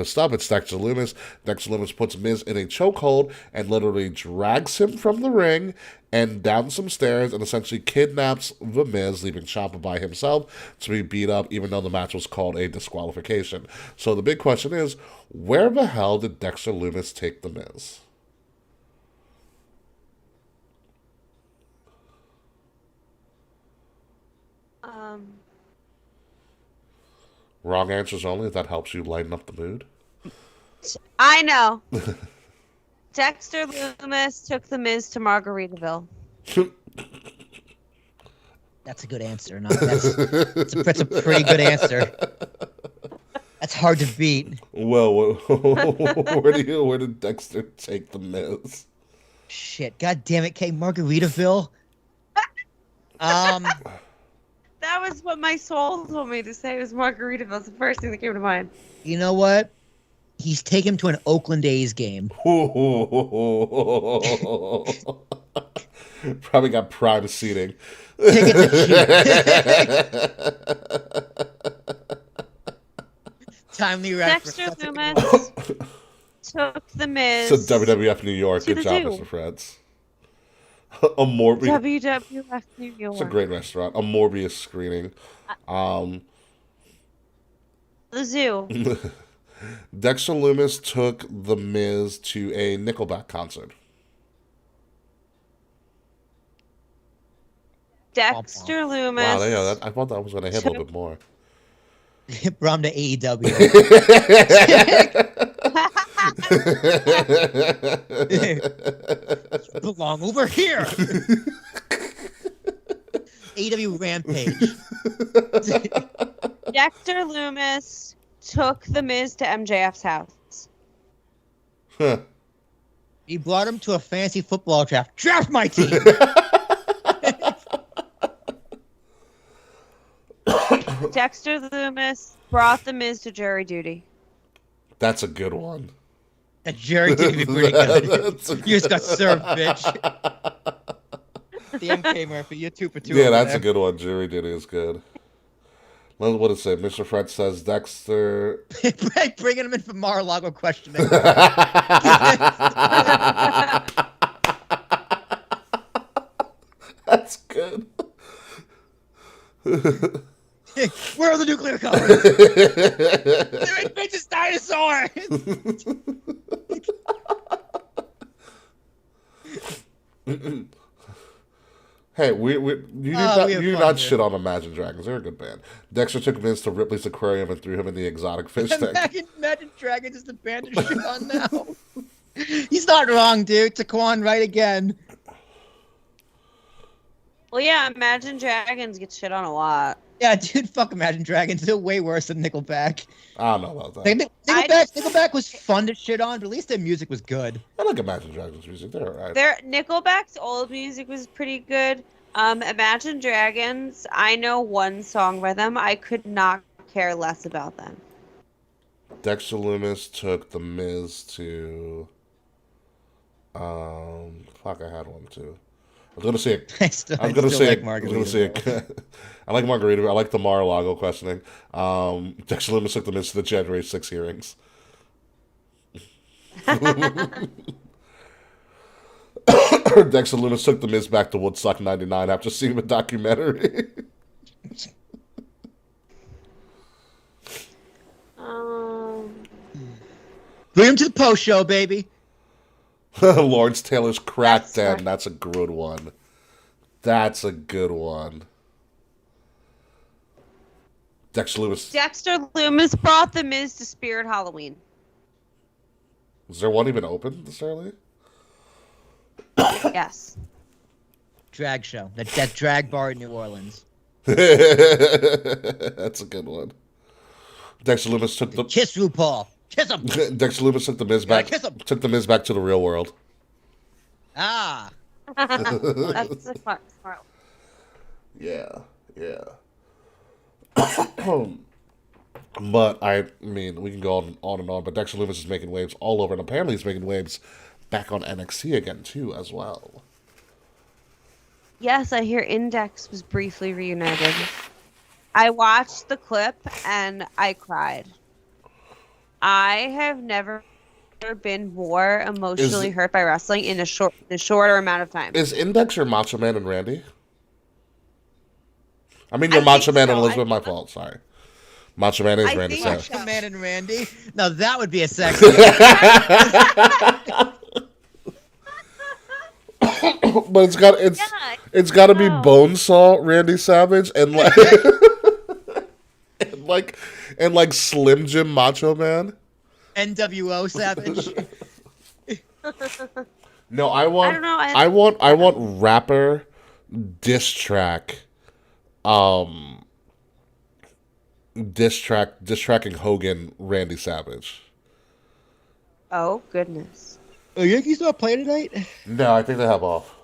C: stuff. It's Dexter Lumis. Dexter Lumis puts Miz in a chokehold and literally drags him from the ring and down some stairs and essentially kidnaps the Miz, leaving Ciampa by himself to be beat up, even though the match was called a disqualification. So the big question is, where the hell did Dexter Lumis take the Miz? Wrong answers only, if that helps you lighten up the mood.
D: I know. Dexter Lumis took the Miz to Margaritaville.
B: That's a good answer. No, that's a pretty good answer. That's hard to beat.
C: Well, where did Dexter take the Miz?
B: Shit. God damn it, Kay. Margaritaville.
D: That was what my soul told me to say was Margaritaville. It's the first thing that came to mind.
B: You know what? He's taken him to an Oakland A's game.
C: Probably got prime seating.
B: Tickets Timely reference.
D: Dexter Lumis took the Miz.
C: So WWF New York.
D: to
C: Good
D: the
C: job,
D: zoo.
C: Mr. Freds. A Morbius.
D: WWF New York.
C: It's a great restaurant. A Morbius screening.
D: The zoo.
C: Dexter Lumis took The Miz to a Nickelback concert.
D: Dexter Lumis.
C: Wow, yeah, I thought that was going to hit a little bit more.
B: Brought him to AEW. Belong over here. AEW Rampage.
D: Dexter Lumis took the Miz to MJF's house.
C: Huh.
B: He brought him to a fantasy football draft. Draft my team.
D: Dexter Lumis brought the Miz to jury duty.
C: That's a good one.
B: That jury did be pretty good.
C: That's a
B: You just got served, bitch. The MK Murphy, you're 2 for 2.
C: Yeah,
B: over
C: that's
B: there.
C: a good one. Jury duty is good. What did it say? Mr. Fred says Dexter.
B: Bringing him in for Mar-a-Lago questioning.
C: That's good.
B: Where are the nuclear codes? They're in bitch's dinosaur.
C: Hey, you
B: we
C: not,
B: have
C: you
B: fun
C: not
B: here.
C: shit on Imagine Dragons. They're a good band. Dexter took Vince to Ripley's aquarium and threw him in the exotic fish tank.
B: Imagine Dragons is the band to shit on now. He's not wrong, dude. Taquan right again.
D: Well, yeah, Imagine Dragons get shit on a lot.
B: Yeah, dude, fuck Imagine Dragons. They're way worse than Nickelback.
C: I don't know about that.
B: Nickelback was fun to shit on, but at least their music was good.
C: I like Imagine Dragons music. They're alright.
D: Nickelback's old music was pretty good. Imagine Dragons, I know one song by them. I could not care less about them.
C: Dexter Lumis took The Miz to. Fuck, I had one too. I was gonna say.
B: I still like Margarita.
C: I like Margarita. I like the Mar-a-Lago questioning. Dexter Lumis took The Miz to the January 6 hearings. Dexter Lumis took The Miz back to Woodstock '99 after seeing the documentary.
B: Bring him to the post show, baby.
C: Lawrence Taylor's Crack
D: That's
C: Den.
D: right.
C: That's a good one. That's a good one. Dexter Lumis.
D: Dexter Lumis brought The Miz to Spirit Halloween.
C: Is there one even open this early?
D: Yes.
B: Drag show. That drag bar in New Orleans.
C: That's a good one. Dexter Lumis took the
B: Kiss RuPaul. Kiss him.
C: Dexter Lumis took the Miz back.
B: kiss him.
C: Took the Miz back to the real world.
B: Ah.
D: That's a smart.
C: Yeah. But I mean, we can go on and on. But Dexter Lumis is making waves all over, and apparently he's making waves back on NXT again too, as well.
D: Yes, I hear Index was briefly reunited. I watched the clip and I cried. I have never been more emotionally hurt by wrestling in a shorter amount of time.
C: Is Index your Macho Man and Randy? I mean, your
D: I
C: Macho
D: think
C: Man
D: so.
C: and Elizabeth. My fault. Sorry. Macho Man is
D: I
C: Randy
D: think
C: Savage.
D: so.
B: Man and Randy. Now that would be a sexy.
C: But it's got to be Bonesaw Randy Savage and like Slim Jim Macho Man.
B: NWO Savage.
C: No, I want.
D: I don't know,
C: I want rapper diss tracking Hogan Randy Savage.
D: Oh, goodness.
B: Oh, Yankees not play tonight?
C: No, I think they have off.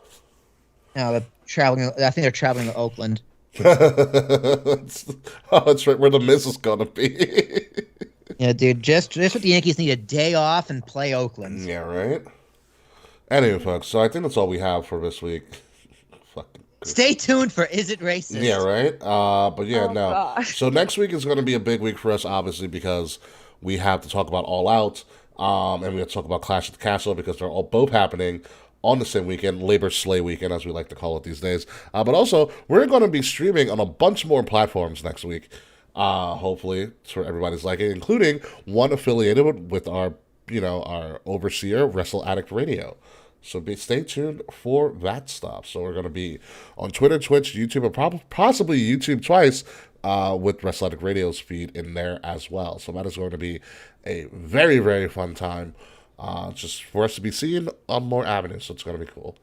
B: No, they're traveling. I think they're traveling to Oakland.
C: That's right, where the Miz is gonna be.
B: Yeah, dude. Just what the Yankees need: a day off and play Oakland.
C: Yeah, right. Anyway, folks, so I think that's all we have for this week. Fucking.
B: Stay tuned for Is It Racist?
C: Yeah, right. But yeah,
D: Oh,
C: no.
D: gosh.
C: So next week is going to be a big week for us, obviously, because we have to talk about All Out, and we have to talk about Clash at the Castle because they're all both happening on the same weekend, Labor Slay weekend, as we like to call it these days. But also, we're going to be streaming on a bunch more platforms next week. Hopefully, for everybody's liking, including one affiliated with our overseer, Wrestle Addict Radio. So stay tuned for that stuff. So we're going to be on Twitter, Twitch, YouTube, and possibly YouTube twice with Wrestle Addict Radio's feed in there as well. So that is going to be a very, very fun time just for us to be seen on more avenues. So it's going to be cool.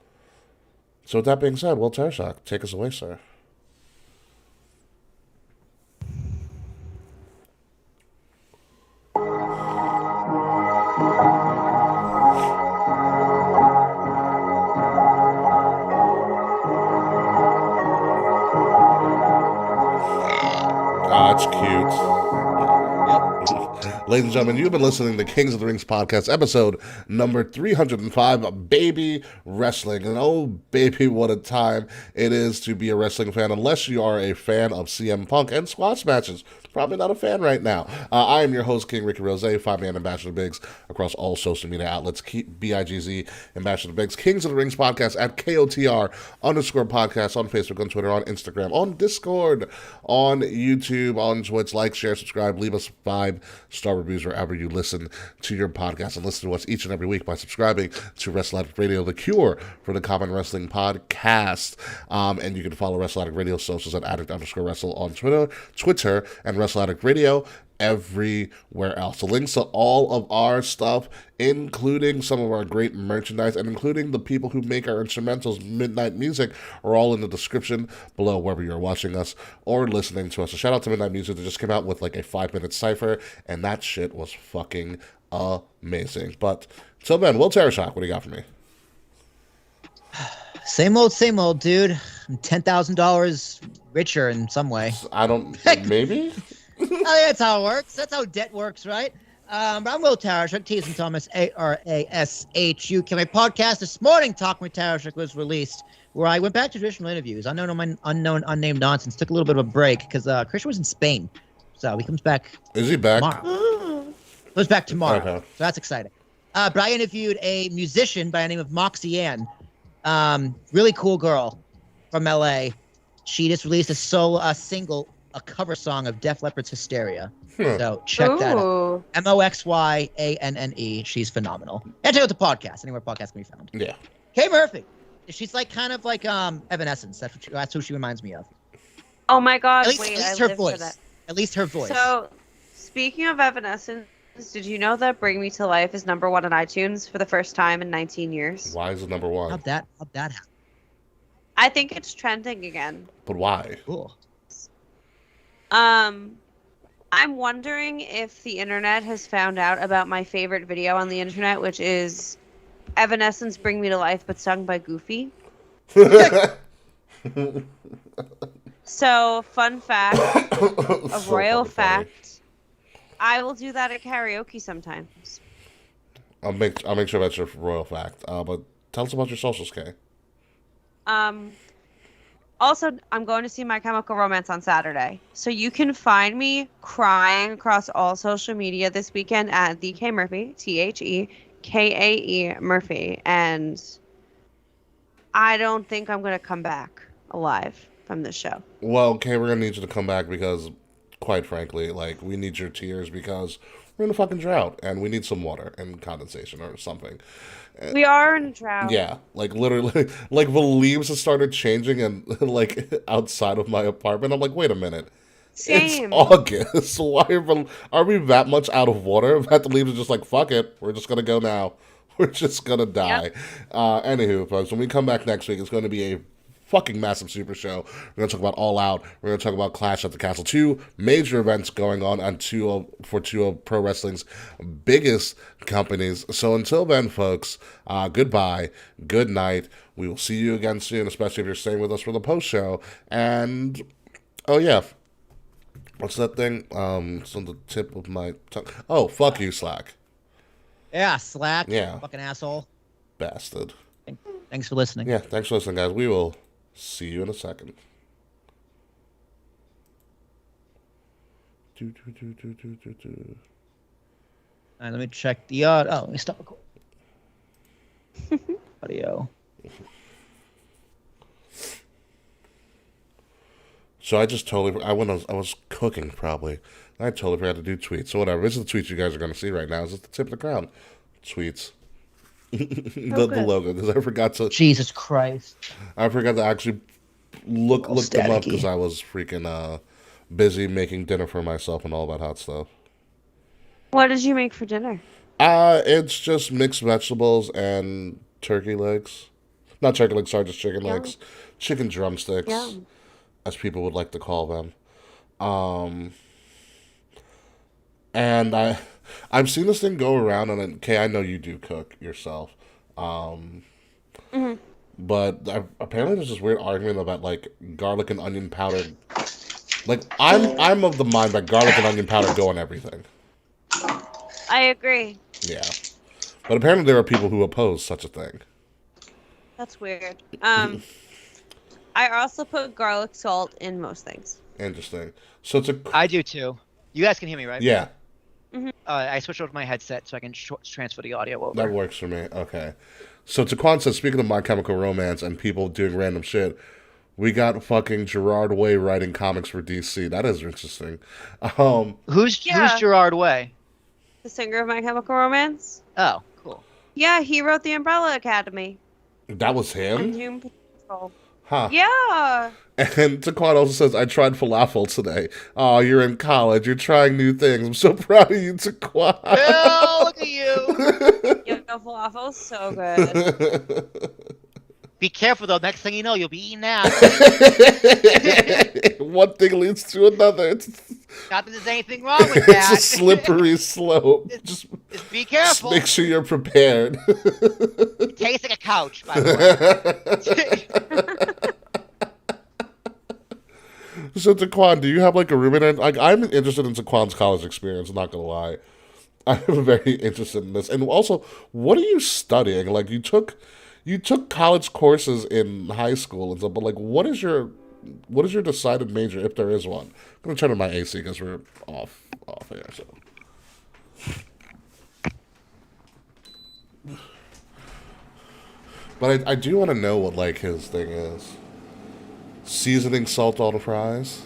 C: So with that being said, Will Tershock, take us away, sir. That's cute.
B: Yep.
C: Ladies and gentlemen, you've been listening to Kings of the Rings podcast, episode number 305, Baby Wrestling. And oh, baby, what a time it is to be a wrestling fan, unless you are a fan of CM Punk and squash matches. Probably not a fan right now. I am your host, King Ricky Rose, 5-man Ambassador Biggs, across all social media outlets, BIGZ, Ambassador Biggs, Kings of the Rings podcast at KOTR _podcast on Facebook, on Twitter, on Instagram, on Discord, on YouTube, on Twitch. Like, share, subscribe, leave us 5-star reviews wherever you listen to your podcast, and listen to us each and every week by subscribing to Wrestle Addict Radio, the cure for the common wrestling podcast. And you can follow Wrestle Addict Radio socials at addict_wrestle on Twitter, and Wrestle Addict Radio everywhere else. The links to all of our stuff, including some of our great merchandise and including the people who make our instrumentals, Midnight Music, are all in the description below wherever you're watching us or listening to us. So shout out to Midnight Music. They just came out with like a 5-minute cipher, and that shit was fucking amazing. But till then, Will Terrashock, what do you got for me?
B: Same old, dude. I'm $10,000 richer in some way.
C: I don't, maybe?
B: Oh, that's how it works. That's how debt works, right? But I'm Will Tarashuk, T as in Thomas, ARASHUK. My podcast this morning, Talking with Tarashuk, was released, where I went back to traditional interviews. Unknown, unnamed nonsense. Took a little bit of a break because Christian was in Spain, so he comes back.
C: Is he back?
B: Tomorrow. Comes back tomorrow,
C: Okay.
B: So that's exciting. But I interviewed a musician by the name of Moxie Ann, really cool girl from LA. She just released a single. A cover song of Def Leppard's Hysteria. So check that out. MOXYANNE. She's phenomenal. And check out the podcast, anywhere podcasts can be found.
C: Yeah.
B: Kay Murphy. She's like kind of like Evanescence. That's who she reminds me of.
D: Oh my God!
B: At least her voice. At least her voice.
D: So, speaking of Evanescence, did you know that "Bring Me to Life" is #1 on iTunes for the first time in 19 years?
C: Why is it #1?
B: How'd that happen?
D: I think it's trending again.
C: But why?
B: Cool.
D: I'm wondering if the internet has found out about my favorite video on the internet, which is Evanescence "Bring Me to Life," but sung by Goofy. So, fun fact, a
C: So
D: royal
C: fucking funny.
D: fact, I will do that at karaoke sometimes.
C: I'll make sure that's your royal fact. But tell us about your socials, Kay.
D: Also, I'm going to see My Chemical Romance on Saturday. So you can find me crying across all social media this weekend at the K Murphy, TheKae Murphy. And I don't think I'm going to come back alive from this show.
C: Well, Kay, we're going to need you to come back because, quite frankly, like, we need your tears because we're in a fucking drought and we need some water and condensation or something.
D: We are in a drought.
C: Yeah, like literally, like the leaves have started changing and like outside of my apartment. I'm like, wait a minute.
D: Same.
C: It's August. Why are we that much out of water that the leaves are just like, fuck it, we're just going to go now. We're just going to die.
D: Yep.
C: Anywho, folks, when we come back next week, it's going to be a fucking massive super show. We're going to talk about All Out. We're going to talk about Clash at the Castle. 2 major events going on for two of pro wrestling's biggest companies. So until then, folks, goodbye, good night. We will see you again soon, especially if you're staying with us for the post show. And oh yeah, what's that thing? It's on the tip of my tongue. Oh, fuck you, Slack.
B: Yeah, Slack.
C: Yeah.
B: Fucking asshole.
C: Bastard.
B: Thanks for listening.
C: Yeah, thanks for listening, guys. We will see you in a second.
B: All right, let me check the audio. Oh, let me stop recording. Audio.
C: So I just totally, I was cooking probably. I totally forgot to do tweets. So whatever. This is the tweets you guys are going to see right now. This is the tip of the crown. Tweets. the logo. Because I forgot to.
B: Jesus Christ.
C: I forgot to actually look them up
B: staticky.
C: because I was freaking busy making dinner for myself and all that hot stuff.
D: What did you make for dinner?
C: It's just mixed vegetables and turkey legs. Not turkey legs, sorry, just chicken legs. Chicken drumsticks,
D: Yum.
C: as people would like to call them. And I've seen this thing go around, and okay, I know you do cook yourself. But apparently there's this weird argument about like garlic and onion powder. Like I'm of the mind that garlic and onion powder go on everything.
D: I agree.
C: Yeah. But apparently there are people who oppose such a thing.
D: That's weird. I also put garlic salt in most things.
C: Interesting. So it's a...
F: I do too. You guys can hear me, right?
C: Yeah,
F: I switched over to my headset so I can transfer the audio over.
C: that works for me. Okay. So Taquan says, speaking of My Chemical Romance and people doing random shit, we got fucking Gerard Way writing comics for DC. That is interesting.
F: Who's
D: Yeah.
F: Gerard Way?
D: The singer of My Chemical Romance.
F: Oh, cool.
D: Yeah, he wrote the Umbrella Academy
C: That was
D: and
C: him?
D: Doom Patrol.
C: Huh.
D: Yeah.
C: And Taquan also says, I tried falafel today. Oh, you're in college. You're trying new things. I'm so proud of you, Taquan.
F: Oh, look at you.
D: Yo, falafel's so good.
F: Be careful, though. Next thing you know, you'll be eating out.
C: One thing leads to another. It's
F: Not that there's anything wrong with that.
C: a slippery slope. Just
F: Just be careful.
C: make sure you're prepared.
F: It tastes like a couch, by the way.
C: So Taquan, do you have like a roommate? Like, I'm interested in Taquan's college experience. I'm not gonna lie, I'm very interested in this. And also, what are you studying? Like, you took college courses in high school and stuff, but like, what is your decided major, if there is one? I'm gonna turn on my AC because we're off air. So. But I do want to know what like his thing is. Seasoning salt on the fries.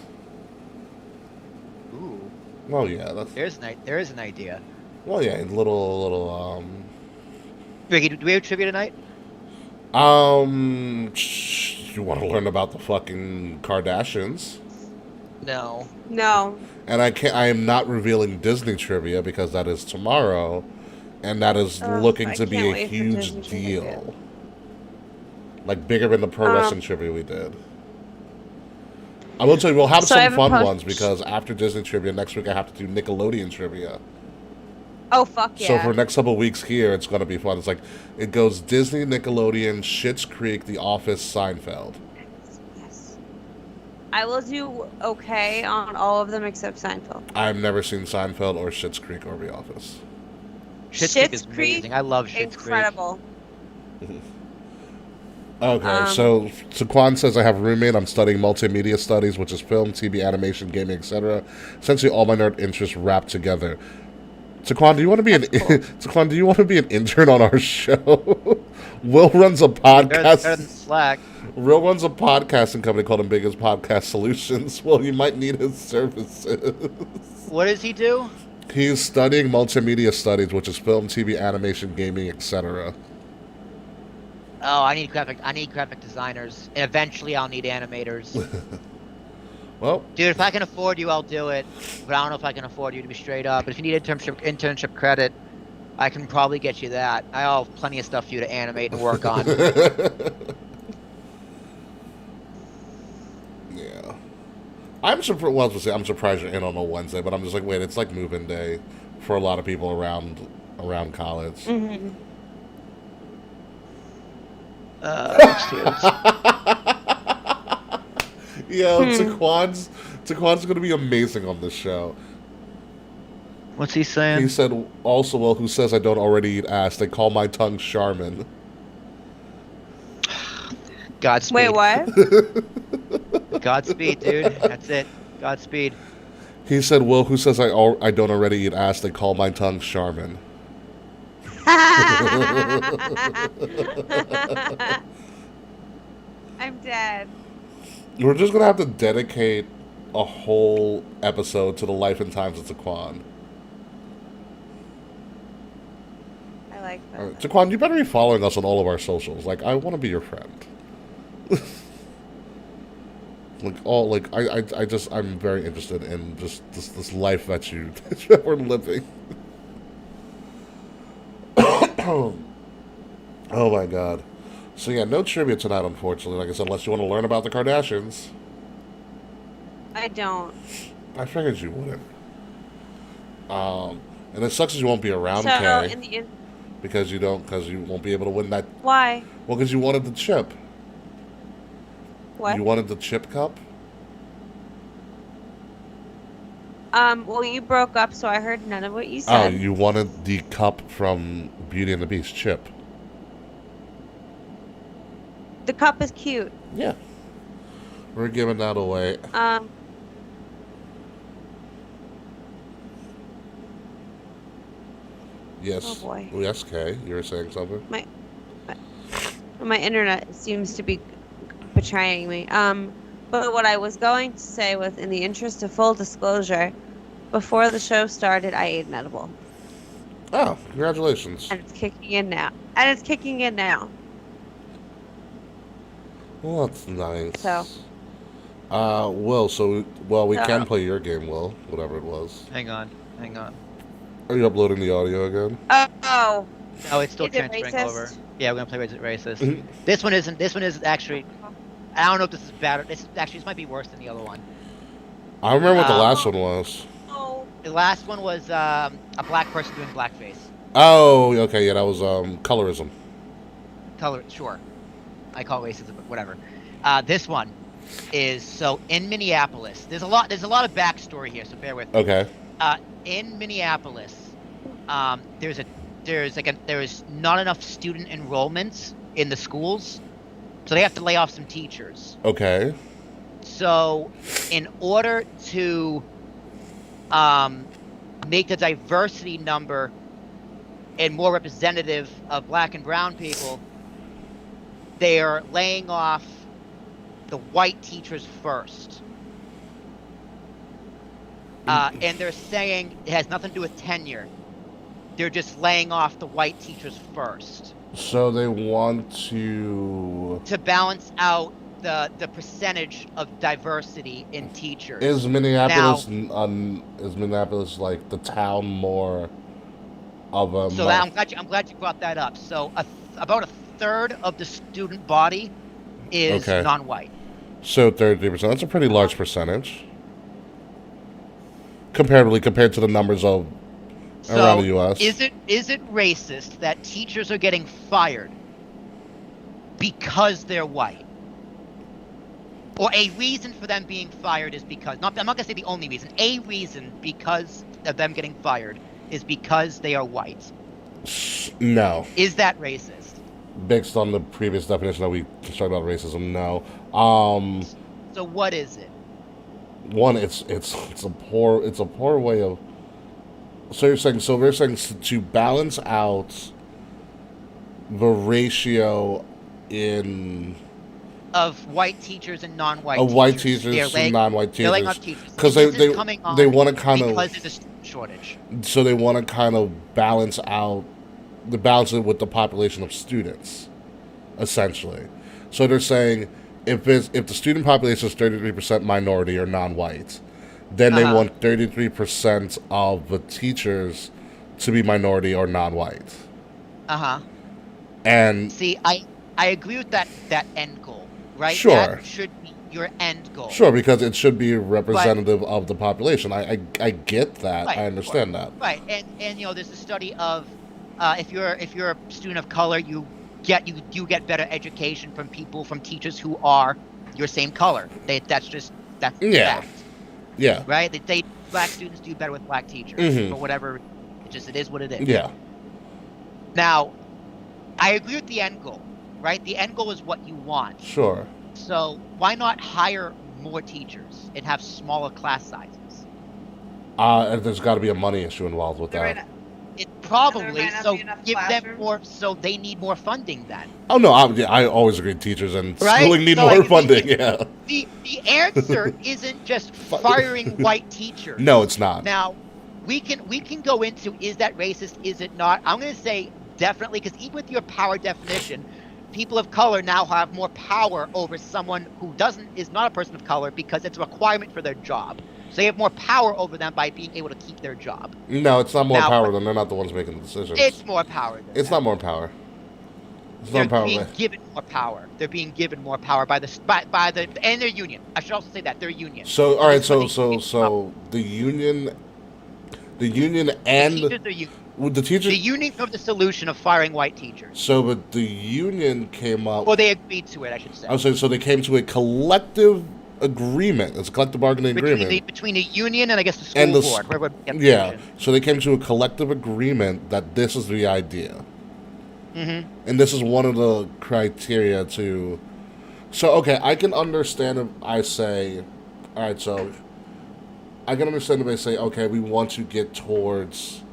F: Ooh,
C: Oh yeah, that's
F: there is an idea.
C: well yeah, little
F: Ricky, do we have trivia tonight?
C: you want to learn about the fucking Kardashians?
F: No.
D: No.
C: And I am not revealing Disney trivia because that is tomorrow, and that is
D: Ugh,
C: looking
D: I
C: to be
D: can't
C: a
D: wait for
C: huge
D: Disney trivia.
C: deal. Like bigger than the pro wrestling trivia we did. I will tell you, we'll have
D: So I
C: some
D: have a
C: fun
D: post-
C: ones because after Disney trivia next week, I have to do Nickelodeon trivia.
D: Oh, fuck yeah.
C: So for the next couple of weeks here, it's going to be fun. It's like, it goes Disney, Nickelodeon, Schitt's Creek, The Office, Seinfeld.
D: Yes. I will do okay on all of them except Seinfeld.
C: I've never seen Seinfeld or Schitt's Creek or The Office.
F: Schitt's Creek is
D: Schitt's Creek,
F: amazing. I love Schitt's Creek.
D: Incredible.
C: Okay, so Taquan says, I have a roommate. I'm studying multimedia studies, which is film, TV, animation, gaming, etc. Essentially all my nerd interests wrapped together. Taquan, do you want to be Taquan, do you want to be an intern on our show? Will runs a
F: Better than
C: podcast.
F: Slack.
C: Will runs a podcasting company called Ambiguous Podcast Solutions. Well, you might need his services.
F: What does he do?
C: He's studying multimedia studies, which is film, TV, animation, gaming, etc.
F: Oh, I need graphic designers, and eventually I'll need animators.
C: Well,
F: Dude, if I can afford you, I'll do it. But I don't know if I can afford you, to be straight up. But if you need internship credit, I can probably get you that. I have plenty of stuff for you to animate and work on.
C: yeah. I'm surprised. Well, I'm surprised you're in on a Wednesday, but I'm just like, wait, it's like move-in day for a lot of people around college.
D: Mm-hmm.
C: Yo, Taquan's gonna be amazing on this show.
F: What's he saying?
C: He said, also, well, who says I don't already eat ass? They call my tongue Charmin.
F: Godspeed.
D: Wait, what?
F: Godspeed, dude. That's it. Godspeed.
C: He said, well, who says I don't already eat ass? They call my tongue Charmin.
D: I'm dead.
C: We're just gonna have to dedicate a whole episode to the life and times of Taquan.
D: I like that.
C: All right, Taquan, you better be following us on all of our socials. Like, I want to be your friend. I'm very interested in just this life that we're living. Oh my god. So yeah, no trivia tonight, unfortunately. Like I said, unless you want to learn about the Kardashians.
D: I don't.
C: I figured you wouldn't. And it sucks that you won't be around,
D: So,
C: Kay, because you won't be able to win that.
D: why?
C: Well, because you wanted the chip.
D: What?
C: You wanted the chip cup?
D: Well, you broke up, so I heard none of what you
C: Oh,
D: said.
C: you wanted the cup from Beauty and the Beast, Chip.
D: The cup is cute.
C: Yeah. We're giving that away. Yes.
D: Oh boy.
C: Yes, Kay. You were saying something?
D: My internet seems to be betraying me. But what I was going to say was, in the interest of full disclosure, before the show started, I ate an edible.
C: Oh, congratulations.
D: And it's kicking in now.
C: Well, that's nice.
D: So.
C: Will, we
D: So-
C: can play your game, Will, whatever it was.
F: Hang on.
C: Are you uploading the audio again?
D: Oh.
F: Oh, it's still
D: Is it
F: transferring
D: racist?
F: over. Yeah, we're gonna play Racist.
C: Mhm.
F: This one isn't actually. I don't know if this is bad. This might be worse than the other one.
C: I remember what the
F: Um,
C: last one was.
D: Oh.
F: The last one was a black person doing blackface.
C: Oh, okay, yeah, that was colorism.
F: Color, sure. I call it racism, but whatever. This one is so in Minneapolis. There's a lot of backstory here, so bear with me.
C: Okay.
F: In Minneapolis, there's not enough student enrollments in the schools, so they have to lay off some teachers.
C: Okay.
F: So, in order to make the diversity number and more representative of black and brown people, they are laying off the white teachers first. And they're saying it has nothing to do with tenure. They're just laying off the white teachers first.
C: So they want to
F: balance out the percentage of diversity in teachers.
C: Is Minneapolis like the town more of a?
F: So I'm glad you brought that up. So about a third of the student body is non-white.
C: So 30%. That's a pretty large percentage. Compared to the numbers of around the U.S.
F: Is it racist that teachers are getting fired because they're white? Or a reason for them being fired is because, I'm not going to say the only reason, a reason because of them getting fired is because they are white.
C: No.
F: Is that racist?
C: Based on the previous definition that we talked about racism, no.
F: So what is it?
C: One, it's a poor way of. So we're saying to balance out the ratio in
F: Of white teachers and non-white
C: of white teachers and non-white
F: They're laying
C: teachers
F: off teachers.
C: because
F: This
C: they
F: is coming on
C: they want to kind of
F: because there's a student shortage.
C: so they want to kind of balance it with the population of students, essentially. So they're saying if the student population is 33% minority or non-white, then they want 33% of the teachers to be minority or non-white. And
F: See, I agree with that end goal, right?
C: Sure.
F: That should be your end goal.
C: sure, because it should be representative of the population. I get that.
F: Right,
C: I understand that.
F: Right, and there's a study of if you're a student of color, you get better education from teachers who are your same color. That's
C: Yeah.
F: fact,
C: Yeah.
F: right? Black students do better with black teachers
C: Mhm.
F: for whatever. It is what it is.
C: Yeah.
F: Now, I agree with the end goal, right? The end goal is what you want.
C: Sure.
F: So why not hire more teachers and have smaller class sizes?
C: And there's got to be a money issue involved with that.
F: It probably
D: might not
F: so
D: be enough
F: give them
D: classrooms.
F: more. So they need more funding then.
C: Oh no, I always agree. Teachers and
F: Right?
C: schooling need
F: So,
C: more
F: like,
C: funding. Yeah.
F: The answer isn't just firing white teachers.
C: No, it's not.
F: Now, we can go into, is that racist? Is it not? I'm going to say definitely, because even with your power definition, people of color now have more power over someone who is not a person of color because it's a requirement for their job. So they have more power over them by being able to keep their job.
C: No, it's not more
F: Now,
C: power than they're not the ones making the decisions.
F: It's more power.
C: It's not more power. It's
F: They're
C: not power.
F: being given more power. They're being given more power by and their union. I should also say that their union.
C: So all right,
F: That's what
C: so
F: they
C: the union
F: The
C: and
F: teachers are
C: with the teachers.
F: the union of the solution of firing white teachers.
C: So, but the union came up.
F: Or they agreed to it, I should say.
C: I was saying, so they came to a collective agreement. It's a collective bargaining agreement.
F: Between a union and I guess the school
C: And the
F: board. Where would get the
C: yeah,
F: decision.
C: so they came to a collective agreement that this is the idea.
F: Mm-hmm.
C: And this is one of the criteria to... So, okay, I can understand if I say... Alright, so... I can understand if I say, okay, we want to get towards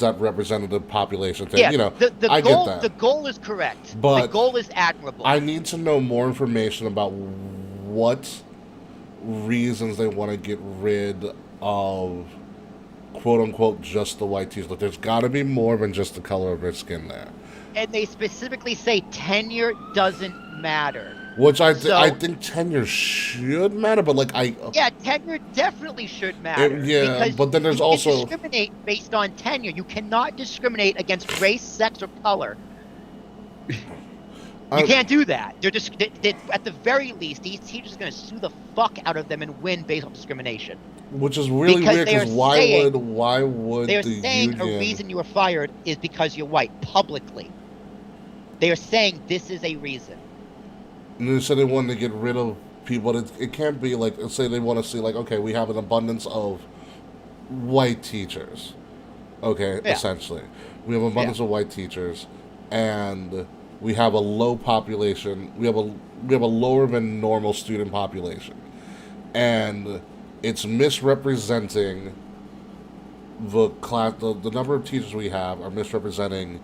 C: that representative population thing.
F: Yeah,
C: You know,
F: the
C: I
F: goal,
C: get that.
F: The goal is correct.
C: But
F: the goal is admirable.
C: I need to know more information about what reasons they want to get rid of, quote-unquote, just the white teeth. Like, there's got to be more than just the color of their skin there.
F: And they specifically say tenure doesn't matter.
C: Which I
F: So-
C: think tenure should matter, but like
F: Yeah, tenure definitely should matter.
C: yeah,
F: because
C: but then there's
F: you
C: also-
F: can discriminate based on tenure. You cannot discriminate against race, sex, or color. You can't do that. They're just at the very least, these teachers are going to sue the fuck out of them and win based on discrimination.
C: which is really
F: because
C: weird
F: they are
C: because
F: saying-
C: why would
F: They are
C: the
F: saying
C: union?
F: a reason you were fired is because you're white publicly. They are saying this is a reason.
C: And they said they wanted to get rid of people. It can't be like, let's say they want to see like, okay, we have an abundance of white teachers. Okay,
F: Yeah.
C: essentially, we have an abundance of white teachers, and we have a low population. We have a lower than normal student population, and it's misrepresenting the class. The number of teachers we have are misrepresenting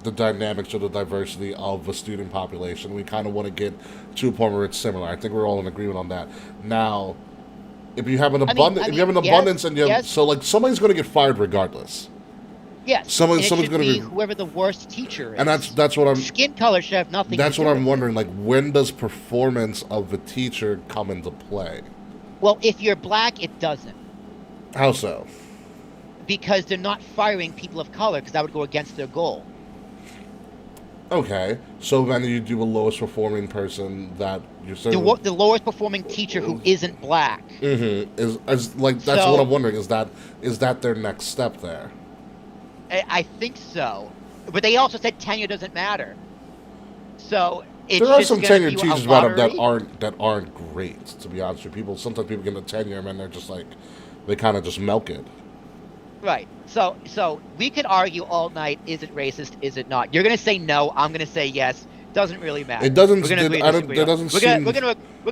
C: the dynamics or the diversity of the student population. We kind of want to get to a point where it's similar. I think we're all in agreement on that. Now, if you have an abundance, if you have an abundance, and you have, so like somebody's going to get fired regardless.
F: Yes.
C: Someone's
F: and it should
C: going to
F: be
C: be,
F: whoever the worst teacher is.
C: and that's what I'm.
F: Skin color should have nothing.
C: That's
F: to do
C: what I'm
F: with it.
C: wondering. Like, when does performance of the teacher come into play?
F: Well, if you're black, it doesn't,
C: How so?
F: because they're not firing people of color, because that would go against their goal.
C: Okay, so then you do the lowest performing person that you're saying.
F: The lowest performing teacher who isn't black.
C: Mm-hmm. Is like that's
F: So-
C: what I'm wondering. Is that their next step there?
F: I think so, but they also said tenure doesn't matter. So it's
C: There are
F: just
C: some
F: gonna
C: tenured
F: be a
C: teachers about them
F: lottery.
C: that aren't great. To be honest with you, sometimes people get a tenure and they're just like they kind of just milk it.
F: Right. So we could argue all night. Is it racist? Is it not? You're gonna say no. I'm gonna say yes. Doesn't really matter.
C: It doesn't.
F: We're gonna agree to
C: I don't.
F: disagree
C: There
F: on-
C: doesn't
F: we're
C: seem.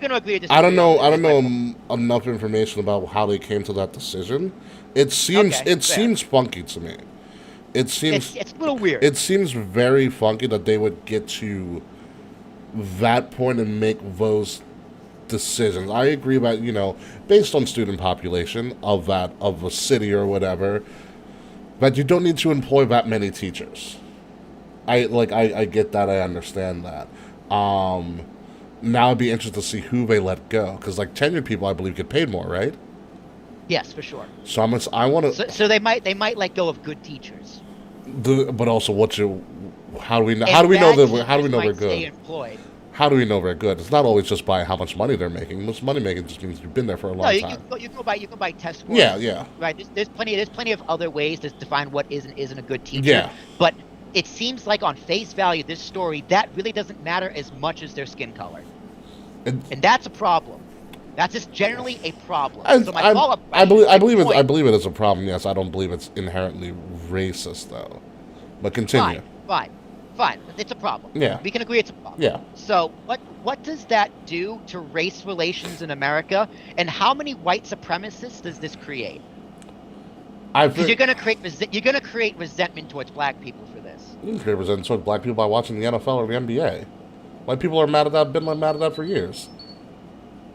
F: gonna agree to disagree.
C: I don't know.
F: on
C: I
F: this.
C: don't know enough information about how they came to that decision. It seems.
F: Okay,
C: it
F: fair.
C: seems funky to me. It seems.
F: It's a little weird.
C: It seems very funky that they would get to that point and make those decisions. I agree about, based on student population of a city or whatever, but you don't need to employ that many teachers. I get that. I understand that. Now I'd be interested to see who they let go, because like tenured people, I believe, get paid more, right?
F: Yes, for sure.
C: So I want to.
F: So they might let go of good teachers.
C: But also, how do we know?
F: And
C: How do we know
F: bad
C: that? How do we
F: teachers
C: know they're
F: might stay
C: good?
F: employed.
C: How do we know they're good? It's not always just by how much money they're making. Most money making just means you've been there for a long
F: No, you
C: time.
F: can go by test scores.
C: Yeah.
F: Right. There's plenty of other ways to define what is and isn't a good teacher.
C: Yeah.
F: But it seems like on face value, this story, that really doesn't matter as much as their skin color,
C: And
F: that's a problem. That's just generally a problem.
C: I,
F: So my follow-up
C: I believe
F: point-
C: it is a problem. Yes, I don't believe it's inherently racist though. But continue.
F: Fine. It's a problem.
C: Yeah.
F: We can agree it's a problem.
C: Yeah.
F: So what does that do to race relations in America, and how many white supremacists does this create? Because you're gonna create resentment towards black people for this.
C: You can represent towards black people by watching the NFL or the NBA. White people are mad at that. Been mad at that for years.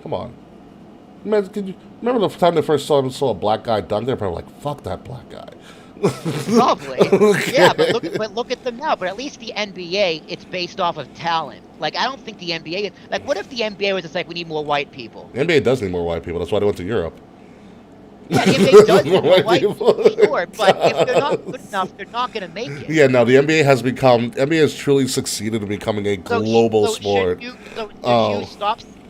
C: Come on. Man, can you remember the time they first saw a black guy dunk? They're probably like, "Fuck that black guy."
F: Probably.
C: Okay.
F: Yeah, but look at them now. But at least the NBA, it's based off of talent. Like, I don't think the NBA... Like, what if the NBA was just like, we need more white people?
C: The NBA does need more white people. That's why they went to Europe.
F: Yeah, the NBA does need more
C: White
F: white
C: people.
F: people, sure. But if they're not good enough, they're not going to make it.
C: Yeah, no, the NBA has truly succeeded in becoming a global sport.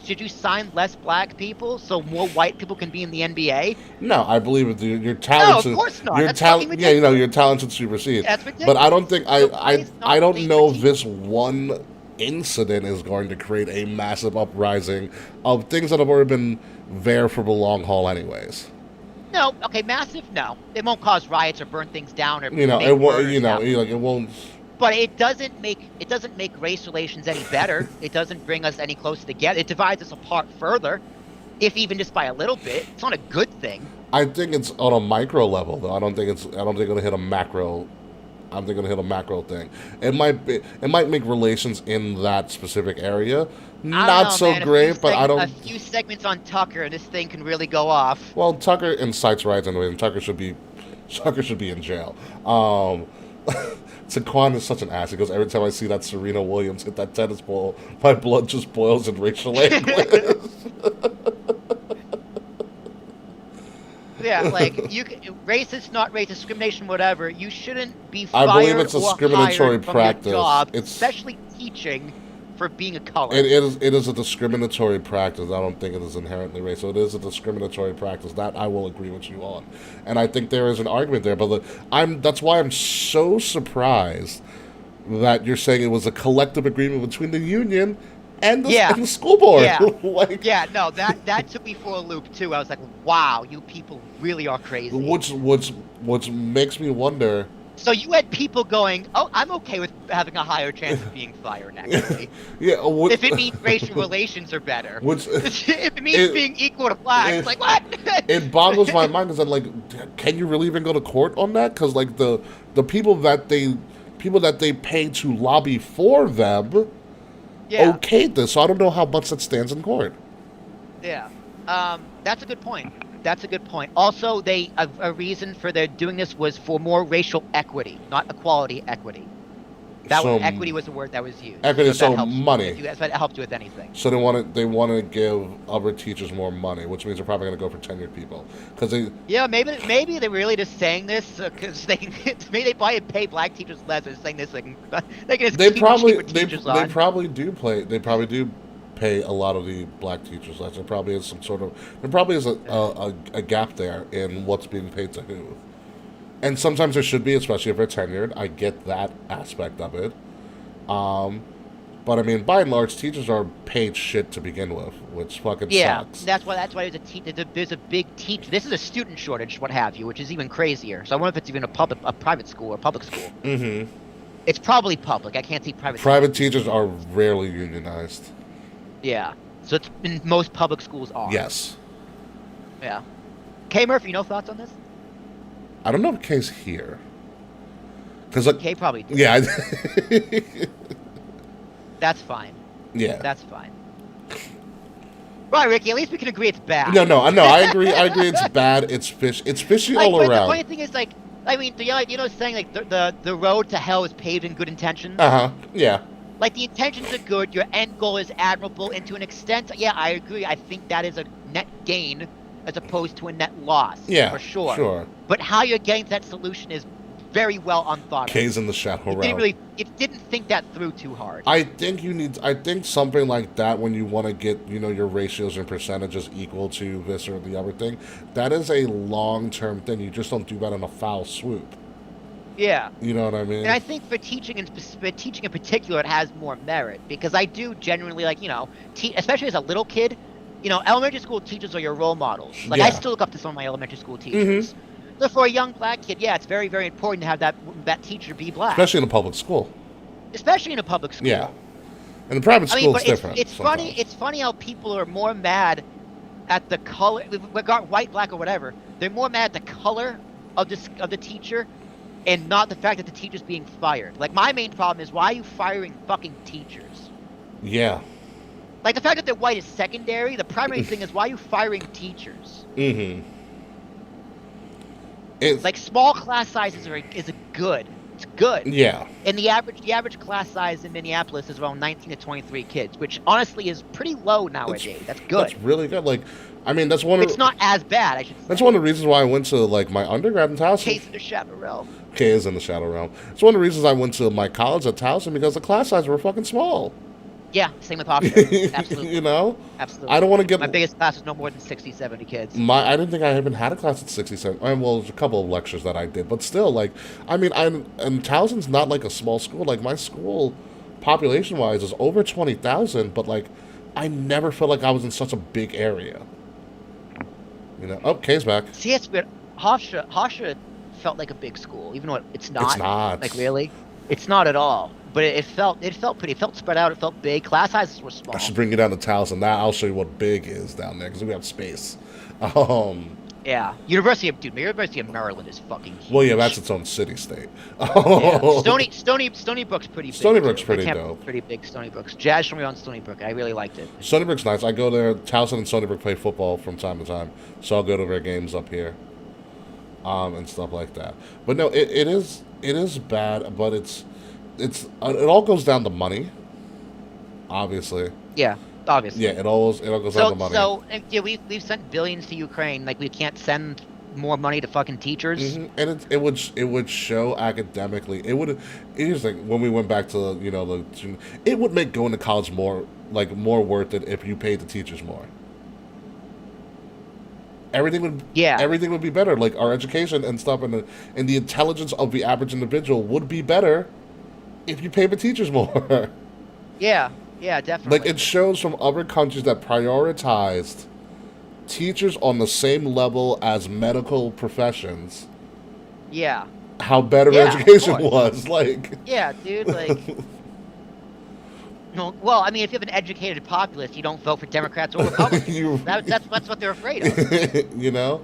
F: Should you sign less black people so more white people can be in the NBA?
C: No, I believe it. Your talent.
F: No, of course not.
C: Your
F: That's
C: talent.
F: fucking
C: Yeah,
F: ridiculous.
C: your talent should supersede.
F: That's ridiculous.
C: But I don't think
F: So why is not
C: I don't
F: being
C: know
F: critiqued?
C: this one incident is going to create a massive uprising of things that have already been there for the long haul anyways.
F: No, okay, massive. No, it won't cause riots or burn things down or
C: You know,
F: make
C: it won't.
F: murders
C: You know,
F: happen.
C: like it won't.
F: But it doesn't make race relations any better. It doesn't bring us any closer together. It divides us apart further, if even just by a little bit. It's not a good thing.
C: I think it's on a micro level, though. I don't think it'll hit a macro. I don't think it'll hit a macro thing. It might make relations in that specific area not so great, but I don't.
F: A few segments on Tucker, and this thing can really go off.
C: Well, Tucker incites riots anyway, and Tucker should be in jail. Saquon is such an ass. He goes, every time I see that Serena Williams hit that tennis ball, my blood just boils in racial anguish.
F: Yeah, like racist, not racist, discrimination, whatever. You shouldn't be fired
C: I believe it's a
F: or
C: discriminatory
F: hired from
C: practice.
F: your job,
C: It's
F: especially teaching, for being a color.
C: It is a discriminatory practice. I don't think it is inherently racial. It is a discriminatory practice. That I will agree with you on, and I think there is an argument there. But that's why I'm so surprised that you're saying it was a collective agreement between the union and the school board.
F: Yeah, no, that took me for a loop too. I was like, wow, you people really are crazy.
C: Which makes me wonder.
F: So you had people going, oh, I'm okay with having a higher chance of being fired, actually. If it means racial relations are better. If it means being equal to blacks, like, what?
C: It boggles my mind because I'm like, can you really even go to court on that? Because, like, the people that they pay to lobby for them okayed this. So I don't know how much that stands in court.
F: Yeah. That's a good point. Also, a reason for their doing this was for more racial equity, not equality, equity. Equity was the word that was used.
C: Equity, so
F: that
C: money.
F: That helped you with anything.
C: So they want to give other teachers more money, which means they're probably going to go for tenured people.
F: Maybe they're really just saying this because maybe they probably pay black teachers less. They're saying this they can just keep cheaper teachers on.
C: They probably do pay a lot of the black teachers less. There probably is a gap there in what's being paid to who. And sometimes there should be, especially if they're tenured. I get that aspect of it. But I mean, by and large, teachers are paid shit to begin with, which fucking sucks.
F: That's why there's a big teacher. This is a student shortage, what have you, which is even crazier. So I wonder if it's even a private school or public school.
C: Mm-hmm.
F: It's probably public. I can't see private.
C: Private teachers are rarely unionized.
F: Yeah. So it's in most public schools are.
C: Yes.
F: Yeah. K. Murphy, no thoughts on this?
C: I don't know if K's here.
F: K probably does.
C: Yeah.
F: That's fine.
C: Yeah.
F: That's fine. Right, Ricky, at least we can agree it's bad.
C: No, I agree it's bad. It's fishy all around.
F: The funny thing is, like, I mean, saying, like, the road to hell is paved in good intentions?
C: Uh-huh, yeah.
F: Like, the intentions are good, your end goal is admirable, and to an extent, yeah, I agree. I think that is a net gain as opposed to a net loss.
C: Yeah,
F: for sure.
C: Sure.
F: But how you're getting to that solution is very well unthought of.
C: K's in the shadow realm.
F: It didn't think that through too hard.
C: I think something like that, when you want to get, your ratios and percentages equal to this or the other thing, that is a long-term thing. You just don't do that in a foul swoop.
F: Yeah.
C: You know what I mean?
F: And I think for teaching in particular, it has more merit, because I do genuinely, like, especially as a little kid, elementary school teachers are your role models. Like, I still look up to some of my elementary school teachers. Mm-hmm. So for a young black kid, yeah, it's very, very important to have that teacher be black.
C: Especially in a public school.
F: Yeah.
C: In a private school, it's different.
F: It's funny. It's funny how people are more mad at the color, white, black, or whatever. They're more mad at the color of the teacher, and not the fact that the teacher's being fired. Like, my main problem is, why are you firing fucking teachers?
C: Yeah.
F: Like, the fact that they're white is secondary. The primary thing is, why are you firing teachers?
C: Mm-hmm.
F: Like, small class sizes is good. It's good.
C: Yeah.
F: And the average class size in Minneapolis is around 19 to 23 kids, which honestly is pretty low nowadays. That's good.
C: That's really good. Like, I mean, that's one of...
F: It's not as bad, I should say.
C: That's one of the reasons why I went to, like, my undergrad in Towson.
F: K's in the shadow realm.
C: K is in the shadow realm. It's one of the reasons I went to my college at Towson, because the class sizes were fucking small.
F: Yeah, same with Hofstra. Absolutely. Absolutely.
C: I don't want to get...
F: My biggest class was no more than 60, 70 kids.
C: I didn't think I even had a class at 67. Well, there's a couple of lectures that I did, but still, like, I mean, and Towson's not like a small school. Like, my school population-wise, is over 20,000, but, like, I never felt like I was in such a big area. You know? Oh, Kay's back.
F: See, it's weird. Hofstra felt like a big school, even though it's not.
C: It's not.
F: Like, really? It's not at all. But it felt pretty. It felt spread out. It felt big. Class sizes were small.
C: I should bring you down to Towson. Now I'll show you what big is down there, because we have space.
F: Yeah. University of Maryland is fucking huge.
C: Well, yeah, that's its own city-state.
F: Yeah. Stony Brook's pretty big.
C: Stony Brook's
F: too.
C: pretty
F: Camp-
C: dope.
F: Pretty big Stony Brook. Jazz showed me on Stony Brook. I really liked it.
C: Stony Brook's nice. I go there. Towson and Stony Brook play football from time to time, so I'll go to their games up here, and stuff like that. But no, it is bad, but it all goes down to money, obviously.
F: Yeah, obviously.
C: Yeah, it all goes down to money.
F: So yeah, we've sent billions to Ukraine. Like, we can't send more money to fucking teachers.
C: Mhm. And it would show academically. Here's the thing, when we went back to it would make going to college more worth it if you paid the teachers more. Everything would be better. Like, our education and stuff, and the intelligence of the average individual would be better if you pay the teachers more.
F: Yeah, definitely.
C: Like, it shows from other countries that prioritized teachers on the same level as medical professions.
F: Yeah.
C: How better
F: Yeah,
C: education
F: of course.
C: was. Like,
F: Yeah, dude. Like. No, well, I mean, if you have an educated populace, you don't vote for Democrats or Republicans. That's what they're afraid of.
C: you know,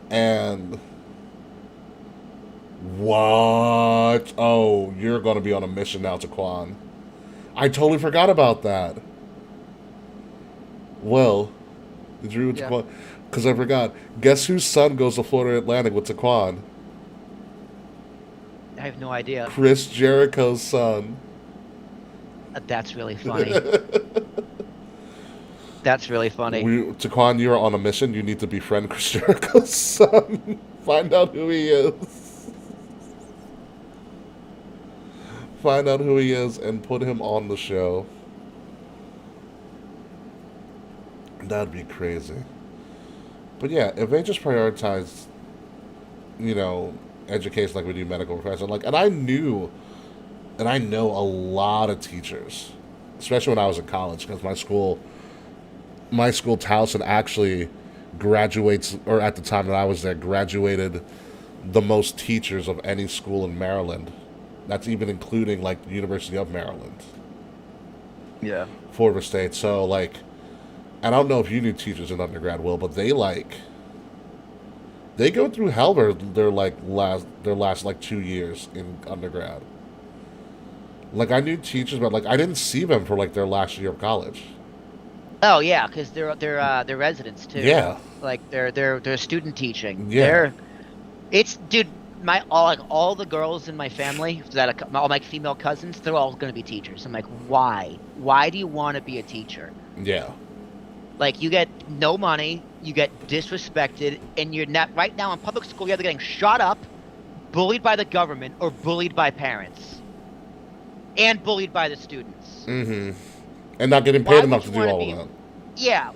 C: and what? Oh, you're gonna be on a mission now, Taquan. I totally forgot about that. Well, did you read Taquan? Because I forgot. Guess whose son goes to Florida Atlantic with Taquan?
F: I have no idea.
C: Chris Jericho's son.
F: That's really funny. That's really funny.
C: Taquan, you're on a mission. You need to befriend Chris Jericho's son. Find out who he is. Find out who he is and put him on the show. That'd be crazy. But yeah, if they just prioritize, education like we do medical profession, and I know a lot of teachers, especially when I was in college, because my school, Towson, actually graduates, or at the time that I was there, graduated the most teachers of any school in Maryland. That's even including, the University of Maryland.
F: Yeah.
C: For the state. So, and I don't know if you knew teachers in undergrad, Will, but they go through hell their last 2 years in undergrad. I knew teachers, but I didn't see them for their last year of college.
F: Oh yeah, because they're residents too.
C: Yeah.
F: They're student teaching.
C: Yeah.
F: Dude, all the girls in my family, all my female cousins, they're all going to be teachers. I'm like, why? Why do you want to be a teacher?
C: Yeah.
F: You get no money, you get disrespected, and you're not, right now in public school, you're either getting shot up, bullied by the government, or bullied by parents. And bullied by the students.
C: Mm-hmm. And not getting paid enough to do all of that.
F: Yeah.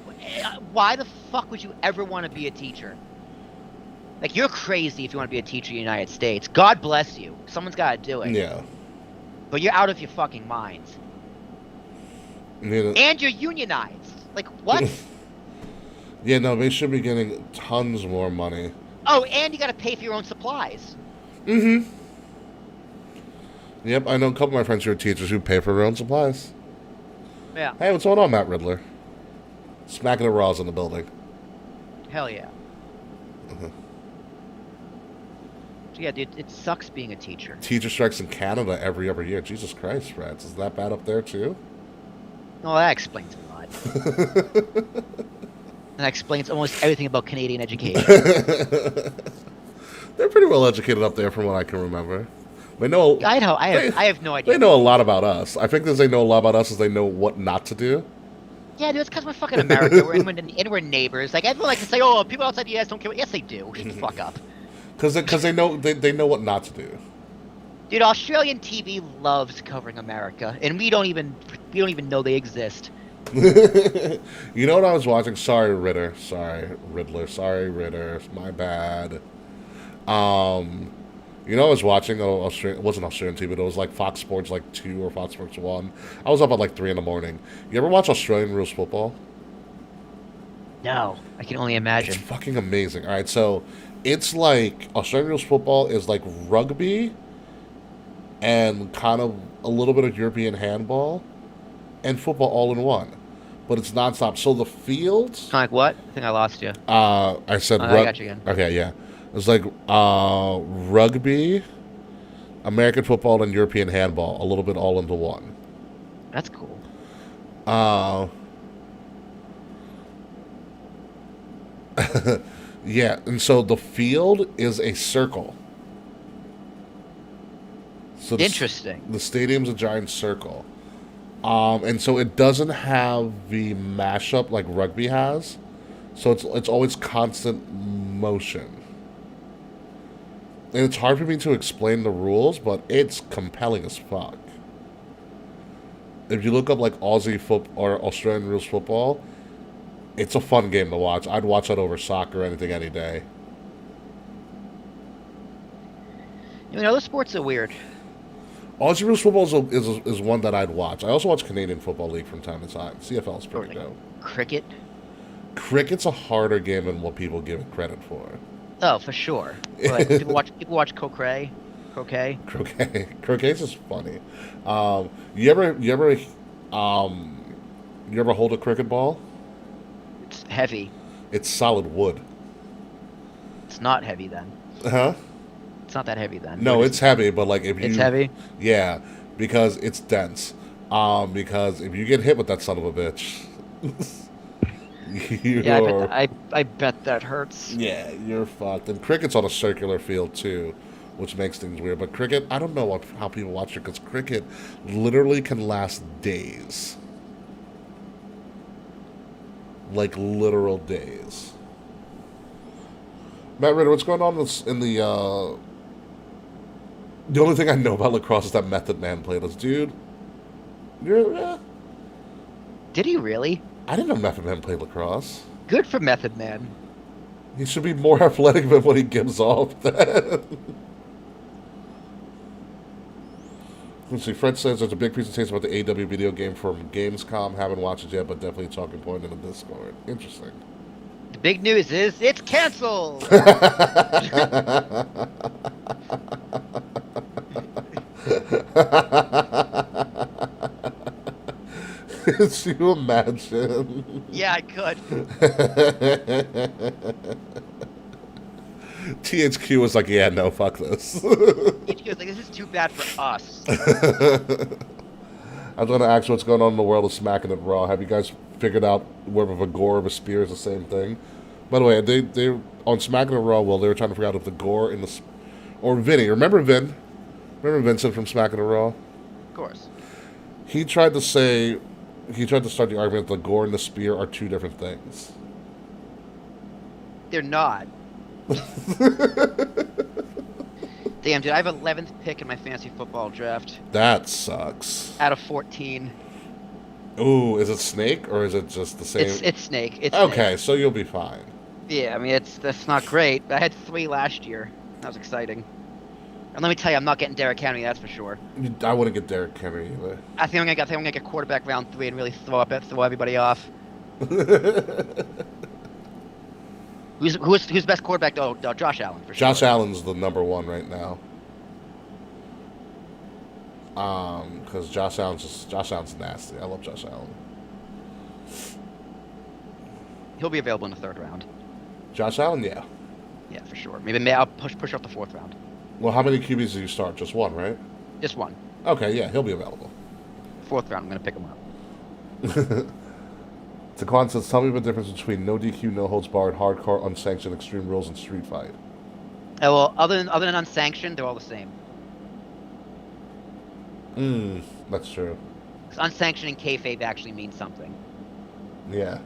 F: Why the fuck would you ever want to be a teacher? You're crazy if you want to be a teacher in the United States. God bless you. Someone's got to do it.
C: Yeah.
F: But you're out of your fucking minds.
C: Yeah.
F: And you're unionized. What?
C: Yeah, no, they should be getting tons more money.
F: Oh, and you got to pay for your own supplies.
C: Mm-hmm. Yep, I know a couple of my friends who are teachers who pay for their own supplies.
F: Yeah.
C: Hey, what's going on, Matt Riddler? Smacking the Raws in the building.
F: Hell yeah.
C: Uh-huh.
F: Yeah, dude, it sucks being a teacher.
C: Teacher strikes in Canada every other year. Jesus Christ, Frats. Is that bad up there, too?
F: No, that explains a lot. That explains almost everything about Canadian education.
C: They're pretty well educated up there from what I can remember. They know.
F: I have no idea.
C: They know a lot about us. I think they know a lot about us is they know what not to do.
F: Yeah, dude, it's because we're fucking America. We're neighbors. Everyone likes to say, "Oh, people outside the U.S. don't care." Yes, they do. Shut the fuck up.
C: Because they know what not to do.
F: Dude, Australian TV loves covering America, and we don't even know they exist.
C: You know what I was watching? Sorry, Ritter. Sorry, Riddler. Sorry, Ritter. My bad. You You know, I was watching Australian. It wasn't Australian TV, but it was like Fox Sports like 2 or Fox Sports 1. I was up at like 3 in the morning. You ever watch Australian rules football?
F: No, I can only
C: It's
F: imagine.
C: fucking amazing. All right, so it's like Australian rules football is like rugby and kind of a little bit of European handball and football all in one, but it's nonstop. So the fields.
F: Kind of like what? I think I lost you.
C: I said.
F: I got you again.
C: Okay, yeah. It's like rugby, American football, and European handball, a little bit all into one.
F: That's cool.
C: Yeah, and so the field is a circle. So
F: Interesting.
C: The stadium's a giant circle. And so it doesn't have the mashup like rugby has. So it's always constant motion. And it's hard for me to explain the rules, but it's compelling as fuck. If you look up like Aussie football or Australian rules football, it's a fun game to watch. I'd watch that over soccer or anything any day.
F: You know, other sports are weird.
C: Aussie rules football is one that I'd watch. I also watch Canadian Football League from time to time. CFL is pretty dope.
F: Cricket?
C: Cricket's a harder game than what people give it credit for.
F: Oh, for sure. But people watch croquet.
C: Croquet's is funny. You ever hold a cricket ball?
F: It's heavy.
C: It's solid wood.
F: It's not heavy then.
C: Huh?
F: It's not that heavy then.
C: No, it's heavy, but like if you...
F: It's heavy?
C: Yeah, because it's dense. Because if you get hit with that son of a bitch...
F: Yeah, I bet that hurts.
C: Yeah, you're fucked. And cricket's on a circular field too, which makes things weird. But cricket, I don't know how people watch it, because cricket literally can last days. Like literal days. Matt Ritter, what's going on in the the only thing I know about lacrosse is that Method Man played us. Dude,
F: Did he really?
C: I didn't know Method Man played lacrosse.
F: Good for Method Man.
C: He should be more athletic than what he gives off. Let's see, Fred says there's a big presentation about the AW video game from Gamescom. Haven't watched it yet, but definitely a talking point in the Discord. Interesting.
F: The big news is it's canceled.
C: Could you imagine?
F: Yeah, I could.
C: THQ was like, yeah, no, fuck this.
F: THQ was like, this is too bad for us.
C: I'm going to ask what's going on in the world of Smacking It Raw. Have you guys figured out whether the gore of a spear is the same thing? By the way, they on Smacking It Raw, well, they were trying to figure out if the gore in the... Or Vinny. Remember Vin? Remember Vincent from Smacking It Raw?
F: Of course.
C: He tried to start the argument that the gore and the spear are two different things.
F: They're not. Damn, dude, I have 11th pick in my fantasy football draft.
C: That sucks.
F: Out of 14.
C: Ooh, is it Snake or is it just the same?
F: It's Snake. It's
C: okay,
F: Snake.
C: so you'll be fine.
F: Yeah, I mean, that's not great. I had 3 last year. That was exciting. And let me tell you, I'm not getting Derrick Henry, that's for sure.
C: I wouldn't get Derrick Henry either.
F: I think I'm gonna get quarterback round 3 and really throw everybody off. Who's best quarterback? Oh, Josh Allen for sure.
C: Josh Allen's the number 1 right now. Because Josh Allen's nasty. I love Josh Allen.
F: He'll be available in the 3rd round.
C: Josh Allen, yeah.
F: Yeah, for sure. Maybe I'll push up the 4th round.
C: Well, how many QBs do you start? Just 1, right?
F: Just 1.
C: Okay, yeah, he'll be available.
F: 4th round, I'm gonna pick him up.
C: Taquan says, tell me the difference between no DQ, no holds barred, hardcore, unsanctioned, extreme rules, and street fight.
F: Well, other than unsanctioned, they're all the same.
C: That's true.
F: Because unsanctioned and kayfabe actually means something.
C: Yeah.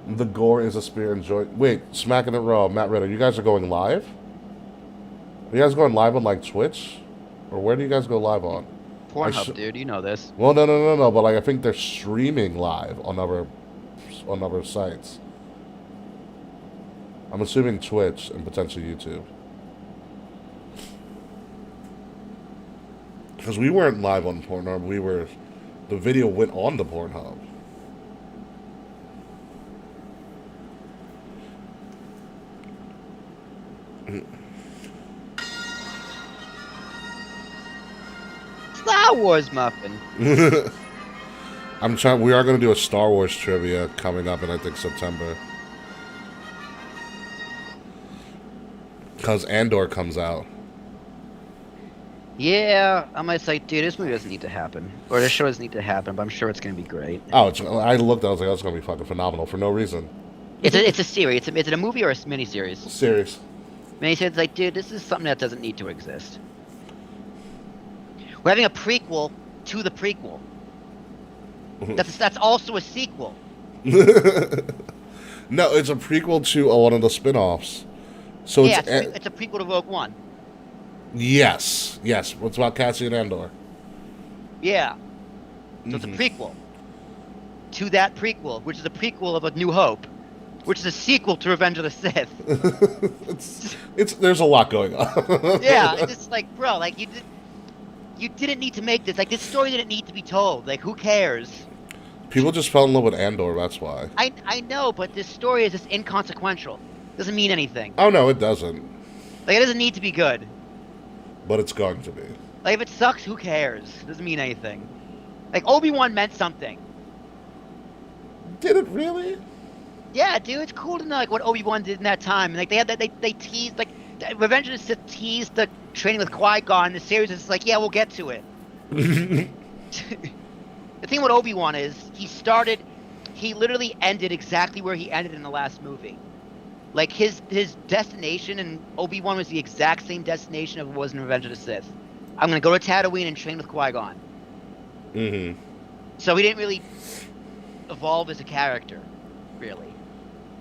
C: The gore is a spear and joint. Wait, Smacking It Raw, Matt Ritter, you guys are going live? Are you guys going live on like Twitch? Or where do you guys go live on?
F: Pornhub, dude, you know this.
C: Well, no, but like I think they're streaming live on other sites. I'm assuming Twitch and potentially YouTube. Because we weren't live on Pornhub. The video went on to Pornhub.
F: Star Wars muffin.
C: We are going to do a Star Wars trivia coming up in, I think, September. Because Andor comes out.
F: Yeah, I might say, dude, this movie doesn't need to happen. Or this show doesn't need to happen, but I'm sure it's going to be great.
C: Oh, I looked, I was like, oh, it's going to be fucking phenomenal for no reason.
F: It's a series. Is it a movie or a miniseries?
C: Serious.
F: Miniseries, it's like, dude, this is something that doesn't need to exist. We're having a prequel to the prequel. That's also a sequel.
C: No, it's a prequel to one of the spin-offs. So
F: yeah, it's a prequel to Rogue One.
C: Yes. It's about Cassian Andor.
F: Yeah. So it's a prequel to that prequel, which is a prequel of A New Hope, which is a sequel to Revenge of the Sith.
C: There's a lot going on.
F: Yeah, it's just like, bro, like you didn't need to make this. Like, this story didn't need to be told. Like, who cares?
C: People just fell in love with Andor, that's why.
F: I know, but this story is just inconsequential. Doesn't mean anything.
C: Oh, no, it doesn't.
F: Like, it doesn't need to be good.
C: But it's going to be.
F: Like, if it sucks, who cares? It doesn't mean anything. Like, Obi-Wan meant something.
C: Did it really?
F: Yeah, dude, it's cool to know, like, what Obi-Wan did in that time. And, like, they teased, like, Revenge of the Sith teased the training with Qui-Gon, and the series is like, yeah, we'll get to it. The thing with Obi-Wan is, he literally ended exactly where he ended in the last movie. Like, his destination in Obi-Wan was the exact same destination of it was in Revenge of the Sith. I'm gonna go to Tatooine and train with Qui-Gon.
C: Mm-hmm.
F: So he didn't really evolve as a character, really.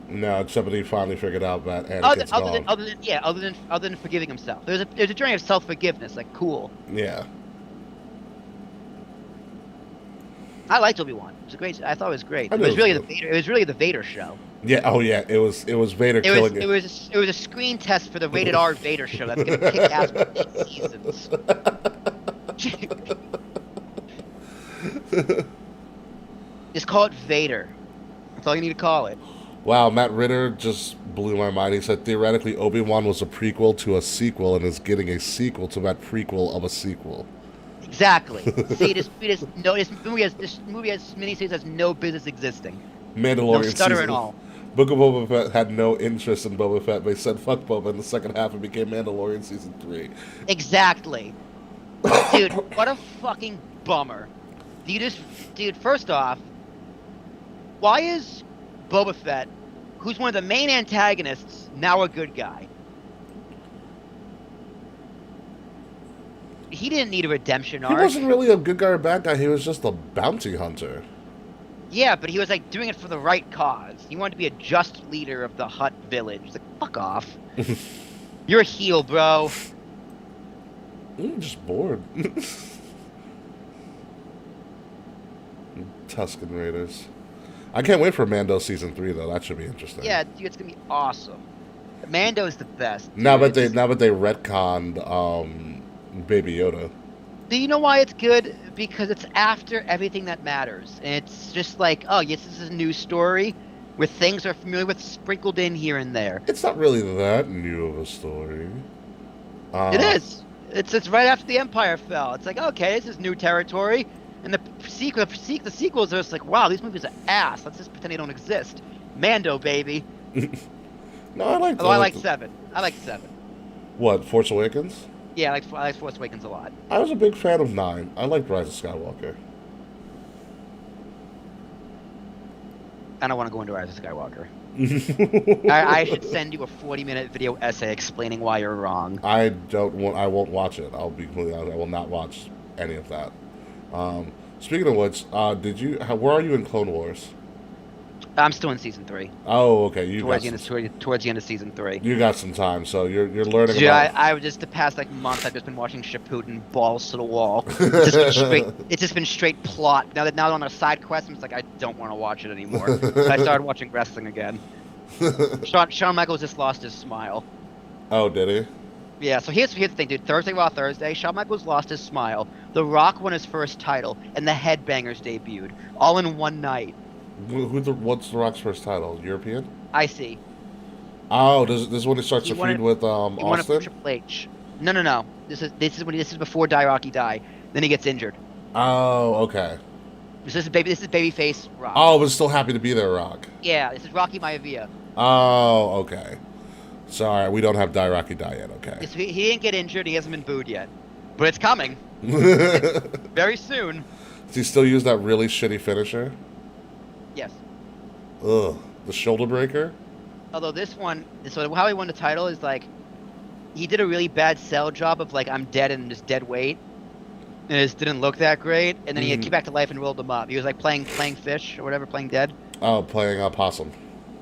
C: No, except that he finally figured out that Anakin's gone.
F: Other than forgiving himself. There's a journey of self-forgiveness, like, cool.
C: Yeah.
F: I liked Obi-Wan. It was great. I thought it was great.
C: It was
F: really the Vader show.
C: Yeah. Oh, yeah. It was Vader killing
F: it was a screen test for the rated R Vader show that's gonna kick ass for 8 seasons. Just call it Vader. That's all you need to call it.
C: Wow, Matt Ritter just blew my mind. He said theoretically Obi-Wan was a prequel to a sequel and is getting a sequel to that prequel of a sequel.
F: Exactly. See, this movie has miniseries has no business existing.
C: Mandalorian
F: no stutter
C: season.
F: at all.
C: Book of Boba Fett had no interest in Boba Fett. They said fuck Boba in the second half and became Mandalorian season 3.
F: Exactly. Dude, what a fucking bummer. Dude, first off, why is Boba Fett, who's one of the main antagonists, now a good guy? He didn't need a redemption arc.
C: He wasn't really a good guy or bad guy. He was just a bounty hunter.
F: Yeah, but he was like doing it for the right cause. He wanted to be a just leader of the Hutt village. Like, fuck off. You're a heel, bro.
C: I'm just bored. Tusken Raiders. I can't wait for Mando season 3 though. That should be interesting.
F: Yeah, dude, it's gonna be awesome. Mando's the best. Dude.
C: Now that they retconned Baby Yoda.
F: Do you know why it's good? Because it's after everything that matters. And it's just like, oh, yes, this is a new story where things are familiar with sprinkled in here and there.
C: It's not really that new of a story.
F: It is. It's right after the Empire fell. It's like, okay, this is new territory. And the sequels are just like, wow, these movies are ass. Let's just pretend they don't exist. Mando, baby.
C: No, I like.
F: Although I like 7. I like 7.
C: What, Force Awakens?
F: Yeah, I like Force Awakens a lot.
C: I was a big fan of 9. I liked Rise of Skywalker.
F: I don't want to go into Rise of Skywalker. I should send you a 40-minute video essay explaining why you're wrong.
C: I won't watch it. I'll be completely honest. I will not watch any of that. Speaking of which, where are you in Clone Wars?
F: I'm still in season 3.
C: Oh, okay.
F: Towards the end of season 3.
C: You got some time, so you're learning
F: Dude,
C: about.
F: I just the past month I've just been watching Shippuden balls to the wall. It's just been straight plot. Now on a side quest, I'm just like, I don't want to watch it anymore. I started watching wrestling again. Shawn Michaels just lost his smile.
C: Oh, did he?
F: Yeah, so here's the thing, dude. Thursday, Raw Thursday, Shawn Michaels lost his smile. The Rock won his first title, and the Headbangers debuted, all in one night.
C: What's The Rock's first title? European?
F: I see.
C: Oh, this is when he starts
F: He
C: to
F: won
C: feud
F: it-
C: with
F: He won it from
C: Austin?
F: Triple H. No. This is before Rocky die. Then he gets injured.
C: Oh, okay.
F: This is babyface Rock.
C: Oh, but still happy to be there, Rock.
F: Yeah, this is Rocky Maivia.
C: Oh, okay. Sorry, we don't have Rocky die yet, okay.
F: He didn't get injured. He hasn't been booed yet, but it's coming very soon.
C: Does he still use that really shitty finisher?
F: Yes.
C: Ugh. The shoulder breaker?
F: Although so how he won the title is like, he did a really bad sell job of like, I'm dead and just dead weight, and it just didn't look that great. And then he came back to life and rolled him up. He was like playing fish or whatever, playing dead,
C: Oh, playing possum.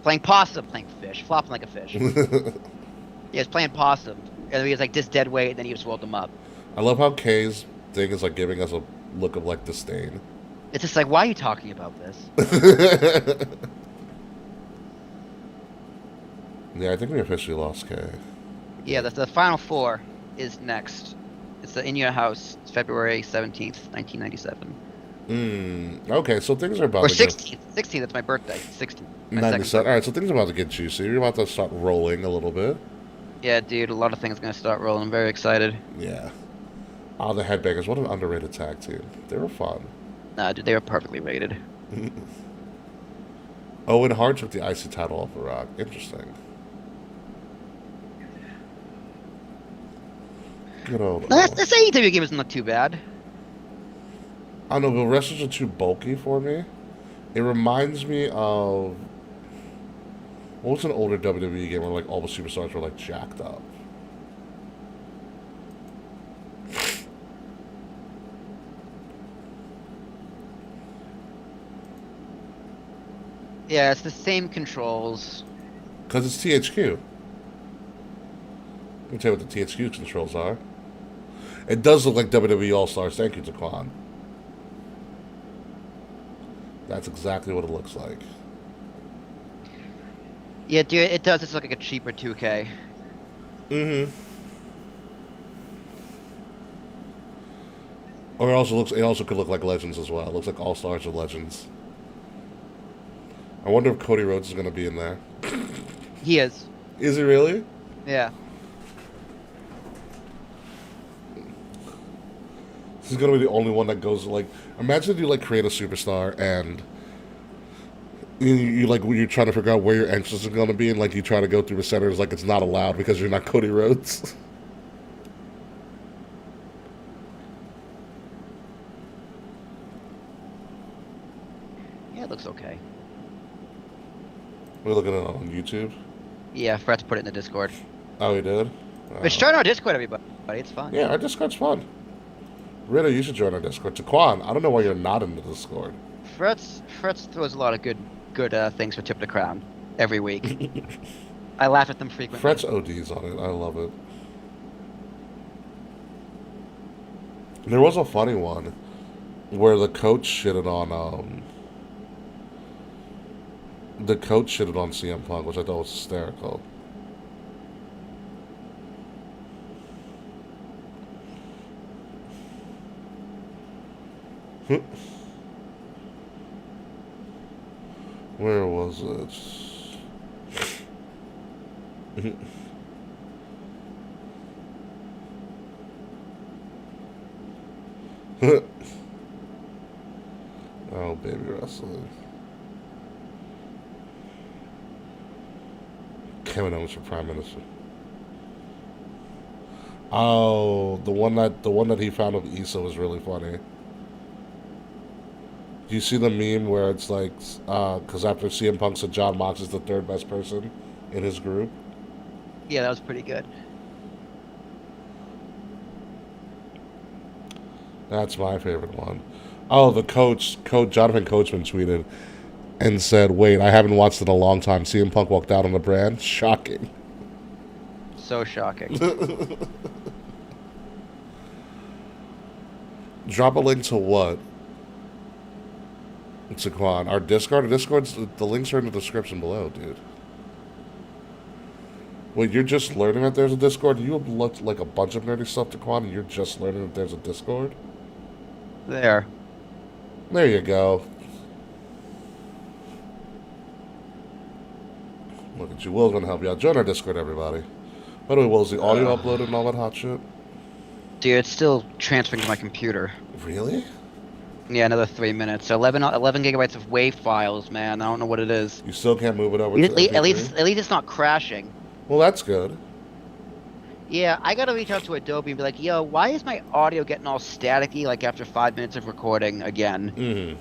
F: playing possum, playing fish, flopping like a fish. He was playing possum, and he was like this dead weight, and then he just rolled him up.
C: I love how Kay's thing is like giving us a look of like disdain.
F: It's just like, why are you talking about this?
C: Yeah, I think we officially lost Kay.
F: Yeah, the final four is next. It's the In Your House. It's February 17th, 1997.
C: Okay, so things are about
F: Or
C: to
F: 16th. 16th, that's my birthday. 16th. My second
C: 97. Alright, so things are about to get juicy. You're about to start rolling a little bit.
F: Yeah, dude, a lot of things are going to start rolling. I'm very excited.
C: Yeah. Oh, the Headbangers. What an underrated tag team. They were fun.
F: Nah, dude, they were perfectly rated.
C: Owen Hart took the IC title off the Rock. Interesting. Good old Owen.
F: This AEW game doesn't look too bad.
C: I don't know, but wrestlers are too bulky for me. It reminds me of... What was an older WWE game where like all the superstars were like jacked up?
F: Yeah, it's the same controls.
C: Because it's THQ. Let me tell you what the THQ controls are. It does look like WWE All-Stars. Thank you, Taquan. That's exactly what it looks like.
F: Yeah, dude, it does. It's like a cheaper 2K.
C: Mm-hmm. Or it also could look like Legends as well. It looks like All-Stars or Legends. I wonder if Cody Rhodes is going to be in there.
F: He is.
C: Is he really?
F: Yeah.
C: He's going to be the only one that goes, like... Imagine you, like, create a superstar and... You're trying to figure out where your entrance is going to be, and, like, you try to go through the centers like it's not allowed because you're not Cody Rhodes.
F: Yeah, it looks okay.
C: We're looking at it on YouTube.
F: Yeah, I forgot to put it in the Discord.
C: Oh, he did?
F: But join our Discord, everybody. It's fun.
C: Yeah, our Discord's fun. Ritter, you should join our Discord. Taquan, I don't know why you're not in the Discord.
F: Fretz throws a lot of good things for Tip the Crown every week. I laugh at them frequently.
C: Fret's ODs on it. I love it. There was a funny one where the coach shitted on CM Punk, which I thought was hysterical. Where was it? Oh, baby wrestling. Kevin Owens for Prime Minister. Oh, the one that he found of Issa was really funny. Do you see the meme where it's like, because after CM Punk said John Mox is the third best person in his group?
F: Yeah, that was pretty good.
C: That's my favorite one. Oh, the coach Jonathan Coachman tweeted and said, "Wait, I haven't watched in a long time. CM Punk walked out on the brand. Shocking."
F: So shocking.
C: Drop a link to what? Saquon, our Discord. The links are in the description below, dude. Wait, you're just learning that there's a Discord? You have looked like a bunch of nerdy stuff to Quan, and you're just learning that there's a Discord?
F: There.
C: There you go. Look at you. Will's gonna help you out. Join our Discord, everybody. By the way, Will, is the audio uploaded and all that hot shit?
G: Dude, it's still transferring to my computer.
C: Really?
G: Yeah, another 3 minutes. 11 gigabytes of WAV files, man. I don't know what it is.
C: You still can't move it over
G: At
C: to
G: least,
C: MP3?
G: at least it's not crashing.
C: Well, that's good.
F: Yeah, I gotta reach out to Adobe and be like, yo, why is my audio getting all staticky like after 5 minutes of recording again?
C: Mm-hmm.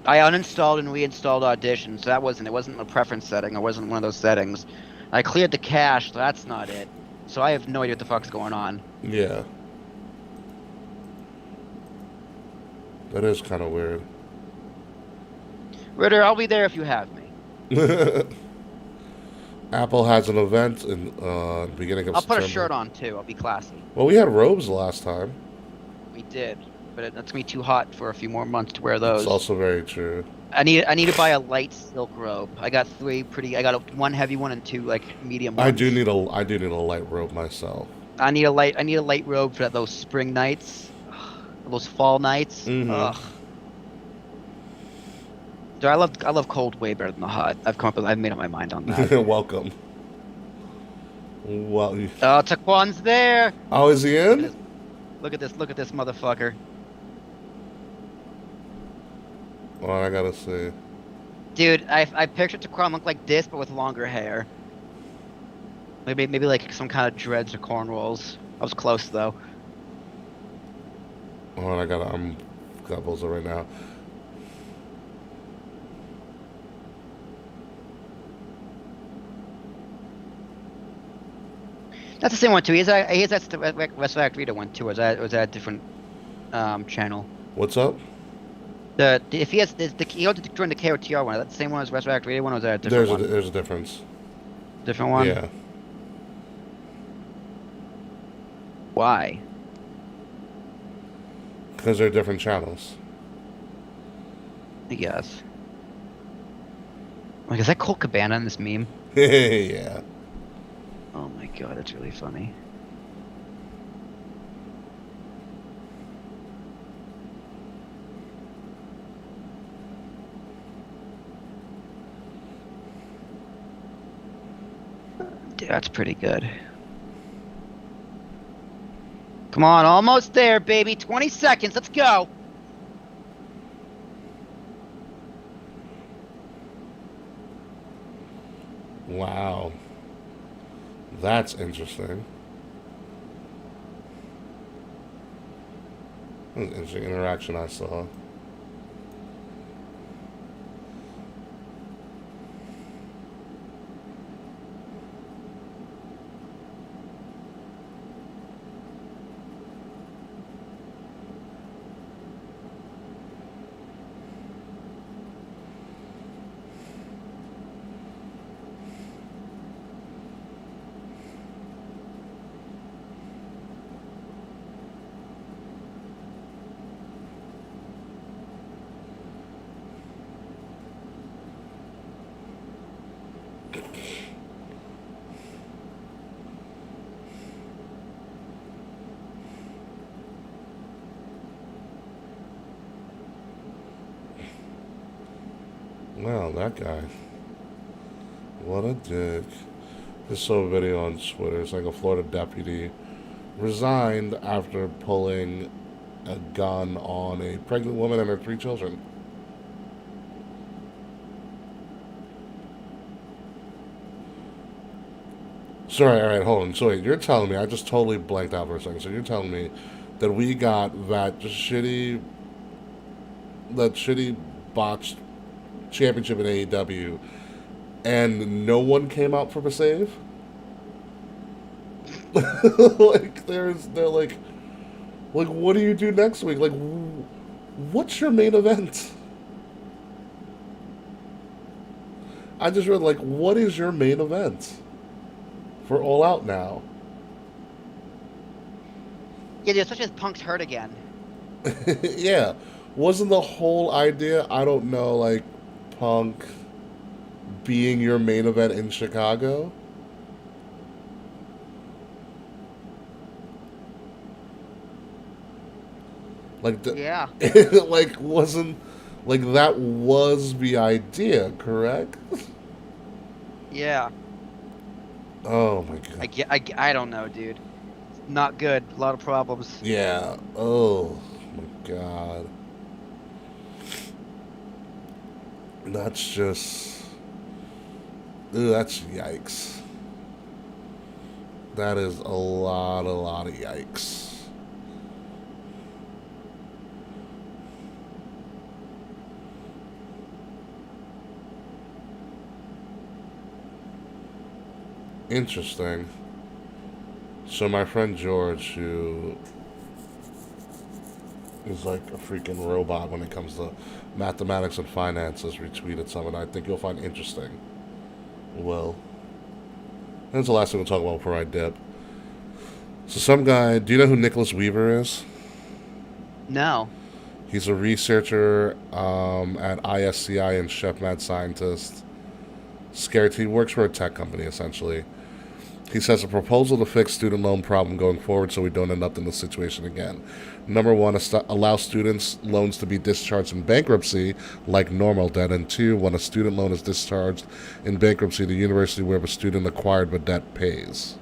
F: I uninstalled and reinstalled Audition, so it wasn't a preference setting, it wasn't one of those settings. I cleared the cache, so that's not it. So I have no idea what the fuck's going on.
C: Yeah. That is kind of weird.
F: Ritter, I'll be there if you have me.
C: Apple has an event in beginning of
F: I'll
C: September.
F: put a shirt on too, I'll be classy.
C: Well, we had robes last time.
F: We did, but it's gonna be too hot for a few more months to wear those.
C: It's also very true.
F: I need to buy a light silk robe. I got one heavy one and two like medium ones.
C: I do need a light robe myself.
F: I need a light robe for those spring nights, those fall nights.
C: Mhm.
F: Ugh. Dude, I love cold way better than the hot. I've made up my mind on that.
C: Welcome. Well,
F: Oh, Taquan's there.
C: oh, is he in?
F: Look at this motherfucker.
C: Oh, I gotta see.
F: Dude, I pictured Taquan look like this but with longer hair. Maybe like some kind of dreads or cornrows. I was close though.
C: Oh, I'm got Bozo right now.
F: That's the same one too. He has the Wrestle Actor one too. Or was that a different channel?
C: What's up?
F: If he has he also joined the KOTR one. Is that the same one as Wrestle Actor one, or was that a different one?
C: There's a difference.
F: Different one.
C: Yeah.
F: Why?
C: Because they're different channels.
F: I guess. Like, is that Colt Cabana in this meme?
C: Yeah.
F: Oh my god, that's really funny. Dude, that's pretty good. Come on, almost there, baby. 20 seconds, let's go.
C: Wow. That's interesting. That was an interesting interaction I saw. Wow, that guy. What a dick. Just saw a video on Twitter. It's like a Florida deputy resigned after pulling a gun on a pregnant woman and her 3 children. Sorry, alright, hold on. So wait, you're telling me, I just totally blanked out for a second. So you're telling me that we got that shitty botched championship in AEW and no one came out for a save? Like, they're like, what do you do next week? Like, what's your main event? I just read, like, what is your main event for All Out now?
F: Yeah, dude, especially as Punk's hurt again.
C: Yeah. Wasn't the whole idea, I don't know, like, Punk being your main event in Chicago? Like,
F: Yeah.
C: it, like, wasn't, like, that was the idea, correct?
F: Yeah.
C: Oh, my God.
G: I don't know, dude. Not good. A lot of problems.
C: Yeah. Oh, my God. That's just... Ooh, that's yikes. That is a lot of yikes. Interesting. So my friend George, who is like a freaking robot when it comes to mathematics and finances, retweeted something I think you'll find interesting. Well, that's the last thing we'll talk about before I dip. So some guy, do you know who Nicholas Weaver is?
G: No.
C: He's a researcher at ISCI and Chef Mad Scientist. Scared. He works for a tech company, essentially. He says a proposal to fix student loan problem going forward so we don't end up in this situation again. Number one, allow students' loans to be discharged in bankruptcy like normal debt. And two, when a student loan is discharged in bankruptcy, the university where the student acquired the debt pays.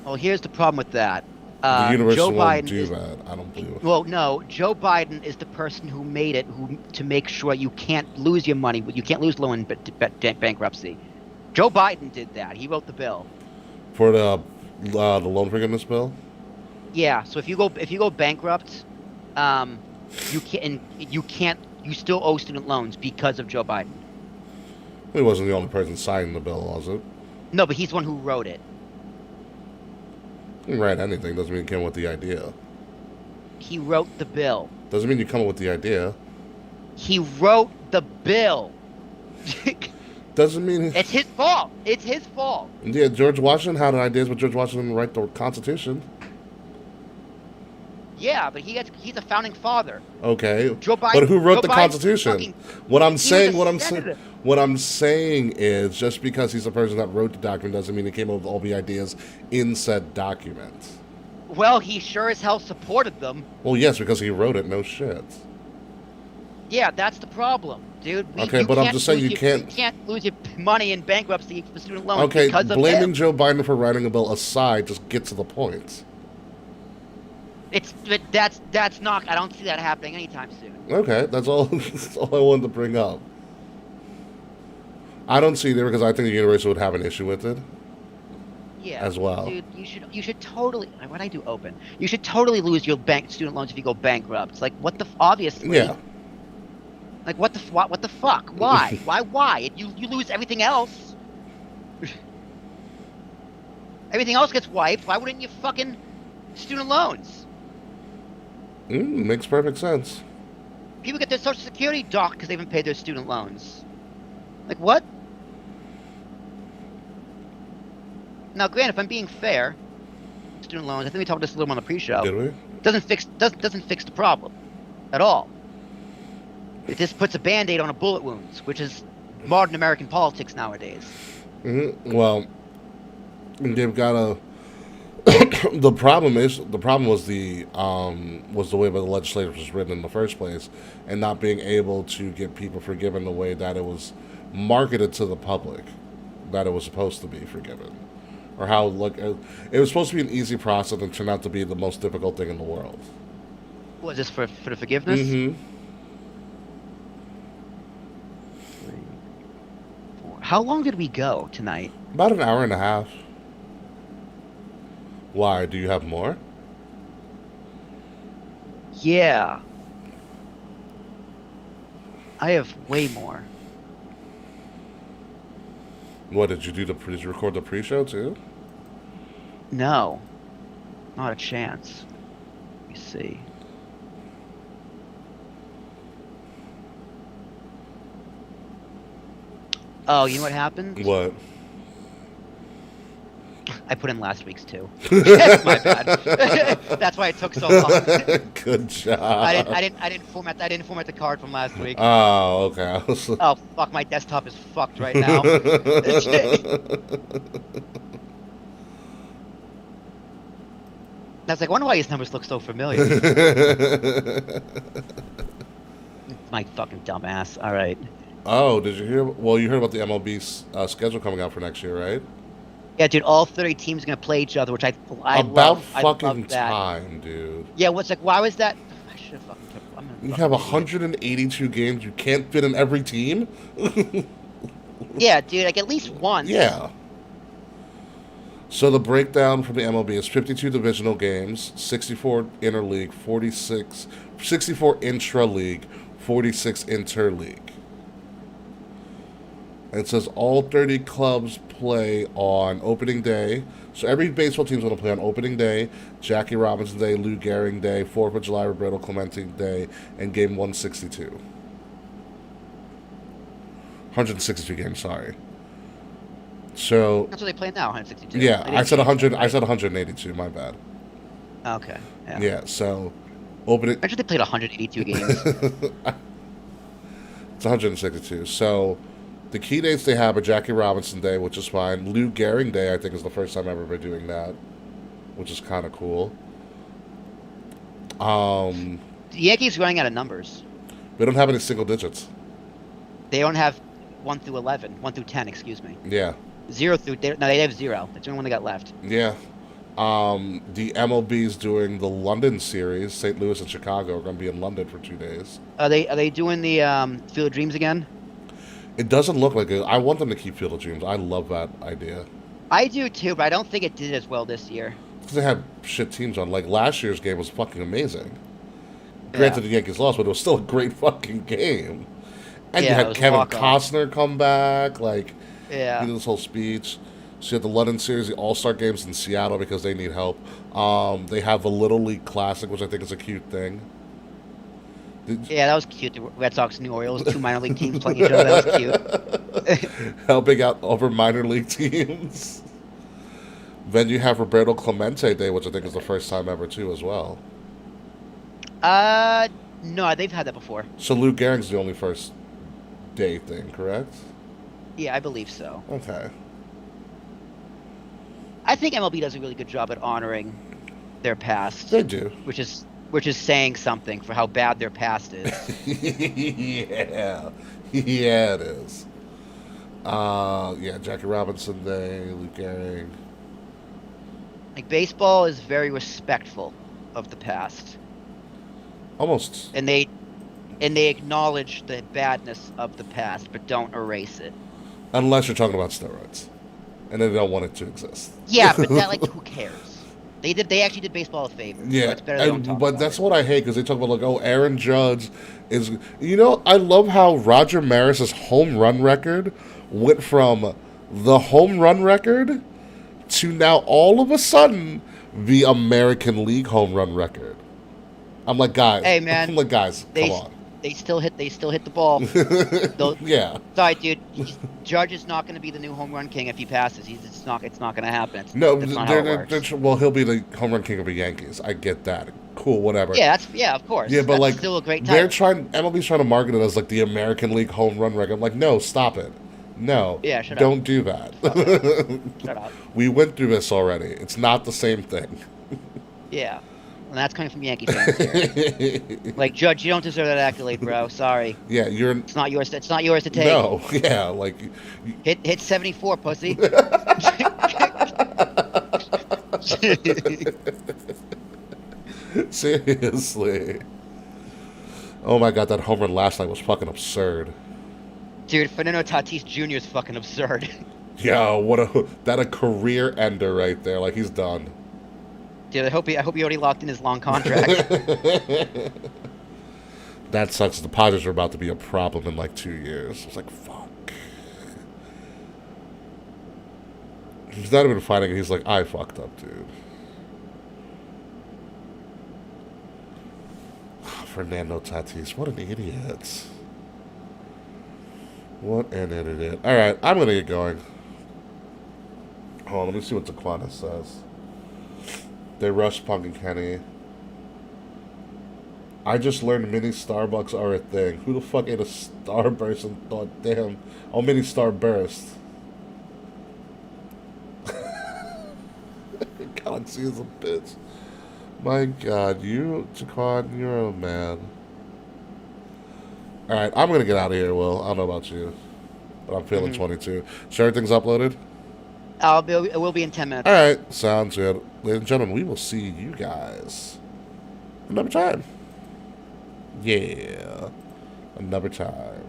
G: Well, here's the problem with that.
C: The university
G: Joe
C: won't
G: Biden
C: do
G: is,
C: that. I don't believe it.
G: Well, no. Joe Biden is the person who made it to make sure you can't lose your money. You can't lose loan in bankruptcy. Joe Biden did that. He wrote the bill.
C: For the loan forgiveness bill?
G: Yeah. So if you go bankrupt, you still owe student loans because of Joe Biden.
C: He wasn't the only person signing the bill, was it?
G: No, but he's the one who wrote it.
C: You can write anything. Doesn't mean you come up with the idea.
G: He wrote the bill.
C: Doesn't mean you come up with the idea.
G: He wrote the bill.
C: Doesn't mean...
G: It's his fault. It's his fault.
C: Yeah, George Washington had ideas, but George Washington didn't write the Constitution.
G: Yeah, but he's a founding father.
C: Okay.
G: Joe Biden,
C: but who wrote
G: Joe
C: the
G: Biden
C: Constitution? What I'm saying
G: senator.
C: is just because he's the person that wrote the document doesn't mean he came up with all the ideas in said document.
G: Well, he sure as hell supported them.
C: Well, yes, because he wrote it. No shit.
G: Yeah, that's the problem, dude.
C: Okay, but I'm just saying you can't
G: lose your money in bankruptcy for student loans
C: Okay,
G: because of
C: blaming
G: him.
C: Joe Biden for writing a bill aside, just get to the point.
G: That's not. I don't see that happening anytime soon.
C: Okay, that's all. That's all I wanted to bring up. I don't see there because I think the university would have an issue with it.
G: Yeah,
C: as well.
G: Dude, you should totally. What I do open. You should totally lose your student loans if you go bankrupt. It's like what the obviously.
C: Yeah.
G: Like what the fuck? Why? Why? You lose everything else. Everything else gets wiped. Why wouldn't you fucking student loans?
C: Makes perfect sense.
G: People get their Social Security docked because they haven't paid their student loans. Like what? Now, granted, if I'm being fair, student loans. I think we talked about this a little on the pre-show.
C: Did we?
G: Doesn't fix the problem at all. It just puts a Band-Aid on a bullet wound, which is modern American politics nowadays.
C: Well, they've got a. The problem was the way the legislation was written in the first place, and not being able to get people forgiven the way that it was marketed to the public, that it was supposed to be forgiven, or how it was supposed to be an easy process and turned out to be the most difficult thing in the world.
G: Was this for the forgiveness?
C: Mm-hmm.
G: 3, 4. How long did we go tonight?
C: About an hour and a half. Why? Do you have more?
G: Yeah. I have way more.
C: What did you do? Did you record the pre-show too?
G: No. Not a chance. Let me see. Oh, you know what happened?
C: What?
G: I put in last week's too. My bad. That's why it took so long.
C: Good job.
G: I didn't format the card from last week.
C: Oh, okay.
G: Oh fuck, my desktop is fucked right now. I was like, I wonder why these numbers look so familiar. My fucking dumbass. All right.
C: Oh, did you hear? Well, you heard about the MLB schedule coming out for next year, right?
G: Yeah, dude, all 30 teams are going to play each other, which I
C: About
G: love.
C: fucking
G: I love that.
C: time, dude.
G: Yeah, what's like, why was that? I should have fucking kept. I'm gonna
C: You
G: fucking
C: have
G: idiot.
C: 182 games. You can't fit in every team.
G: Yeah, dude, like at least once.
C: Yeah. So the breakdown from the MLB is 52 divisional games, 64 interleague, 64 intra-league, 46 interleague. And it says all 30 clubs play on opening day. So every baseball team's going to play on opening day, Jackie Robinson Day, Lou Gehrig Day, 4th of July, Roberto Clemente Day, and game 162. 162 games, sorry. So
G: That's what they play now, 162.
C: yeah,
G: They didn't
C: I said
G: change
C: 100.
G: that,
C: I said 182. My bad.
G: right? Okay. Yeah.
C: Yeah. So opening.
G: Imagine they played 182 games.
C: It's 162. So the key dates they have are Jackie Robinson Day, which is fine. Lou Gehrig Day, I think, is the first time ever been doing that, which is kind of cool.
G: The Yankees running out of numbers.
C: We don't have any single digits.
G: They don't have 1 through 11, 1 through 10, excuse me.
C: Yeah.
G: 0 through. They have 0. That's the only one they got left.
C: Yeah. The MLB's doing the London series. St. Louis and Chicago are going to be in London for 2 days.
G: Are they doing the Field of Dreams again?
C: It doesn't look like it. I want them to keep Field of Dreams. I love that idea.
G: I do too, but I don't think it did as well this year.
C: Because they had shit teams on. Like, last year's game was fucking amazing. Granted, the Yankees lost, but it was still a great fucking game. And
G: Yeah,
C: you
G: it
C: had
G: was a
C: Kevin
G: walk-off.
C: Costner come back. Like,
G: Yeah.
C: he did this whole speech. So you had the London series, the All-Star games in Seattle because they need help. They have the Little League Classic, which I think is a cute thing.
G: Yeah, that was cute. The Red Sox and New Orioles, 2 minor league teams playing each other. That was cute.
C: Helping out other minor league teams. Then you have Roberto Clemente Day, which I think is the first time ever, too, as well.
G: No, they've had that before.
C: So Lou Gehrig's the only first day thing, correct?
G: Yeah, I believe so.
C: Okay.
G: I think MLB does a really good job at honoring their past,
C: They do.
G: which is saying something for how bad their past is.
C: Yeah. Yeah, it is. Yeah, Jackie Robinson Day, Lou Gehrig.
G: Like baseball is very respectful of the past,
C: Almost.
G: and they acknowledge the badness of the past, but don't erase it.
C: Unless you're talking about steroids. And they don't want it to exist.
G: Yeah, but that like who cares? They actually did baseball a favor. So
C: Yeah,
G: it's better they don't talk
C: but
G: about
C: that's
G: it.
C: what I hate because they talk about like, oh, Aaron Judge is. You know, I love how Roger Maris's home run record went from the home run record to now all of a sudden the American League home run record. I'm like, guys.
G: Hey, man,
C: I'm like, guys,
G: they-
C: come on.
G: They still hit the ball.
C: Yeah.
G: Sorry, dude. Judge is not going to be the new home run king if he passes. It's not going to happen.
C: No,
G: that's not how it works.
C: well, he'll be the home run king of the Yankees. I get that. Cool, whatever.
G: Yeah, of course.
C: Yeah, but
G: That's
C: like
G: still a great
C: they're
G: title.
C: MLB's trying to market it as like the American League home run record. I'm like, no, stop it. No.
G: Yeah, shut up.
C: Don't do that.
G: Shut up.
C: We went through this already. It's not the same thing.
G: Yeah, and that's coming from Yankee fans here. Like Judge, you don't deserve that accolade, bro. Sorry,
C: Yeah, you're
G: it's not yours. It's not yours to take.
C: no. Yeah, like
G: Hit 74, pussy.
C: seriously. Oh my god, that home run last night was fucking absurd.
G: Dude, Fernando Tatis Jr. is fucking absurd.
C: Yeah, that a career ender right there. Like he's done.
G: Dude, I hope he already locked in his long contract.
C: That sucks. The Padres are about to be a problem in like 2 years. It's like, fuck. He's not even fighting it. He's like, I fucked up, dude. Fernando Tatis. What an idiot. What an idiot. Alright, I'm going to get going. Hold on, let me see what Taquana says. They rushed Punk and Kenny. I just learned mini Starbucks are a thing. Who the fuck ate a Starburst and thought, damn, oh, mini Starburst. Galaxy is a bitch. My God, you, Jaquan, you're a man. All right, I'm gonna get out of here. Will, I don't know about you, but I'm feeling 22. Sure, everything's uploaded.
G: It will be in 10 minutes.
C: All right, sounds good, ladies and gentlemen. We will see you guys another time. Yeah, another time.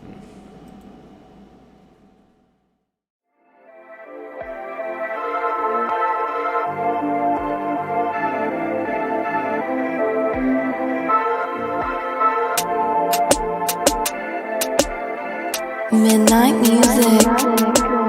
A: Midnight music.